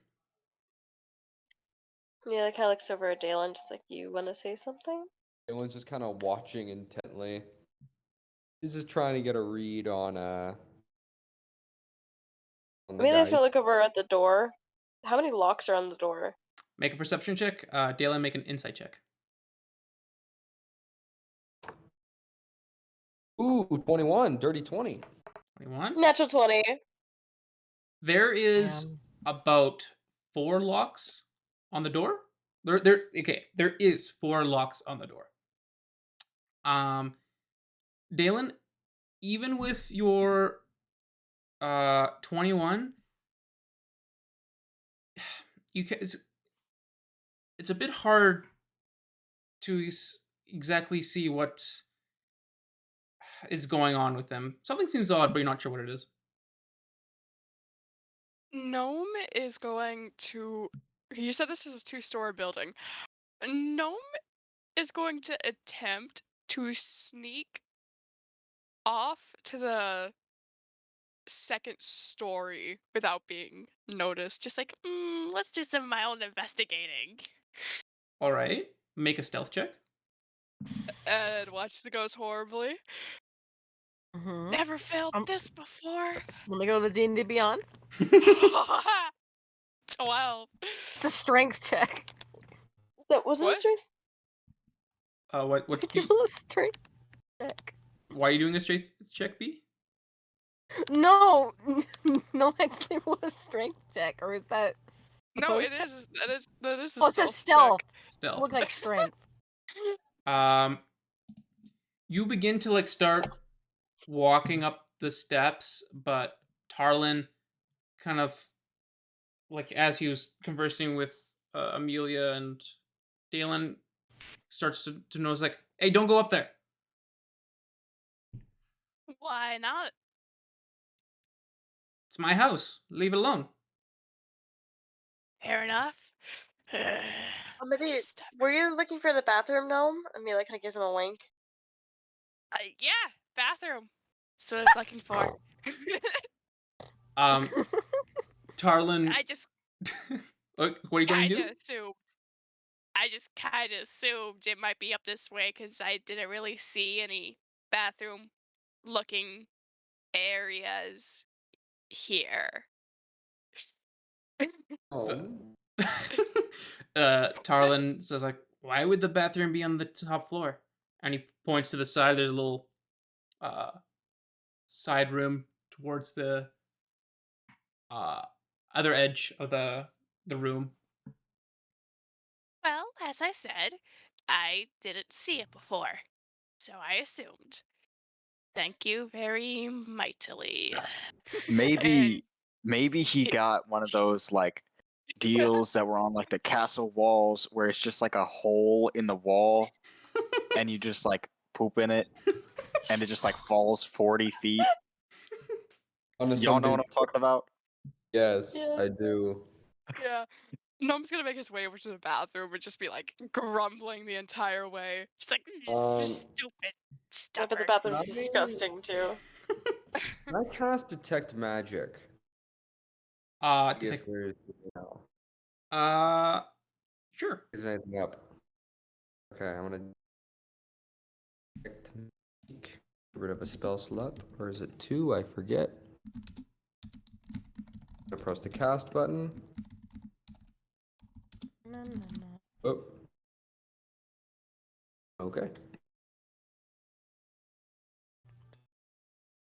Yeah, like kind of looks over at Dalen, just like, you want to say something? Everyone's just kind of watching intently. He's just trying to get a read on I the mean, he's guy. gonna look over at the door. How many locks are on the door? Make a perception check. Dalen, make an insight check. Ooh, 21, dirty 20. 21. Natural 20. There is about 4 locks on the door. There is 4 locks on the door. Dalen, even with your 21, it's a bit hard to exactly see what is going on with them. Something seems odd, but you're not sure what it is. Gnome is going to. You said this is a two-story building. Gnome is going to attempt to sneak off to the second story without being noticed. Just like, let's do some of my own investigating. All right, make a stealth check. And watch as it goes horribly. Mhm. Never failed this before. Let me go to the D&D Beyond. 12. It's a strength check. That wasn't What? a strength? What's Do the? a strength check. Why are you doing a strength check, B? No, no, actually, what a strength check, or is that? No, it opposed to- is. That is a Oh, it says stealth stealth. check. Stealth. Look like strength. You begin to start walking up the steps, but Tarlin kind of as he was conversing with Amelia and Dalen starts to notice hey, don't go up there. Why not? It's my house. Leave it alone. Fair enough. Maybe, Stop. were you looking for the bathroom, Gnome? Amelia kind of gives him a wink. Yeah, bathroom. That's what I was looking for. Tarlin. I just What are you going to do? assumed. I just kind of assumed it might be up this way because I didn't really see any bathroom-looking areas here. Oh. Tarlin says why would the bathroom be on the top floor? And he points to the side. There's a little side room towards the other edge of the room. Well, as I said, I didn't see it before, so I assumed. Thank you very mightily. And Maybe maybe he got one of those like deals that were on like the castle walls where it's just like a hole in the wall and you just like poop in it and it just like falls 40 feet. On Y'all know what I'm talking about? Yes, Yeah. I do. yeah. Nom's gonna make his way over to the bathroom and just be like grumbling the entire way. Just like Um, stupid, Yeah, but the stubborn. bathroom's I- disgusting too. Can I cast detect magic? See if Detect. there's Sure. is anything up. Okay, I'm gonna detect magic. Get rid of a spell slot, or is it 2? I forget. I press the cast button. No, no, no. Oh. Okay.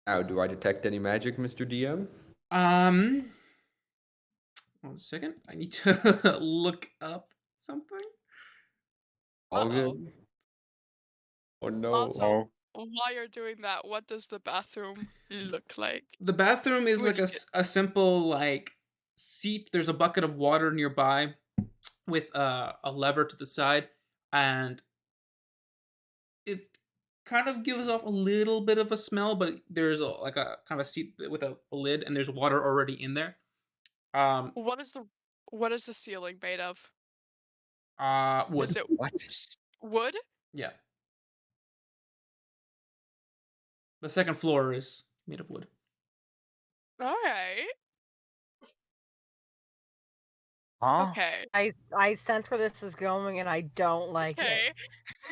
Now, do I detect any magic, Mr. DM? Um, 1 second. I need to look up something. All Uh-oh. good. Oh no. Also, while you're doing that, what does the bathroom look like? The bathroom is Would like you get a simple like seat. There's a bucket of water nearby with a lever to the side, and it kind of gives off a little bit of a smell, but there's like a kind of a seat with a lid, and there's water already in there. Um, what is the ceiling made of? wood. Is it What? wood? Yeah. The second floor is made of wood. Alright. Huh? Okay. I sense where this is going, and I don't like it. Okay.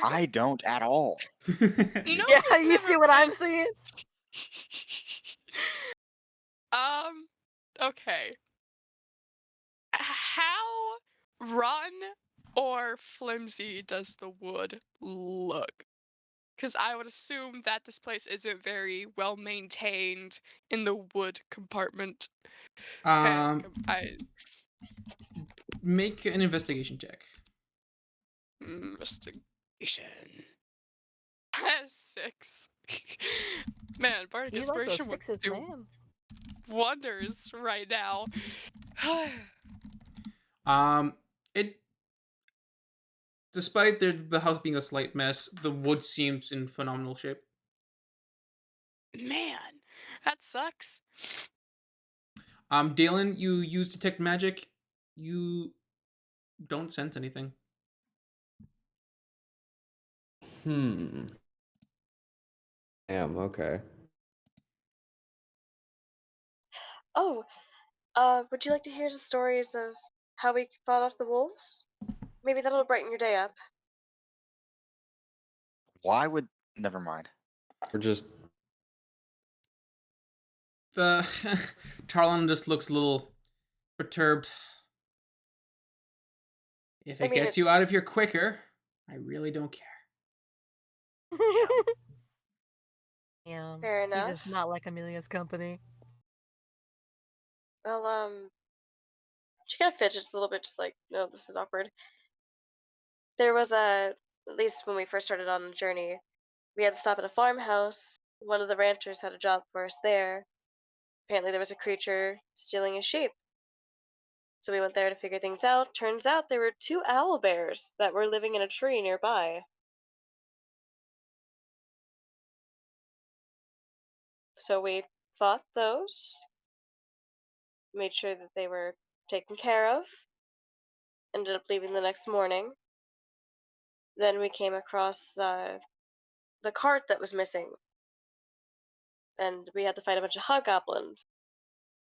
I don't at all. No Yeah, has you never see what been I'm seeing? Um, okay. How rotten or flimsy does the wood look? Because I would assume that this place isn't very well maintained in the wood compartment. Okay, um, make an investigation check. investigation. 6. Man, Bardic You like those Inspiration would sixes, do man. wonders right now. Um, it despite the house being a slight mess, the wood seems in phenomenal shape. Man, that sucks. Dalen, you use detect magic. You don't sense anything. Okay. Oh, would you like to hear the stories of how we fought off the wolves? Maybe that'll brighten your day up. Why would never mind. We're just The Tarlin just looks a little perturbed. If I it mean, gets you out of here quicker, I really don't care. Yeah, fair he enough. does not like Amelia's company. Well, she kind of fidgets a little bit, just like, no, this is awkward. There was at least when we first started on the journey, we had to stop at a farmhouse. One of the ranchers had a job for us there. Apparently, there was a creature stealing his sheep. So we went there to figure things out. Turns out there were 2 owl bears that were living in a tree nearby. So we fought those, made sure that they were taken care of, ended up leaving the next morning. Then we came across the cart that was missing, and we had to fight a bunch of hobgoblins.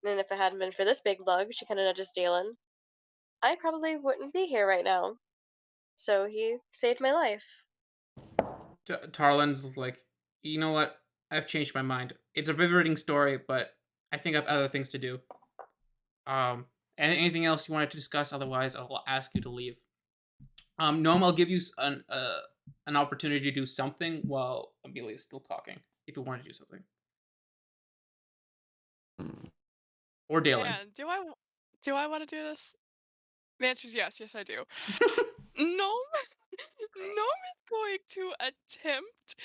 And if it hadn't been for this big lug, she kind of nudges Dalen, I probably wouldn't be here right now. So he saved my life. Tarlin's like, you know what? I've changed my mind. It's a riveting story, but I think I've other things to do. Anything else you wanted to discuss? Otherwise, I'll ask you to leave. Noam, I'll give you an opportunity to do something while Amelia's still talking. If you want to do something, or Dalen. Man, do I want to do this? The answer is yes. Yes, I do. Gnome is going to attempt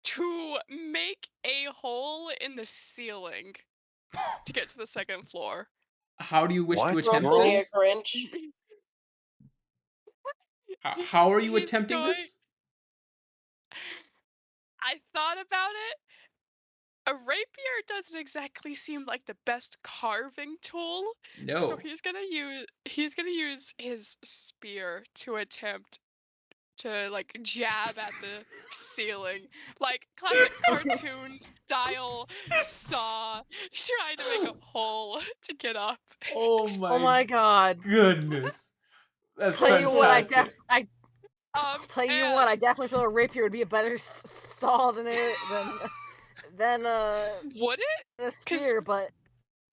to make a hole in the ceiling to get to the second floor. How do you wish to What? attempt Grumpily a this? Grinch. How are you He's attempting going. this? I thought about it. A rapier doesn't exactly seem like the best carving tool, so No. he's gonna use his spear to attempt to like jab at the ceiling, like classic cartoon style saw, trying to make a hole to get up. Oh Oh my god. goodness. That's Tell you what, fantastic. tell you what, I And definitely feel a rapier would be a better saw than than would it? a spear, but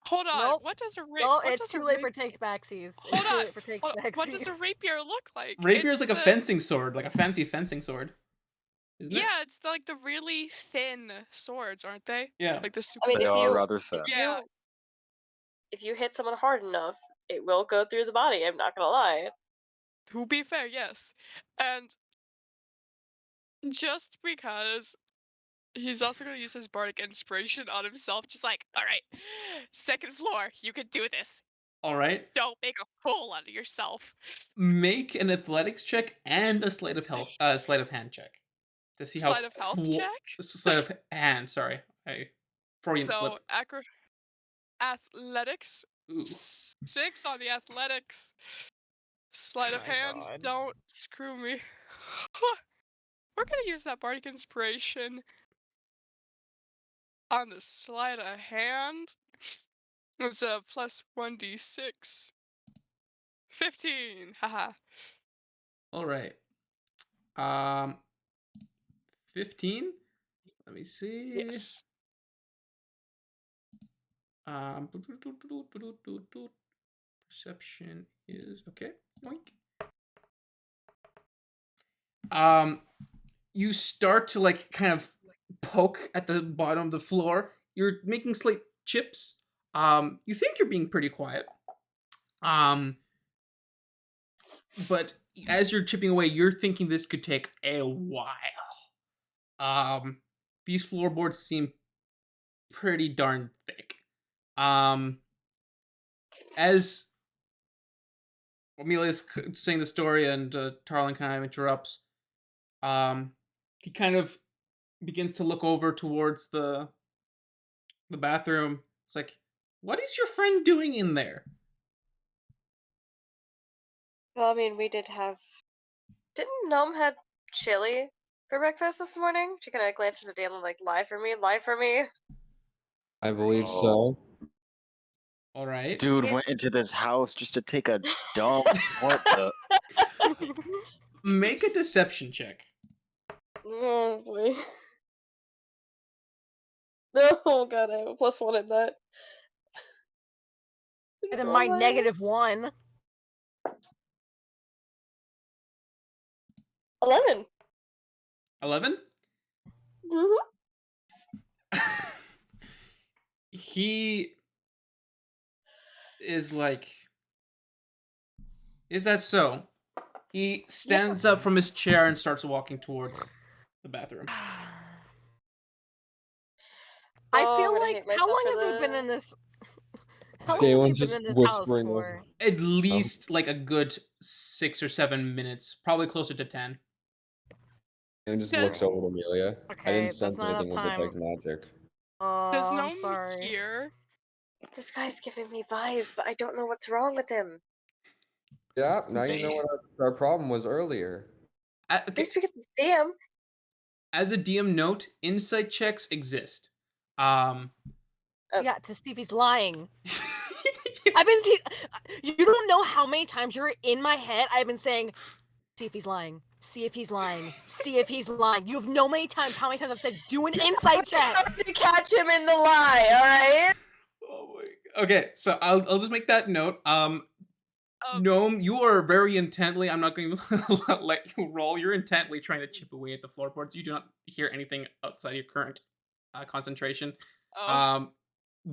Hold on, nope. what does a No, what it's does a too late rapier? for take backsies. It's Hold too on, late for take what does a backsies. rapier look like? Rapier is It's like a the- fencing sword, like a fancy fencing sword. Isn't it? Yeah, it's like the really thin swords, aren't they? Yeah. Like the I super mean, They if are you rather thin. Yeah. if you hit someone hard enough, it will go through the body. I'm not gonna lie. To be fair, yes. And just because he's also going to use his bardic inspiration on himself, just like, all right, second floor, you can do this. All right. Don't make a fool out of yourself. Make an athletics check and a sleight of hand check to see how Sleight of health check. sleight of hand. Sorry, I Freudian So slip. athletics, Ooh. 6 on the athletics. Sleight of My hand, God. don't screw me. We're gonna use that bardic inspiration on the sleight of hand. It's a plus 1d6. 15. Haha. All right. 15. Let me see. Yes. Um, perception is okay. Boink. You start to like kind of poke at the bottom of the floor. You're making slight chips. You think you're being pretty quiet. But as you're chipping away, you're thinking this could take a while. These floorboards seem pretty darn thick. As Amelia's saying the story and Tarlin kind of interrupts, he kind of begins to look over towards the bathroom. It's like, what is your friend doing in there? Well, I mean, we did have. Didn't Gnome have chili for breakfast this morning? She kind of glances at Dalen like, lie for me, lie for me. I believe Oh. so. All right. Dude Yeah. went into this house just to take a dump. What the? Make a deception check. Oh boy. No, oh god, I have a +1 in that. Please And roll my higher. -1. 11. 11? Mm-hmm. He is like, is that so? He stands up from his chair and starts walking towards the bathroom. I Oh, feel I'm gonna like, hate how myself long for have we been that. in this? How long have we Salen's been just in this house whispering. for? At least like a good 6 or 7 minutes, probably closer to 10. And just Does- looks over at Amelia. I Okay, didn't that's sense not enough anything with time. detect magic. Oh, Does I'm Gnome sorry. hear? This guy's giving me vibes, but I don't know what's wrong with him. Yeah, now you know what our problem was earlier. At Okay, least we get to see him. as a DM note, insight checks exist. Oh. Yeah, to see if he's lying. I've been you don't know how many times you're in my head. I've been saying, see if he's lying. See if he's lying. See if he's lying. You have no many times. How many times I've said, do an insight check. To catch him in the lie, alright? Oh my. Okay, so I'll just make that note. Um, Gnome, you are very intently. I'm not going to let you roll. You're intently trying to chip away at the floorboards. You do not hear anything outside your current concentration. oh,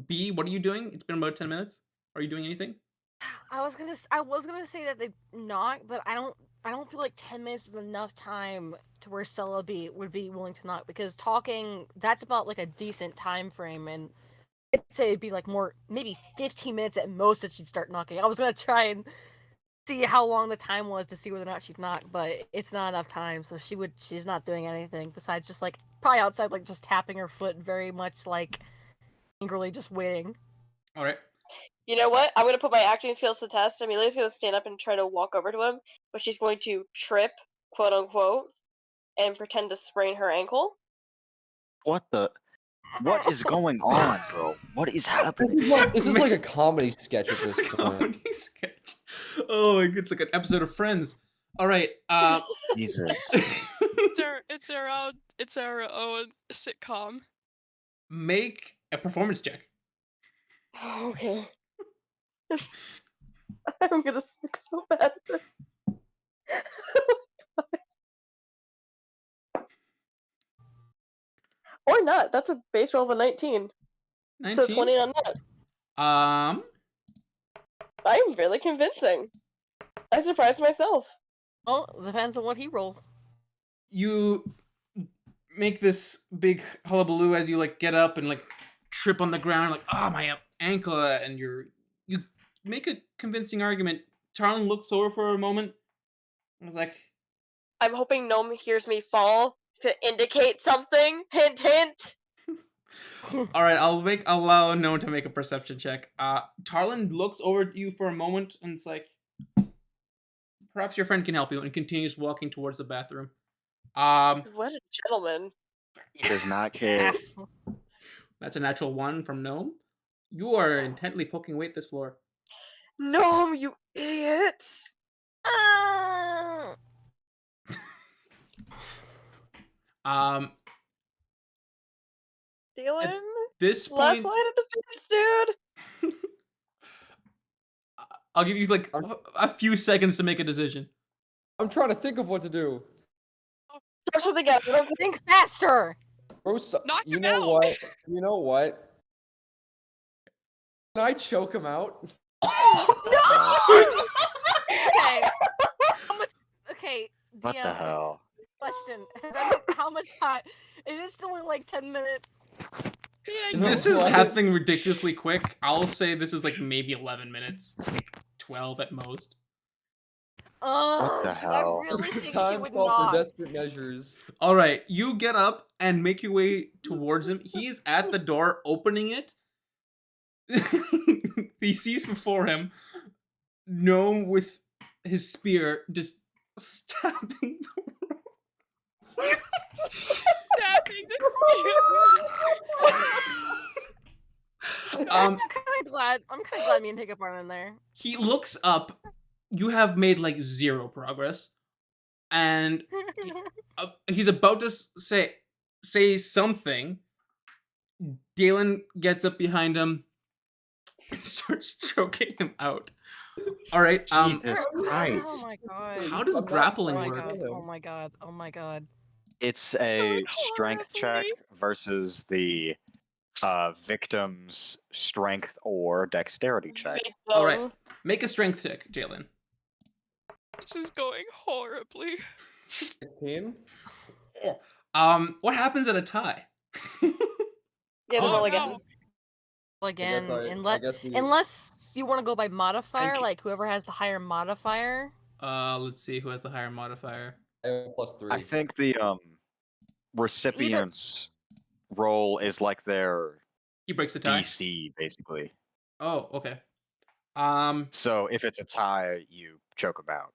B, what are you doing? It's been about 10 minutes. Are you doing anything? I was gonna say that they knock, but I don't feel like 10 minutes is enough time to where Celebi would be willing to knock, because talking, that's about like a decent time frame, and I'd say it'd be like more, maybe 15 minutes at most that she'd start knocking. I was gonna try and see how long the time was to see whether or not she'd knock, but it's not enough time, so she's not doing anything besides just like probably outside, like just tapping her foot, very much like angrily just waiting. All right. You know what? I'm gonna put my acting skills to test. Amelia's gonna stand up and try to walk over to him, but she's going to trip, quote unquote, and pretend to sprain her ankle. What is going on, bro? What is happening? This is like a comedy sketch at this point. Comedy sketch. Oh, it's like an episode of Friends. All right. Jesus. It's our own sitcom. Make a performance check. Okay. I'm gonna suck so bad at this. Or not. That's a base roll of a 19. 19. So 20 on that. I'm really convincing. I surprised myself. Well, depends on what he rolls. You make this big hullabaloo as you like get up and like trip on the ground, like, oh, my ankle, and you make a convincing argument. Tarlin looks over for a moment and was like, I'm hoping Gnome hears me fall to indicate something. Hint, hint. all right, I'll allow Gnome to make a perception check. Tarlin looks over at you for a moment and it's like, perhaps your friend can help you, and continues walking towards the bathroom. What a gentleman. He does not care. That's a natural 1 from Gnome. You are intently poking away at this floor. Gnome, you idiot. Dylan? This Last point, line of defense, dude. I'll give you like a few seconds to make a decision. I'm trying to think of what to do. Throw something out. Think faster! Bro, Knock you him know out. what? You know what? Can I choke him out? Okay. Okay, What the DM, hell? question. How much time? Is it still in like 10 minutes? Yeah, This is What? happening ridiculously quick. I'll say this is like maybe 11 minutes, like 12 at most. What the Do I hell? really think she Time would call for not? desperate measures. All right, you get up and make your way towards him. He's at the door, opening it. He sees before him Gnome with his spear just stabbing the Stabbing the I'm kind of glad me and Hiccup aren't in there. He looks up. You have made like 0 progress, and he's about to say something. Galen gets up behind him and starts choking him out. All right. Jesus Oh Christ. my god. How does I'm not grappling Oh my work? god. Oh my god. Oh my god. It's a God, strength check horribly. versus the victim's strength or dexterity check. All right. Make a strength check, Jalen. This is going horribly. 15? What happens at a tie? Yeah, the Oh, roll no. again. Again, I guess we unless you want to go by modifier, Thank you. like whoever has the higher modifier. Let's see who has the higher modifier. I have +3. I think the recipient's role is like their He breaks the tie. DC, basically. Oh, okay. So if it's a tie, you choke him out.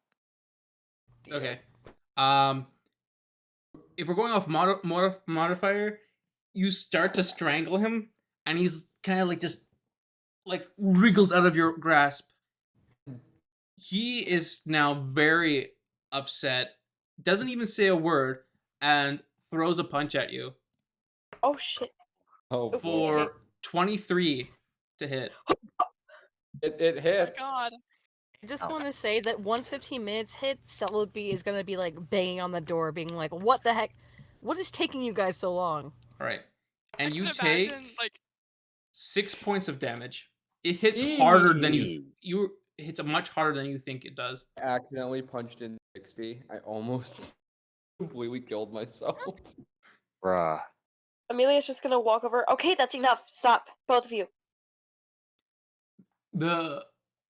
Okay. If we're going off modifier, you start to strangle him, and he's kind of like just like wriggles out of your grasp. He is now very upset, doesn't even say a word, and throws a punch at you Oh shit. Oh, boy. for 23 to hit. It Oh hit. my god. I just want to say that once 15 minutes hit, Celebi is gonna be like banging on the door, being like, "What the heck? What is taking you guys so long?" All right, and I you can take imagine, like, 6 points of damage. It hits harder than Jeez. you hits much harder than you think it does. I accidentally punched in 60. I almost completely killed myself. Bruh. Amelia's just gonna walk over. Okay, that's enough. Stop, both of you. The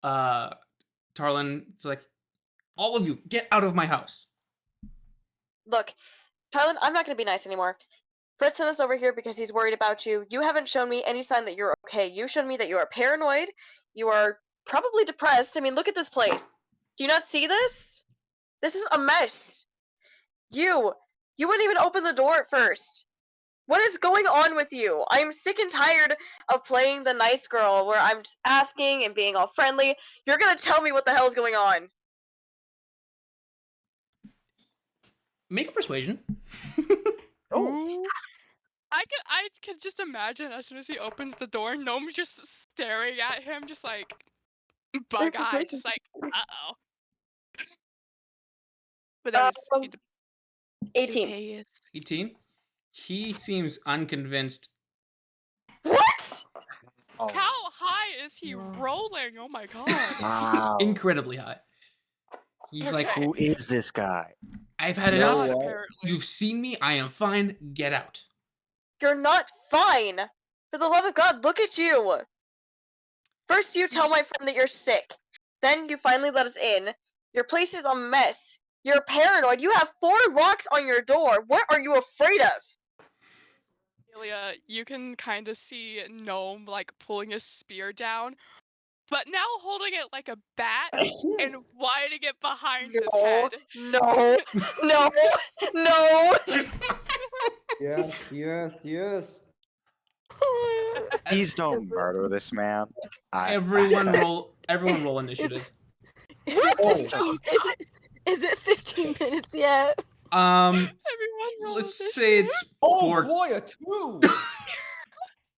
Tarlin, it's like, all of you, get out of my house. Look, Tylen, I'm not gonna be nice anymore. Fritz sent us over here because he's worried about you. You haven't shown me any sign that you're okay. You showed me that you are paranoid. You are probably depressed. I mean, look at this place. Do you not see this? This is a mess. You wouldn't even open the door at first. What is going on with you? I'm sick and tired of playing the nice girl where I'm just asking and being all friendly. You're gonna tell me what the hell's going on. Make a persuasion. Oh. I could just imagine as soon as he opens the door, Gnome's just staring at him, just like bug-eyed, persuasion. just like, uh-oh. But that was 18. Atheist. 18. He seems unconvinced. What? Oh, How high is he rolling? Oh my god. wow. Incredibly high. He's like, Okay. Who is this guy? I've had You know enough. what? Apparently. You've seen me. I am fine. Get out. You're not fine. For the love of God, look at you. First, you tell my friend that you're sick. Then you finally let us in. Your place is a mess. You're paranoid. You have 4 locks on your door. What are you afraid of? Amelia, you can kind of see Gnome like pulling his spear down, but now holding it like a bat and winding it behind his head. No, no, no. Yes. Please don't murder this man. Everyone roll initiative. Is it Oh. 15? Is it 15 minutes yet? Everyone roll Let's say initiative. it's Oh 4. boy, a 2!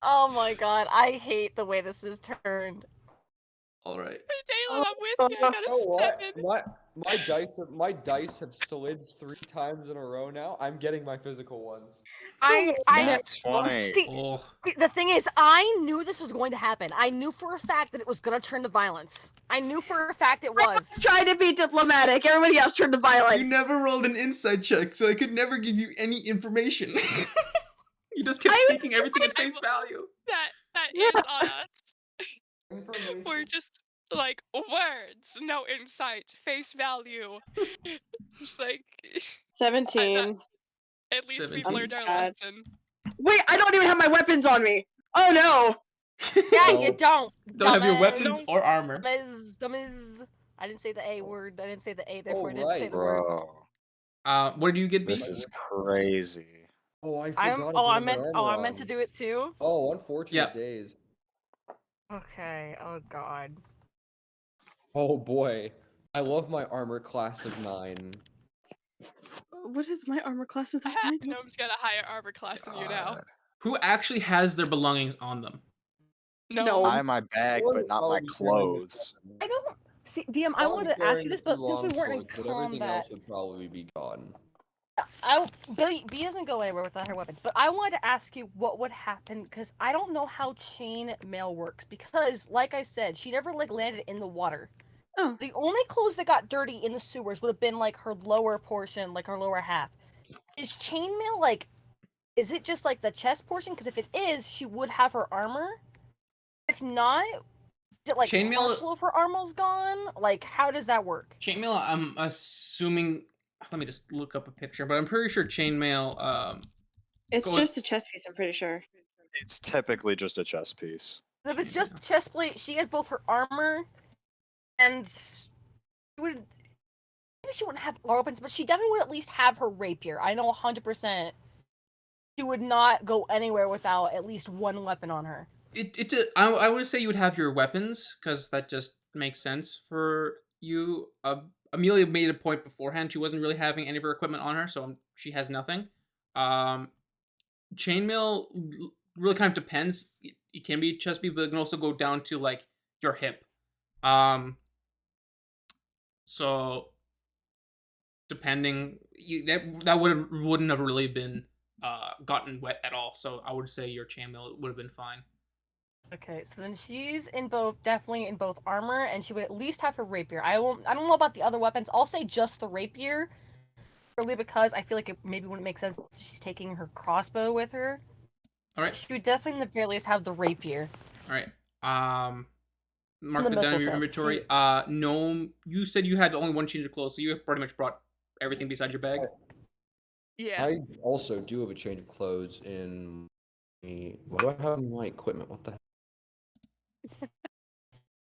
Oh my god, I hate the way this is turned. All right. Dalen, I'm with you. I got You a know what? 7. My dice have slid 3 times in a row now. I'm getting my physical ones. I Nat 20. see. Oh, The thing is, I knew this was going to happen. I knew for a fact that it was going to turn to violence. I knew for a fact it was. Trying to be diplomatic. Everybody else turned to violence. you never rolled an insight check, so I could never give you any information. You just kept I was taking everything at face value. That Yeah. is on us. Information. We're just like words, no insight, face value. Just like 17. at least we've 17. learned our Sad. lesson. Wait, I don't even have my weapons on me. Oh no. Yeah, No. you don't. Don't have your dumbass. weapons or armor. Dumbass. I didn't say the A word. I didn't say the A, therefore I didn't say right. the word. Bro, Where do you get this beat? is crazy. Oh, I forgot. I to put my armor meant to on. do it too. Oh, unfortunate Yeah. days. Okay. Oh god. Oh boy, I love my armor class of 9. What is my armor class with that? Gnome's got a higher armor class than you now. God. Who actually has their belongings on them? No. I my bag, but not my clothes. I don't see, DM. I wanted to ask you this, but since we weren't in but everything combat, else would probably be gone. B doesn't go anywhere without her weapons. But I wanted to ask you what would happen because I don't know how chain mail works. Because, like I said, she never like landed in the water. Oh. The only clothes that got dirty in the sewers would have been like her lower portion, like her lower half. Is chainmail like? Is it just like the chest portion? Because if it is, she would have her armor. If not, is it like Chainmail- partial of her armor's gone? Like, how does that work? Chainmail, I'm assuming. Let me just look up a picture, but I'm pretty sure chainmail. It's Go just a chest piece, I'm pretty sure. It's typically just a chest piece. If it's just chest plate, she has both her armor and she would. Maybe she wouldn't have all weapons, but she definitely would at least have her rapier. I know 100%. She would not go anywhere without at least one weapon on her. I would say you would have your weapons because that just makes sense for you. Amelia made a point beforehand; she wasn't really having any of her equipment on her, so she has nothing. Chainmail really kind of depends. It can be chest piece, but it can also go down to like your hip. So depending, that wouldn't have really been gotten wet at all. So I would say your chainmail would have been fine. Okay, so then she's definitely in both armor, and she would at least have her rapier. I don't know about the other weapons. I'll say just the rapier, purely because I feel like it maybe wouldn't make sense if she's taking her crossbow with her. All right. She would definitely, in the very least, have the rapier. All right. Mark The that down in your mistletoe. inventory. Gnome, you said you had only one change of clothes, so you pretty much brought everything besides your bag. Yeah. I also do have a change of clothes in. What do I have in my equipment? What the heck?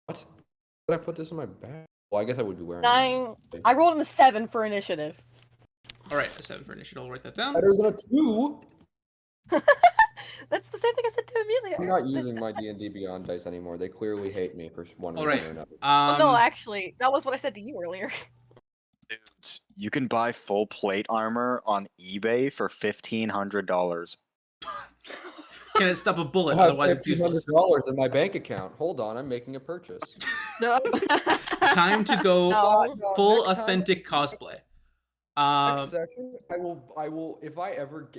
What? Did I put this in my bag? Well, I guess I would be wearing 9. it. I rolled a 7 for initiative. All right, a 7 for initiative. I'll write that down. Better than a 2. That's the same thing I said to Amelia. I'm not using my D&D Beyond dice anymore. They clearly hate me for one All reason right. or another. Well, no, actually, that was what I said to you earlier. Dudes, you can buy full plate armor on eBay for $1,500. Can it stop a bullet? I have Otherwise, it's useless. $1,500 in my bank account. Hold on, I'm making a purchase. No. Time to go No. full next time- authentic cosplay. Next session, I will. If I ever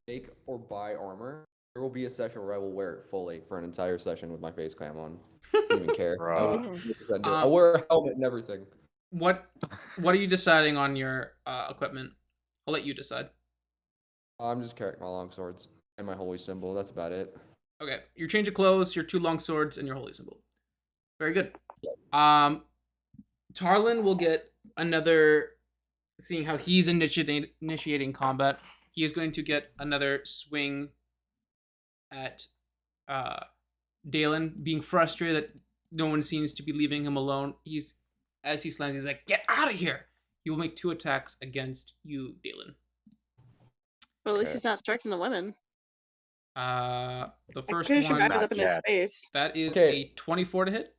make or buy armor, there will be a session where I will wear it fully for an entire session with my face cam on. Don't even care. I will 100% do it. I'll wear a helmet and everything. What are you deciding on your equipment? I'll let you decide. I'm just carrying my long swords and my holy symbol. That's about it. Okay, your change of clothes, your 2 long swords, and your holy symbol. Very good. Tarlin will get another. Seeing how he's initiating combat, he is going to get another swing at Dalen, being frustrated that no one seems to be leaving him alone. As he slams, he's like, "Get out of here!" He will make 2 attacks against you, Dalen. Well, at least he's not striking the women. The first Finish your one, back up in his yet. face. that is Okay. a 24 to hit.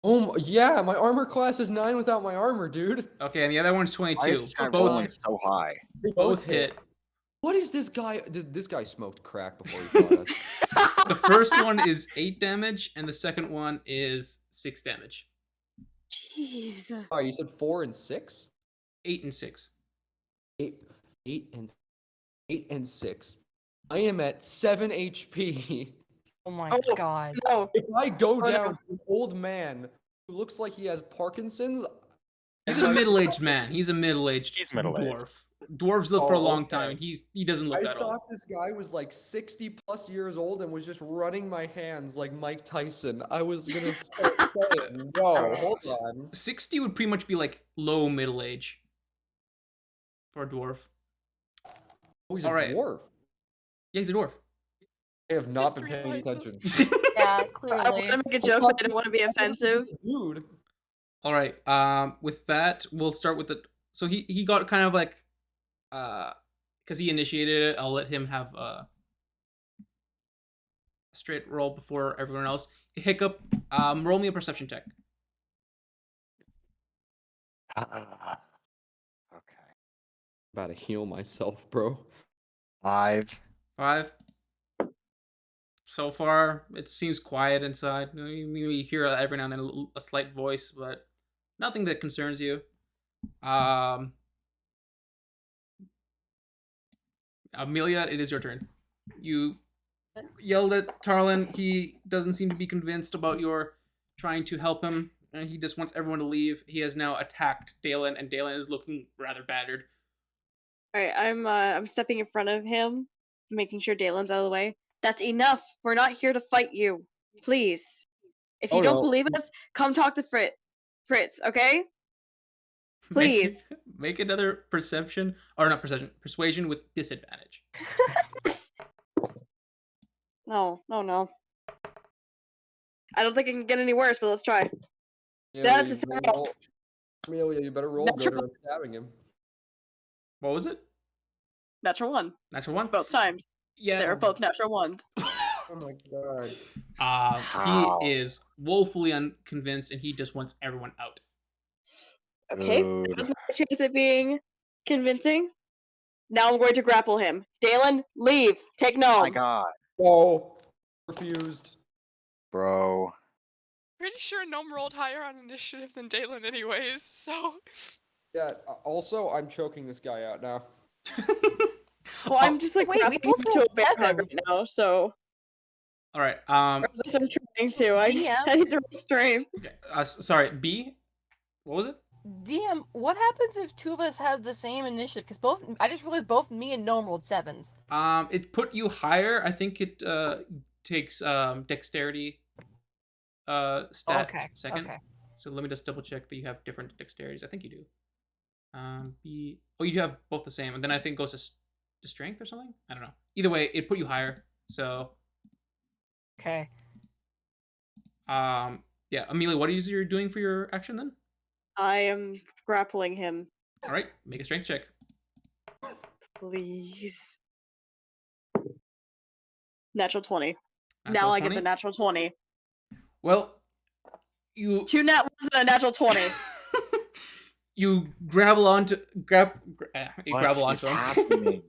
Oh yeah, my armor class is 9 without my armor, dude. Okay, and the other one's 22. Why is this guy Both rolling so high? They both hit. What is this guy? This guy smoked crack before he fought us. The first one is 8 damage, and the second one is 6 damage. Jeez. Oh, you said 4 and 6? 8 and 6. 8 and 6. I am at 7 HP. Oh my Oh. god. No. If I go Oh, down no. to an old man who looks like he has Parkinson's, He's and a my- middle-aged man. He's a middle-aged He's middle-aged. dwarf. Dwarves live for a Oh, long okay. time, and he doesn't look I that old. thought this guy was like 60 plus years old and was just running my hands like Mike Tyson. I was gonna say no. Hold on. 60 would pretty much be like low middle age for a dwarf. Oh, he's a Alright. dwarf. Yeah, he's a dwarf. I have not been Mystery paying lights. attention. Yeah, I clearly. want to make a joke, but I don't want to be offensive. Dude. All right. With that, we'll start with the. So he got kind of like, because he initiated it. I'll let him have a straight roll before everyone else. Hiccup. Roll me a perception check. Okay. About to heal myself, bro. 5. 5. So far, it seems quiet inside. You hear every now and then a slight voice, but nothing that concerns you. Amelia, it is your turn. You yelled at Tarlin. He doesn't seem to be convinced about your trying to help him, and he just wants everyone to leave. He has now attacked Dalen, and Dalen is looking rather battered. All right, I'm stepping in front of him, making sure Dalen's out of the way. That's enough. We're not here to fight you. Please. If you Oh, don't no. believe us, come talk to Fritz, okay? Please. Make another perception, or not perception, persuasion with disadvantage. No. I don't think it can get any worse, but let's try. Amelia, That's you a better seven. roll- Amelia, you better roll Natural- good or I'm stabbing him. What was it? Natural one. Natural 1? Both times. Yeah. They were both natural ones. Oh my god. How? He is woefully unconvinced, and he just wants everyone out. Okay, Dude. that was my chance at being convincing. Now I'm going to grapple him. Dalen, leave. Take Oh no. my god, Oh, refused. bro. Pretty sure Gnome rolled higher on initiative than Dalen anyways, so... Yeah, also, I'm choking this guy out now. Well, I'm just like Wait, we grappling both him to a rolled bear hug seven. right now, so All right. Or at least I'm trying to. DM. I need to strength. Sorry. B. What was it? DM, what happens if two of us have the same initiative? Because I just realized both me and Gnome rolled 7s. It put you higher. I think it takes dexterity stat Okay. second. Okay. So let me just double check that you have different dexterities. I think you do. B. Oh, you do have both the same, and then I think it goes to strength or something. I don't know. Either way, it put you higher. So Okay. yeah, Amelia, what is you doing for your action then? I am grappling him. All right, make a strength check. Please. Natural 20. Natural Now I 20? get the natural 20. Well, you 2 nat ones and a natural 20. you grapple onto you What grapple is onto him. happening?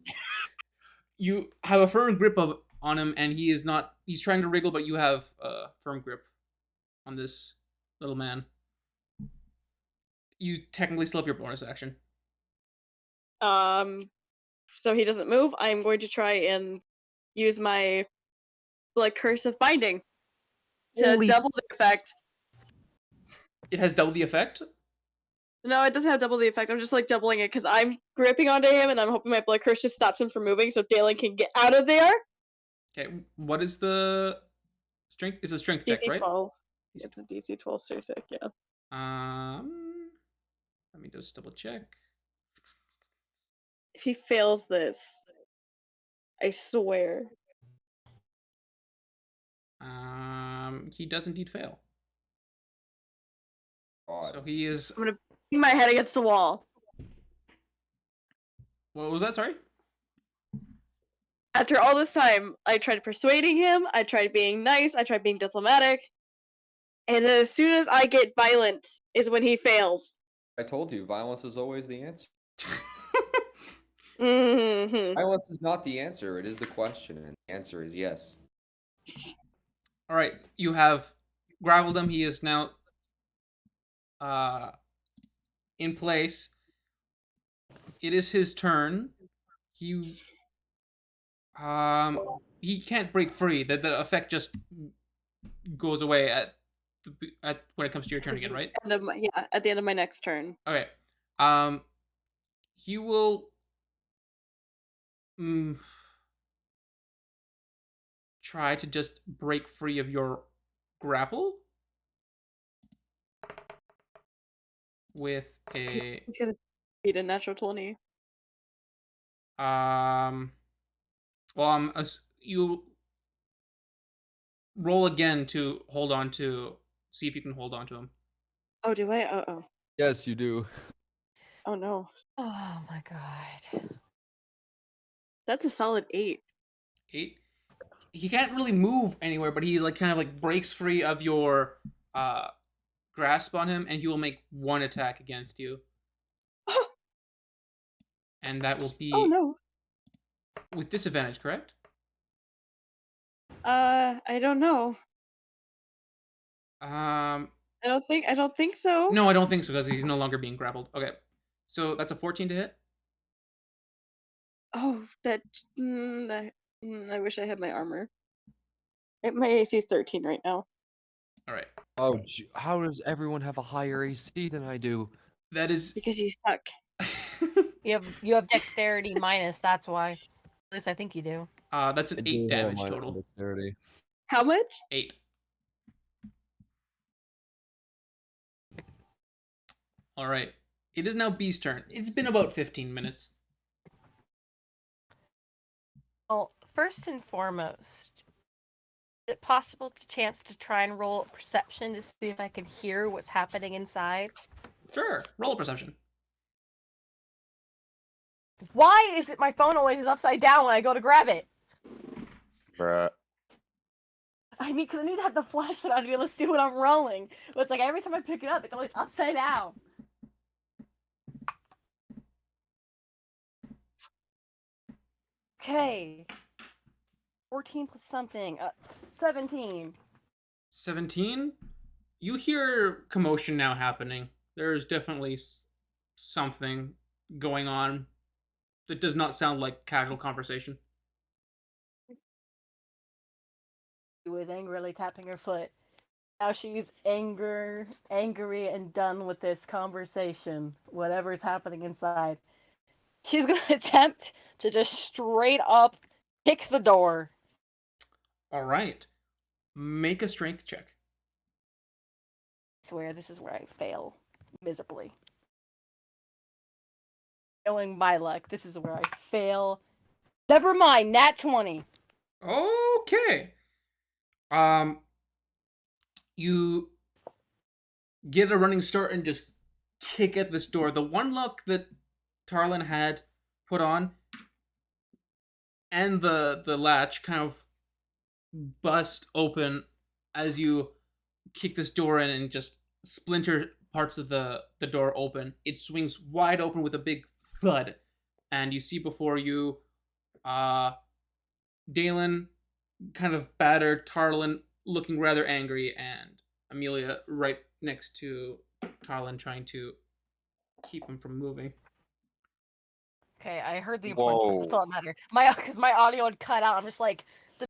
You have a firm grip on him, and he is not. He's trying to wriggle, but you have a firm grip on this little man. You technically still have your bonus action. So he doesn't move. I'm going to try and use my curse of binding to Holy- double the effect. It has double the effect. No, it doesn't have double the effect. I'm just doubling it because I'm gripping onto him and I'm hoping my blood curse just stops him from moving so Dalen can get out of there. Okay, what is the strength? It's a strength check, DC right? 12. It's a DC 12 strength check, yeah. Let me just double check. If he fails this, I swear. He does indeed fail. God. So he is. I'm gonna bang my head against the wall. What was that? Sorry. After all this time, I tried persuading him, I tried being nice, I tried being diplomatic, and then as soon as I get violent is when he fails. I told you, violence is always the answer. Mm-hmm. Violence is not the answer, it is the question, and the answer is yes. All right, you have grappled him. He is now in place. It is his turn. He can't break free. The effect just goes away at when it comes to your turn again, right? At the end of my next turn. Okay. He will try to just break free of your grapple with a He's gonna beat a natural 20. you roll again to hold on to, see if you can hold on to him. Oh, do I? Oh. Yes, you do. Oh no. Oh my god. That's a solid 8. 8. He can't really move anywhere, but he's kind of breaks free of your grasp on him, and he will make one attack against you. And that will be Oh no. with disadvantage, correct? I don't know. Um I don't think so. no, I don't think so, because he's no longer being grappled. Okay. So that's a 14 to hit. Oh, I wish I had my armor. My AC is 13 right now. All right. Oh, how does everyone have a higher AC than I do? That is Because you suck. You have dexterity minus, that's why. At least I think you do. that's an 8 damage total. Dexterity. How much? 8. All right. It is now B's turn. It's been about 15 minutes. Well, first and foremost, is it possible to try and roll perception to see if I can hear what's happening inside? Sure. Roll a perception. Why is it my phone always is upside down when I go to grab it? Bruh. Because I need to have the flashlight on to be able to see what I'm rolling. But it's every time I pick it up, it's always upside down. Okay. 14 plus something. 17. 17? You hear commotion now happening. There's definitely something going on that does not sound like casual conversation. She was angrily tapping her foot. Now she's angry and done with this conversation, whatever's happening inside. She's gonna attempt to just straight up kick the door. All right. Make a strength check. I swear this is where I fail miserably. Knowing my luck, this is where I fail. Never mind, nat 20. Okay. You get a running start and just kick at this door. The one lock that Tarlin had put on and the latch kind of bust open as you kick this door in and just splinter parts of the door open. It swings wide open with a big thud, and you see before you Dalen kind of battered, Tarlin looking rather angry, and Amelia right next to Tarlin trying to keep him from moving. Okay, I heard the important part. That's all that mattered. Because my audio had cut out. I'm just like,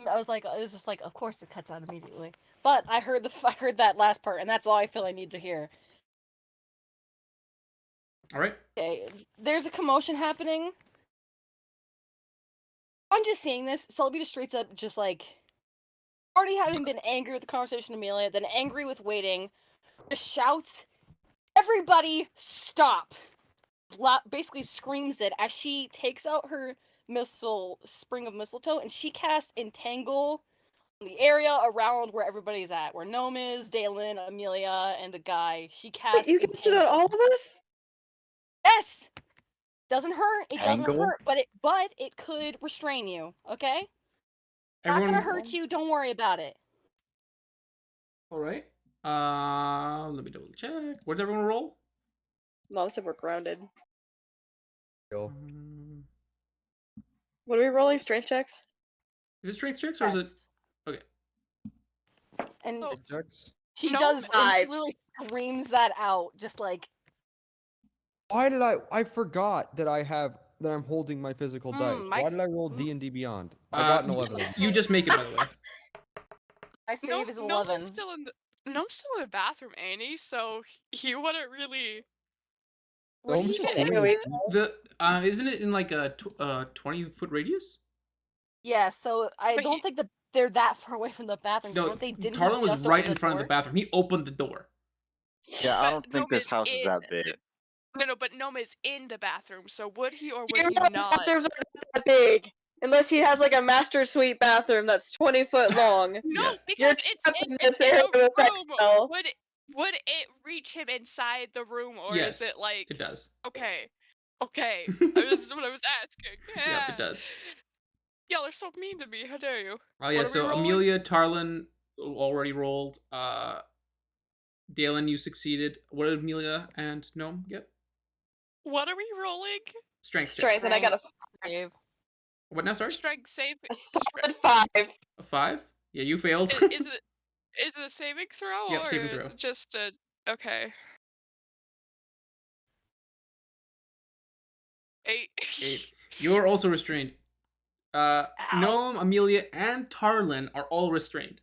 I was just like, of course it cuts out immediately. But I heard that last part, and that's all I feel I need to hear. All right. Okay, there's a commotion happening. I'm just seeing this. Selby just straight up just like, already having been angry with the conversation with Amelia, then angry with waiting, just shouts, "Everybody stop!" Basically screams it as she takes out her spring of mistletoe, and she casts Entangle on the area around where everybody's at, where Gnome is, Dalen, Amelia, and the guy. She casts. Wait, you casted on all of us? Yes. Doesn't hurt. It doesn't Angle? hurt, but it could restrain you. Okay. Everyone, Not gonna hurt you. Don't worry about it. All right. Let me double check. What does everyone roll? Mom said we're grounded. Go. What are we rolling? Strength checks? Is it strength checks or is it? Yes. Okay. And Oh. Objects. she No, does. And she five. literally screams that out, just like. Why did I forgot that I'm holding my physical dice. Why did I roll D&D Beyond? I got an 11. You just make it, by the way. My save is 11. Gnome's still in the bathroom, ain't he? So he wouldn't really. Would Gnome's he just get doing angry? Isn't it in like a 20-foot radius? Yeah, so I But don't think they're that far away from the bathroom. No, Don't they? Didn't Tarlin he was just right open in front of the door? bathroom. He opened the door. Yeah, I But don't think Gnome this is house is in- that big. No, but Gnome is in the bathroom, so would he or would You he know not? bathrooms are not that big. Unless he has like a master suite bathroom that's 20 foot long. No, Yeah. because trapped in it's this in area a of effect room. spell. Would it reach him inside the room, or Yes, is it like it does. okay? This is what I was asking. Yep, it does. Y'all are so mean to me. How dare you? Oh yeah, What are we so rolling? Amelia, Tarlin already rolled. Dalen, you succeeded. What did Amelia and Gnome get? What are we rolling? Strength check. Strength, and I got a Save. What now? Sorry. Strength save. solid 5. A 5? Yeah, you failed. Is it a saving throw Yep, or saving is throw. it just a okay? 8. 8. You are also restrained. Gnome, Amelia, and Tarlin are all restrained.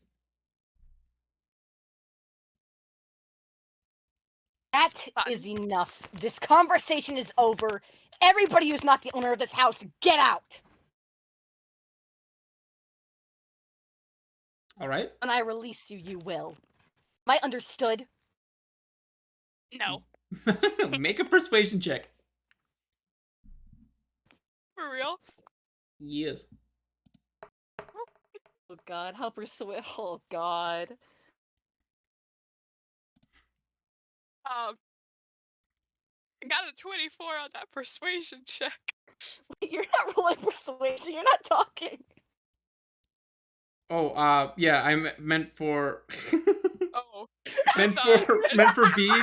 That Fun. is enough. This conversation is over. Everybody who's not the owner of this house, get out. All right. When I release you, you will. Am I understood? No, Make a persuasion check. for real. Yes. Oh God, how persuade? Oh God. I got a 24 on that persuasion check. Wait, you're not rolling persuasion. You're not talking. Oh, yeah, I meant for Oh, meant I thought- meant for B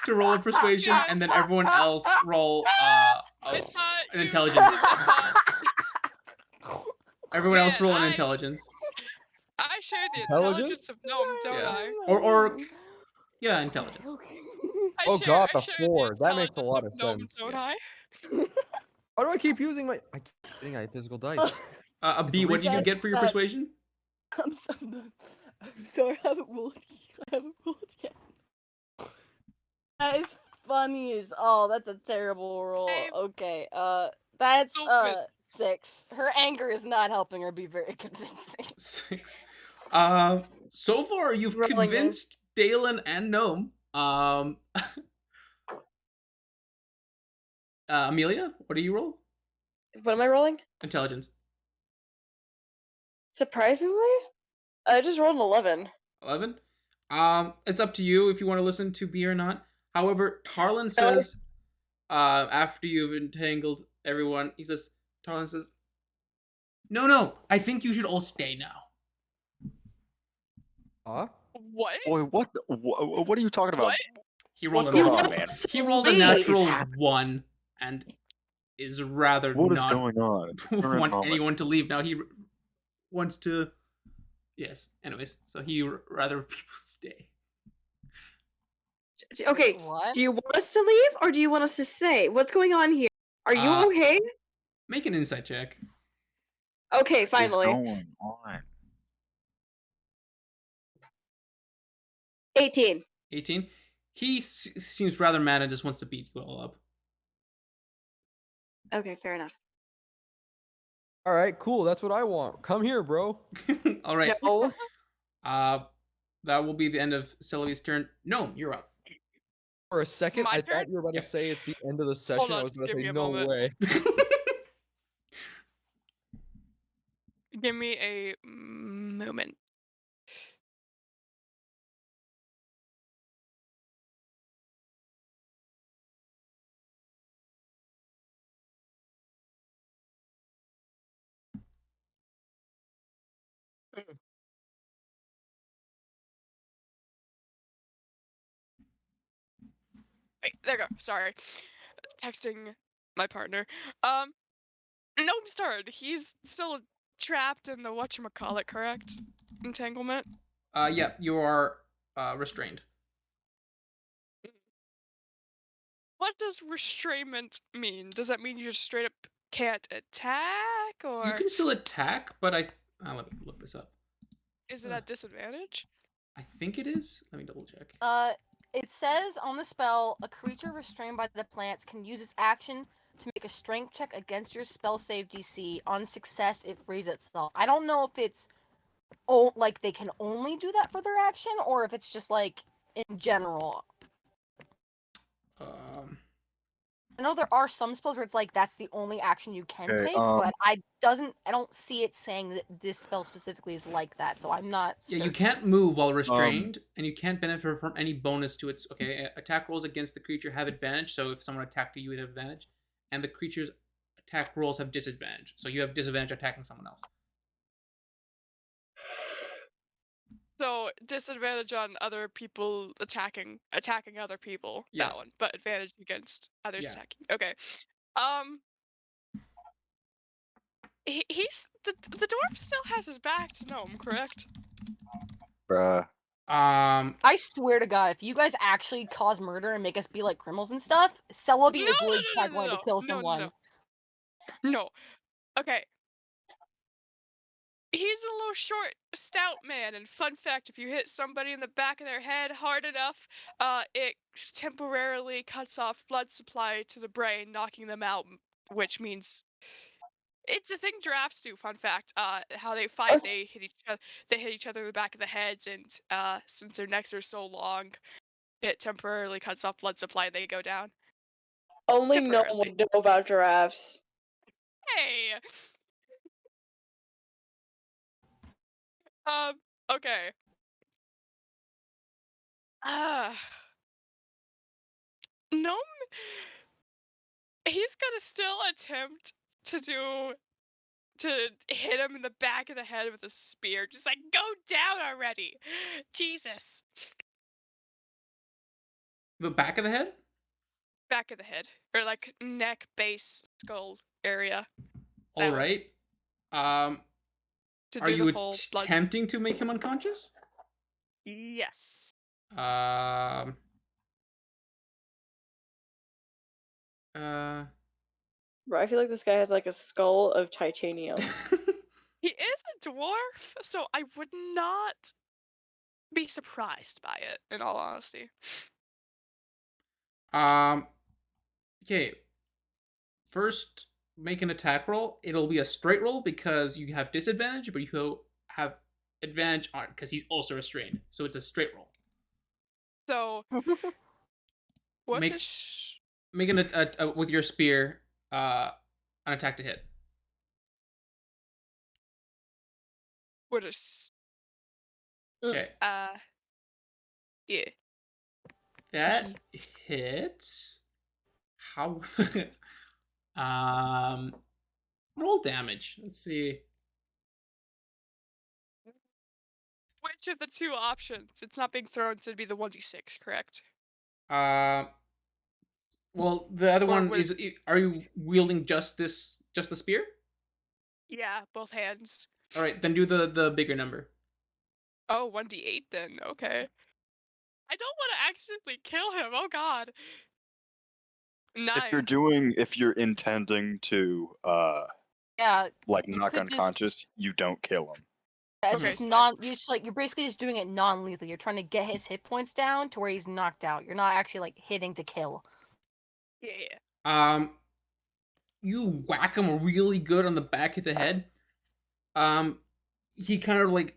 to roll a persuasion, Yeah. and then everyone else roll I thought an you- intelligence. I thought- Everyone else Man, roll an I- intelligence. I share the Intelligence? intelligence of Gnome, don't Yeah. I? Or yeah, intelligence. I Oh share, God, I the share 4. That makes a intelligence lot of of Gnome, sense. don't Yeah. I? Why do I keep using my? I keep getting physical dice. A B, what did you get for your That- persuasion? I'm sorry, I haven't rolled. I haven't rolled yet. That is funny as that's a terrible roll. Same. Okay, that's So good. 6. Her anger is not helping her be very convincing. 6. So far you've Rolling there. convinced Dalen and Gnome. Amelia, what do you roll? What am I rolling? Intelligence. Surprisingly, I just rolled an 11. 11. It's up to you if you want to listen to B or not. However, Tarlin says, after you've entangled everyone, Tarlin says, no, I think you should all stay now. Huh? What? Boy, what are you talking about? What? He rolled What's a going natural. on, man? He rolled a Leave. natural What is 1 and is rather What is not going on? Current want moment. anyone to leave now. He wants to. Yes. Anyways, so he rather people stay. Okay, What? do you want us to leave or do you want us to stay? What's going on here? Are you Uh, okay? Make an insight check. Okay, What is finally. going on? 18. 18. He seems rather mad and just wants to beat you all up. Okay, fair enough. All right, cool. That's what I want. Come here, bro. All right. No. That will be the end of Sylvie's turn. Gnome, you're up. For a second, My I turn? thought you were about Yeah. to say it's the end of the session. Hold I on, was just going to give say, me a no moment. way. Give me a moment. Wait, there you go. Sorry. Texting my partner. Gnome's turn. He's still trapped in the whatchamacallit, correct? Entanglement? Yeah, you are restrained. What does restrainment mean? Does that mean you just straight up can't attack, or You can still attack, but let me look this up. is it at disadvantage? I think it is. Let me double check. It says on the spell, a creature restrained by the plants can use its action to make a strength check against your spell save DC. On success, it frees itself. I don't know if it's like they can only do that for their action, or if it's just like in general. Um, I know there are some spells where it's like that's the only action you can Okay, take, but I don't see it saying that this spell specifically is like that, so I'm not yeah, certain. you can't move while restrained, and you can't benefit from any bonus to its. Okay, attack rolls against the creature have advantage. So if someone attacked you, would have advantage, and the creature's attack rolls have disadvantage. So you have disadvantage attacking someone else. So disadvantage on other people attacking other people. Yeah. That one, but advantage against others Yeah. attacking. Okay. He's the dwarf still has his back to Gnome, correct? Bruh. I swear to God, if you guys actually cause murder and make us be like criminals and stuff, Celebi is really going to kill someone. No. Okay. He's a little short, stout man, and fun fact, if you hit somebody in the back of their head hard enough, it temporarily cuts off blood supply to the brain, knocking them out, which means it's a thing giraffes do. Fun fact, how they fight, they hit each other in the back of the heads, and since their necks are so long, it temporarily cuts off blood supply, they go down. Only no one would know about giraffes. Hey! Okay. Gnome, he's gonna still attempt to hit him in the back of the head with a spear. Just like, go down already! Jesus. The back of the head? Back of the head. Or like neck, base, skull area. All right. To Are do you the whole blood. attempting to make him unconscious? Yes. Bro, I feel like this guy has like a skull of titanium. He is a dwarf, so I would not be surprised by it, in all honesty. Okay. First, make an attack roll. It'll be a straight roll because you have disadvantage, but you have advantage on because he's also restrained. So it's a straight roll. So, what Make does make with your spear an attack to hit. what is Okay, yeah. that hits. How? Roll damage. Let's see. Which of the two options? It's not being thrown, so it'd be the 1d6, correct? Uh, well, the other Or one would is. Are you wielding just the spear? yeah, both hands. All right, then do the bigger number. Oh, 1d8 then. Okay. I don't want to accidentally kill him. Oh god. If 9. you're intending to Yeah, like you knock could just. unconscious, you don't kill him. It's Okay, just so you're basically just doing it non-lethal. You're trying to get his hit points down to where he's knocked out. You're not actually like hitting to kill. yeah. You whack him really good on the back of the head. He kind of like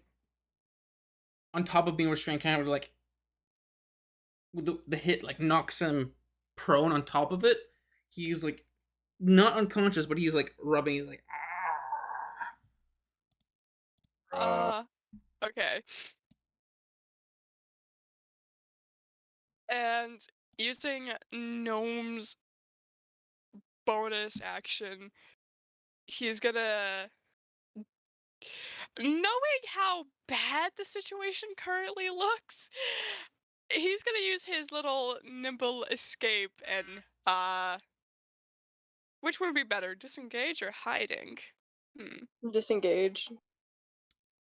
on top of being restrained, kind of like with the hit like knocks him prone on top of it. He's like not unconscious, but he's like rubbing. He's like, Okay. And using Gnome's bonus action, he's gonna, knowing how bad the situation currently looks, he's gonna use his little nimble escape and which would be better, disengage or hiding? Disengage.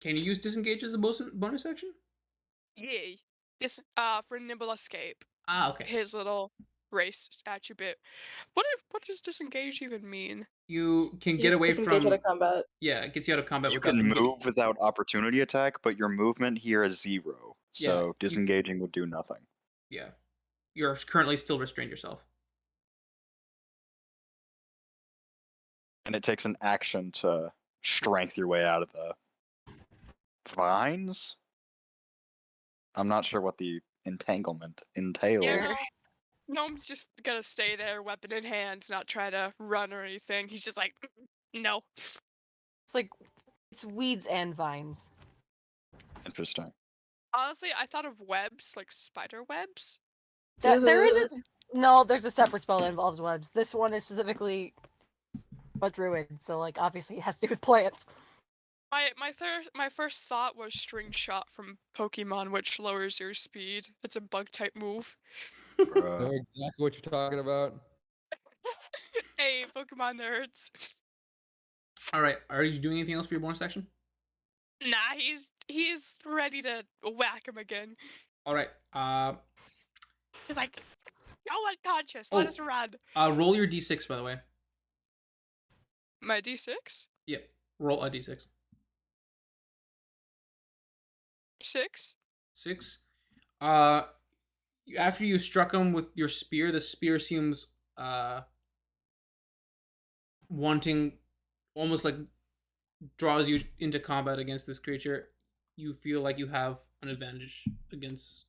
can you use disengage as a bonus action? Yay. For nimble escape. Okay. His little race attribute. What does disengage even mean? You can You get just away disengage from. out of combat. Yeah, it gets you out of combat You without can them getting. move without opportunity attack, but your movement here is 0. Yeah, So disengaging would do nothing. Yeah, you're currently still restrained yourself. And it takes an action to strength your way out of the vines. I'm not sure what the entanglement entails. Yeah, Gnome's just gonna stay there, weapon in hand, not try to run or anything. He's just like, no. It's like it's weeds and vines. Interesting. Honestly, I thought of webs, like spider webs. There is there's a separate spell that involves webs. This one is specifically a druid, so like obviously it has to do with plants. My first thought was string shot from Pokemon, which lowers your speed. It's a bug type move. I know exactly what you're talking about. Hey, Pokemon nerds. All right, are you doing anything else for your bonus action? Nah, he's ready to whack him again. All right. He's like, go unconscious. Let us run. Roll your d6 by the way. My d6? Yep. Roll a d6. 6? 6. After you struck him with your spear, the spear seems wanting, almost like draws you into combat against this creature. You feel like you have an advantage against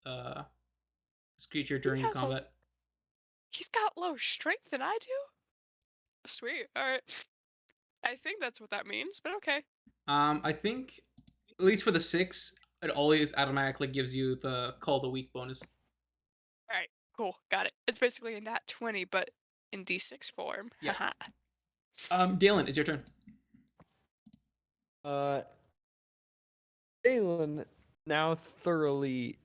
this creature during the combat. He's got low strength than I do? Sweet. Alright. I think that's what that means, but okay. I think, at least for the 6, it always automatically gives you the call the weak bonus. Alright, cool. Got it. It's basically a nat 20, but in d6 form. Yeah. Haha. Dalen, it's your turn. Aelin, now thoroughly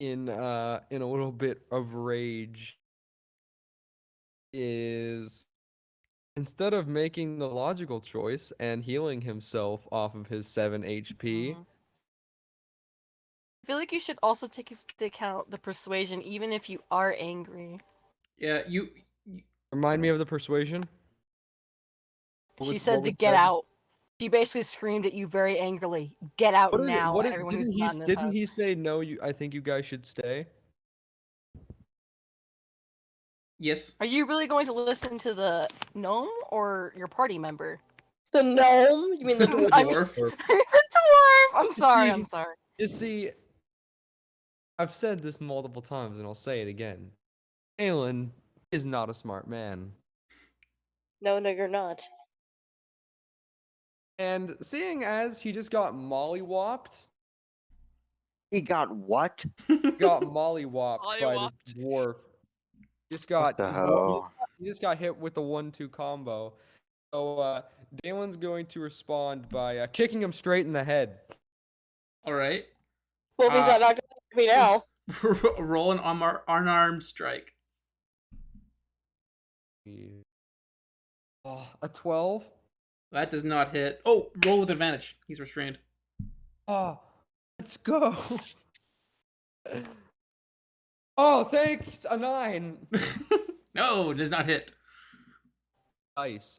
in a little bit of rage, is instead of making the logical choice and healing himself off of his 7 HP, I feel like you should also take into account the persuasion, even if you are angry. Yeah, remind me of the persuasion. She said to get out. She basically screamed at you very angrily, "Get out now, What everyone who's not in this didn't house." he say no? I think you guys should stay. Yes. Are you really going to listen to the gnome or your party member? The gnome? You mean the dwarf? I mean, Dwarf. the dwarf! I'm You sorry, see- I'm sorry. You see, I've said this multiple times, and I'll say it again. Alan is not a smart man. No, you're not. And seeing as he just got mollywopped, He got what? got mollywopped by this Mollywopped. dwarf. Just What got the hell? he just got hit with the 1-2 combo. So Dalen's going to respond by kicking him straight in the head. All right. Well, if he's not knocked out, me now. Roll an unarmed strike. Oh, a 12. That does not hit. Oh, roll with advantage. He's restrained. Oh, let's go. Oh, thanks. A 9. No, it does not hit. Dice.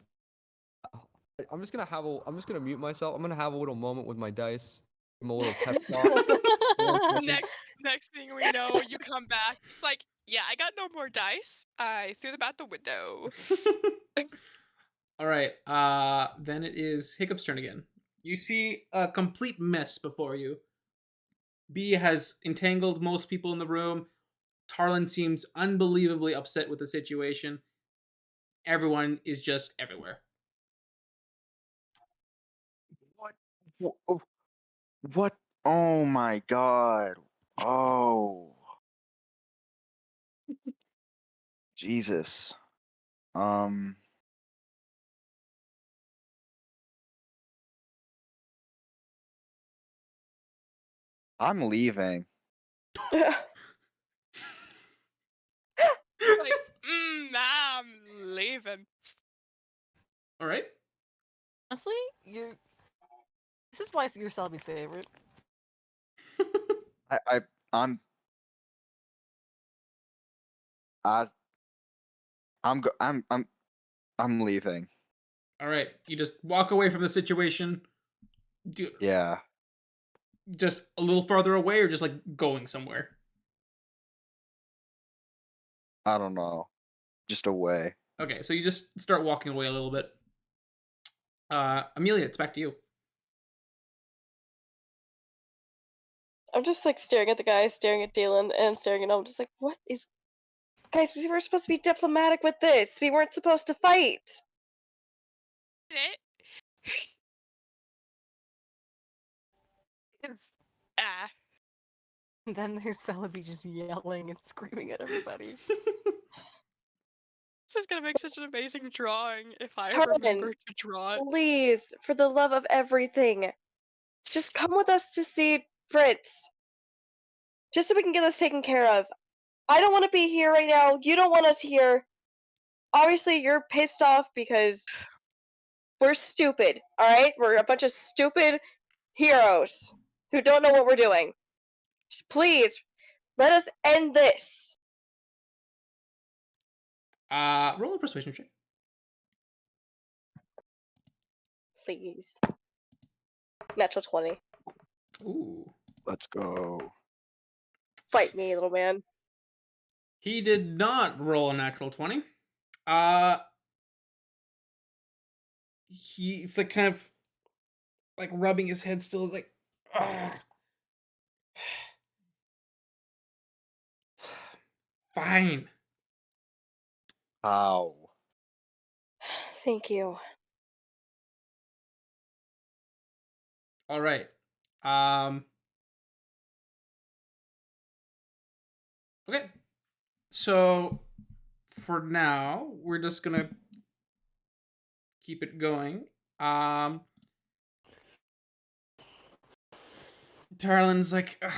I'm just gonna mute myself. I'm gonna have a little moment with my dice. Give 'em a little pep talk. One second. Next thing we know, you come back. It's like, yeah, I got no more dice. I threw them out the window. All right. Then it is Hiccup's turn again. You see a complete mess before you. B has entangled most people in the room. Tarlin seems unbelievably upset with the situation. Everyone is just everywhere. What? What? Oh my god. Oh. Jesus. Um. I'm leaving. Like, I'm leaving. All right. Honestly, this is why you're Selby's favorite. I'm I I'm leaving. All right. You just walk away from the situation. Yeah. Just a little farther away, or just like going somewhere. I don't know. Just away. Okay, so you just start walking away a little bit. Amelia, it's back to you. I'm just like staring at the guy, staring at Dalen, and staring at him. I'm just like, what is. Guys, we were supposed to be diplomatic with this. We weren't supposed to fight. It. It's And then there's Celebi just yelling and screaming at everybody. This is gonna make such an amazing drawing if I Tarlin, remember to draw it. Please, for the love of everything, just come with us to see Fritz. Just so we can get this taken care of. I don't want to be here right now. You don't want us here. Obviously, you're pissed off because we're stupid, alright? We're a bunch of stupid heroes who don't know what we're doing. Just please, let us end this. Roll a persuasion check. Please. Natural 20. Ooh. Let's go. Fight me, little man. He did not roll a natural 20. He's like kind of like rubbing his head still, like, "Ugh." Fine. How? Thank you. All right. Okay. So for now, we're just gonna keep it going. Tarlin's like, "Ugh.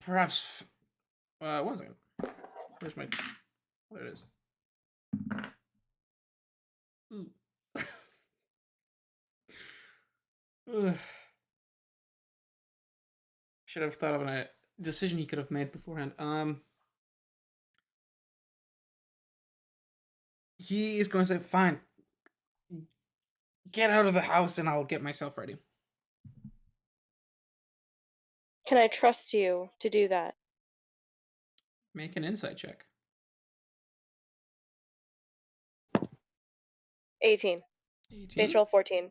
Perhaps. One second. Where's my? There it is. Ooh. Ugh. Should have thought of a decision he could have made beforehand. He is going to say, fine, get out of the house and I'll get myself ready. Can I trust you to do that? Make an insight check. 18. 18. Base roll 14.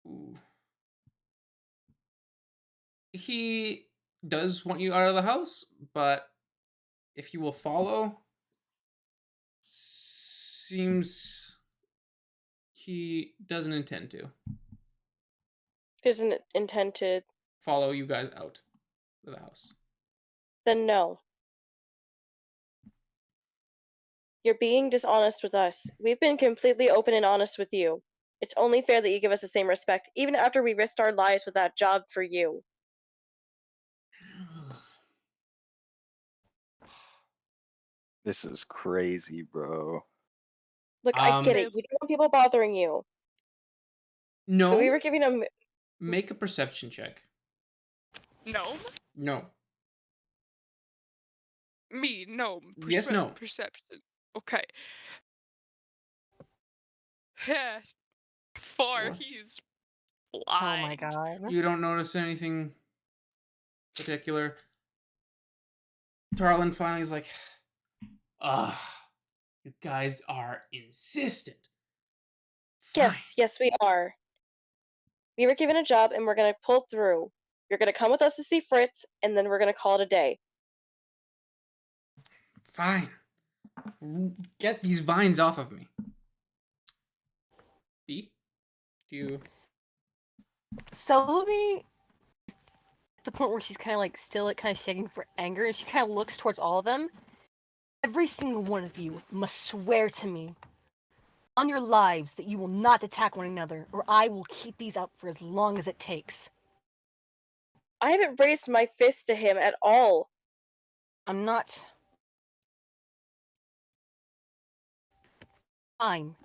Ooh. He does want you out of the house, but if you will follow, seems he doesn't intend to Doesn't it intend to? follow you guys out of the house. Then no. You're being dishonest with us. We've been completely open and honest with you. It's only fair that you give us the same respect, even after we risked our lives with that job for you. This is crazy, bro. Look, I get it. Um, You don't want people bothering you. But no. we were giving them. Make a perception check. Gnome? No. Me, gnome. Yes, no. Perception. Okay. Yeah. 4. Four. He's Oh blind. my god. You don't notice anything particular. Tarlin finally is like, you guys are insistent. Fine. Yes, we are. We were given a job and we're gonna pull through. You're gonna come with us to see Fritz, and then we're gonna call it a day. Fine. Get these vines off of me. B? Do you... Sylvie, at the point where she's kind of like still like kind of shaking for anger, and she kind of looks towards all of them. Every single one of you must swear to me on your lives that you will not attack one another, or I will keep these up for as long as it takes. I haven't raised my fist to him at all. I'm not. Fine,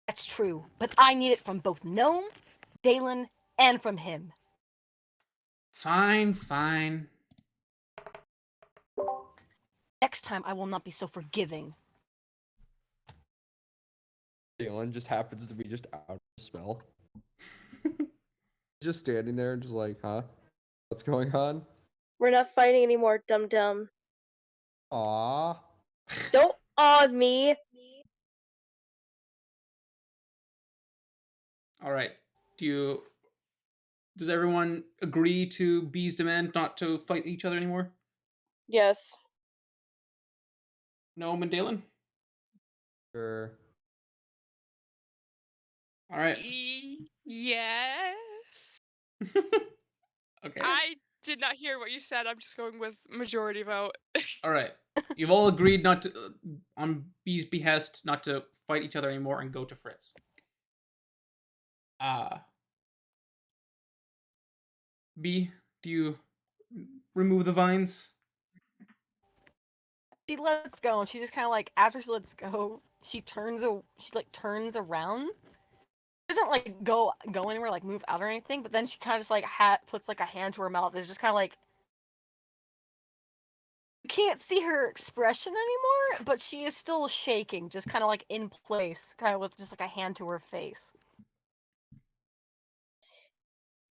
that's true, but I need it from both Gnome, Dalen, and from him. Fine. Next time, I will not be so forgiving. Dalen just happens to be just out of the spell. Just standing there, just like, huh? What's going on? We're not fighting anymore, dum-dum. Aww. Don't awe me. All right. Does everyone agree to B's demand not to fight each other anymore? Yes. Gnome and Dalen? Sure. All right. Yes. Okay. I did not hear what you said. I'm just going with majority vote. All right. You've all agreed not to, on B's behest, not to fight each other anymore and go to Fritz. B, do you remove the vines? She lets go, and she just kind of like after she lets go, she turns around. She doesn't like go anywhere, like move out or anything. But then she kind of just like puts like a hand to her mouth. It's just kind of like you can't see her expression anymore, but she is still shaking, just kind of like in place, kind of with just like a hand to her face.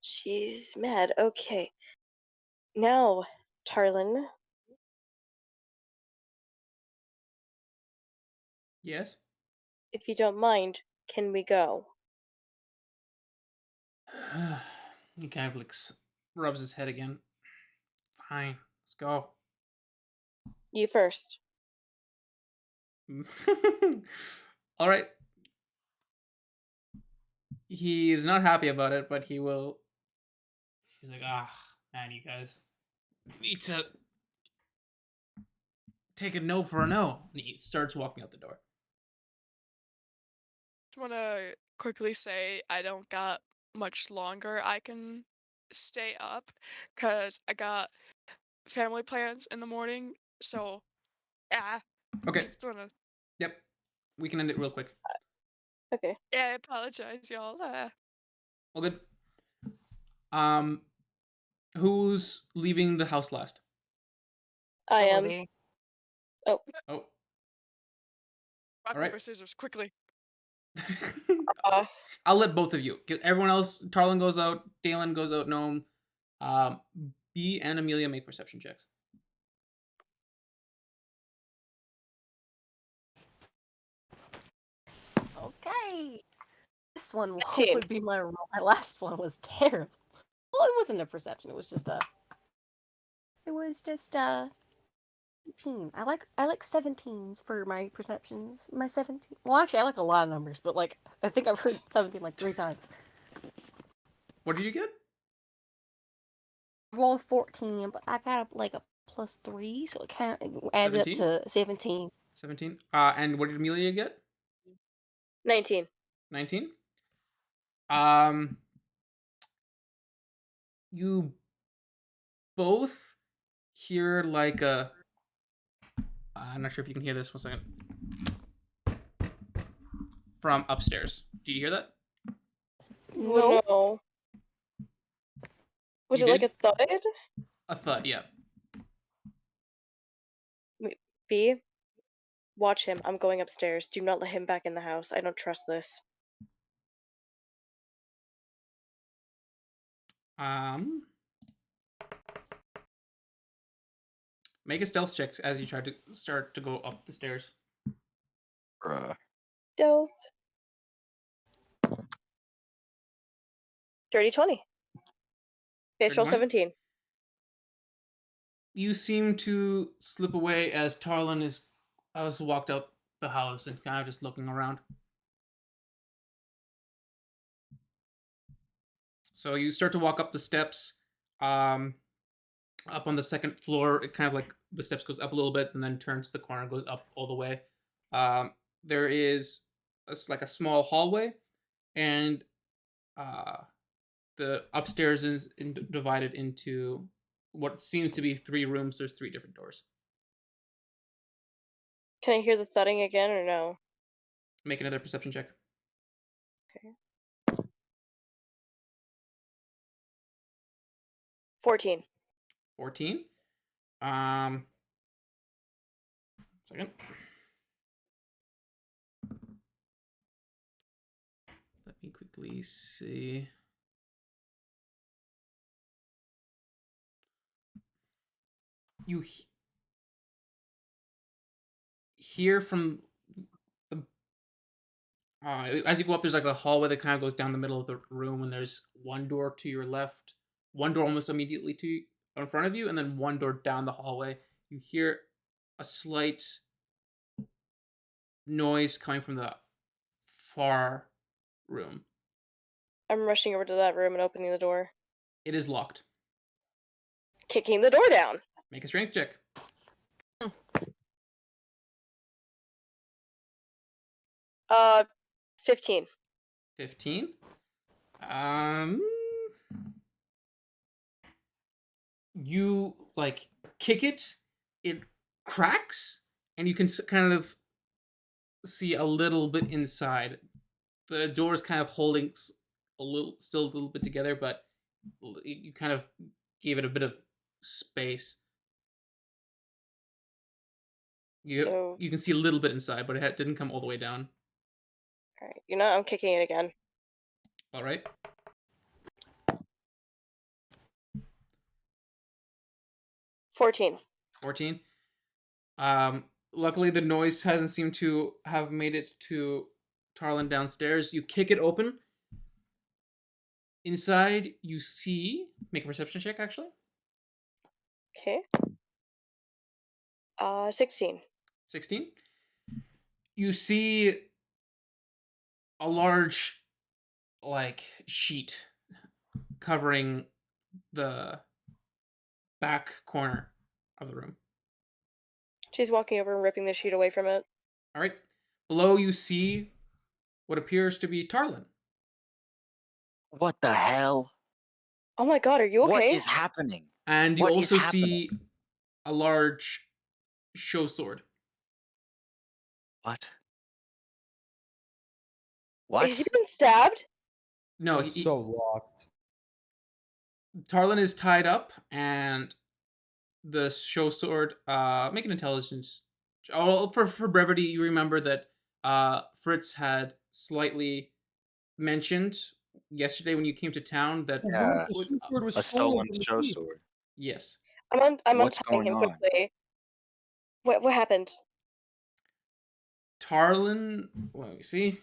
She's mad. Okay. Now, Tarlin, Yes. if you don't mind, can we go? He kind of like rubs his head again. Fine, let's go. You first. All right. He is not happy about it, but he will. He's like, man, you guys need to take a no for a no. And he starts walking out the door. Just want to quickly say I don't got much longer I can stay up because I got family plans in the morning. So, yeah, Okay. just want to. Yep. We can end it real quick. Okay. Yeah, I apologize, y'all. All good. Who's leaving the house last? I am. Sylvie. Oh, Rock, Alright. paper, scissors, quickly. Uh, I'll let both of you. Everyone else, Tarlin goes out, Dalen goes out, Gnome. Um, B and Amelia make perception checks. Okay. This one will 15. hopefully be my last one was terrible. Well, it wasn't a perception. It was just a. It was just a 17. I like 17s for my perceptions. My 17. Well, actually, I like a lot of numbers, but like I think I've heard 17 like 3 times. What did you get? I rolled 14, but I got like a +3, so it kind of added 17? up to 17. 17. And what did Amelia get? 19. 19. You both hear like a. I'm not sure if you can hear this. 1 second. From upstairs. Do you hear that? No. No. Was You it like did? a thud? A thud, yeah. B, watch him. I'm going upstairs. Do not let him back in the house. I don't trust this. Make a stealth check as you try to start to go up the stairs. Stealth. Dirty 20. Base roll 31? 17. You seem to slip away as Tarlin has walked out the house and kind of just looking around. So you start to walk up the steps. Up on the second floor, it kind of like the steps goes up a little bit and then turns the corner, goes up all the way. There is like a small hallway, and the upstairs is divided into what seems to be 3 rooms. There's 3 different doors. Can I hear the thudding again or no? Make another perception check. Okay. 14. 14. Second. Let me quickly see. You hear from the as you go up, there's like a hallway that kind of goes down the middle of the room, and there's 1 door to your left, 1 door almost immediately to in front of you, and then 1 door down the hallway. You hear a slight noise coming from the far room. I'm rushing over to that room and opening the door. It is locked. Kicking the door down. Make a strength check. 15. 15. You like kick it, it cracks, and you can kind of see a little bit inside. The door is kind of holding still a little bit together, but you kind of gave it a bit of space. So, You can see a little bit inside, but it didn't come all the way down. alright. You know, I'm kicking it again. All right. 14. 14. Luckily, the noise hasn't seemed to have made it to Tarlin downstairs. You kick it open. Inside, you see. Make a perception check, actually. Okay. 16. 16. You see a large, like, sheet covering the back corner of the room. She's walking over and ripping the sheet away from it. All right. Below, you see what appears to be Tarlin. What the hell? Oh my god, are you okay? What is happening? And you What is also happening? see a large show sword. What? Has he What? been stabbed? No, I'm so lost. Tarlin is tied up, and the show sword. Make an intelligence. Oh, for brevity, you remember that Fritz had slightly mentioned yesterday when you came to town that Yeah. The shoe sword was A stolen from the show thief. sword. yes, I'm What's untying going him on? quickly. What happened? Tarlin. Let me see.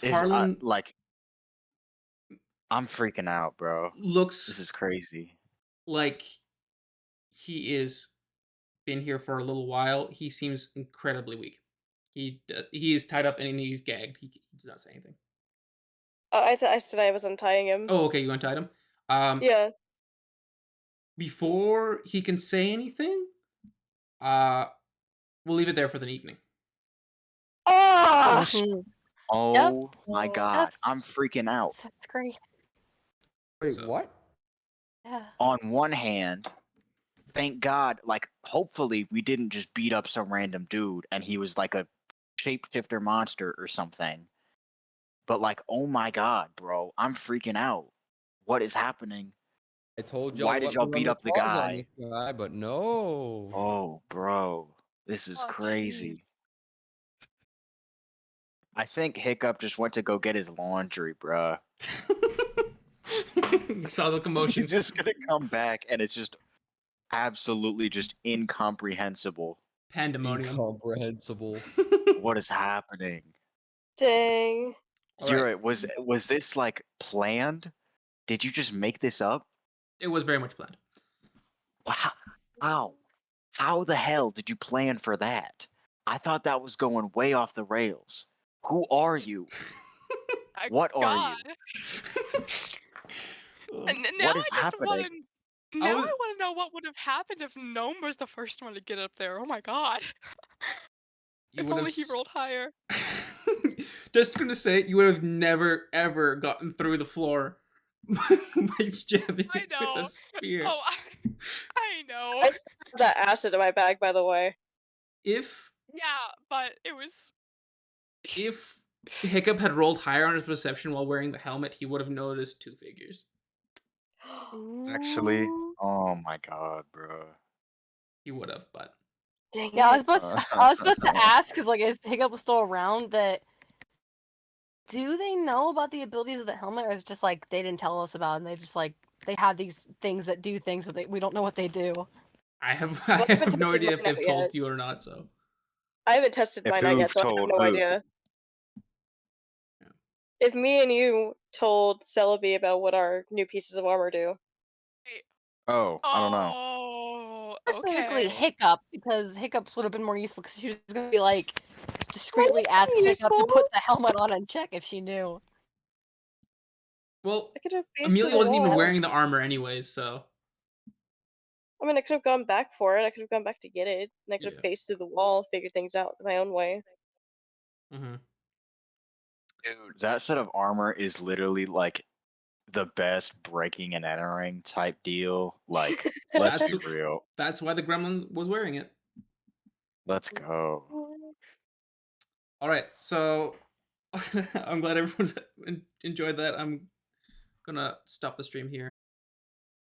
Is Tarlin like I'm freaking out, bro. This looks is crazy. like he is been here for a little while. He seems incredibly weak. He is tied up and he's gagged. He does not say anything. Oh, I said I was untying him. Oh, okay, you untied him. Yeah. Before he can say anything, we'll leave it there for the evening. Ah! Mhm. Oh my Oh. god, I'm freaking out. That's great. Wait, So- what? Yeah. On one hand, thank God, like hopefully we didn't just beat up some random dude and he was like a shapeshifter monster or something. But like, oh my god, bro, I'm freaking out. What is happening? I told y'all Why to did let y'all me run beat the up the claws on guy? this guy, but no. Oh, bro, this is Oh, crazy. jeez. I think Hiccup just went to go get his laundry, bruh. Saw the commotion. He's just gonna come back and it's just absolutely just incomprehensible. Pandemonium. Incomprehensible. What is happening? Dang. All You're right. right. Was this like planned? Did you just make this up? It was very much planned. How? How? How the hell did you plan for that? I thought that was going way off the rails. Who are you? My What are God. you? And now What is I just want happening? to. Now I was- want to know what would have happened if Gnome was the first one to get up there. Oh my God. You If would only have. he rolled higher. Just gonna say, you would have never ever gotten through the floor by jabbing I it with a know. spear. Oh, I know. I still have that acid in my bag, by the way. If Yeah, but it was. if Hiccup had rolled higher on his perception while wearing the helmet, he would have noticed two figures. Actually, Ooh. oh my god, bro. He would have, but Dang Yeah, it. I was supposed to ask because like if Hiccup was still around, that do they know about the abilities of the helmet, or is it just like they didn't tell us about, it and they just like they have these things that do things, but we don't know what they do. I have Well, I haven't no tested idea if mine they've out told yet. you or not. So I haven't tested If mine out yet, who've so I have told no who? idea. If me and you told Celebi about what our new pieces of armor do. Oh, I don't know. Oh, Specifically okay. Hiccup, because Hiccups would have been more useful because she was going to be like discreetly Really ask Hiccup to useful? put the helmet on and check if she knew. well, I could have faced to Amelia the wasn't even wall. wearing the armor anyways, so I mean, I could have gone back for it. I could have gone back to get it. And I could have yeah. faced through the wall, figured things out my own way. Mm-hmm. Dude, that set of armor is literally like the best breaking and entering type deal. Like, let's That's be real. that's why the gremlin was wearing it. Let's go. All right, so I'm glad everyone's enjoyed that. I'm gonna stop the stream here.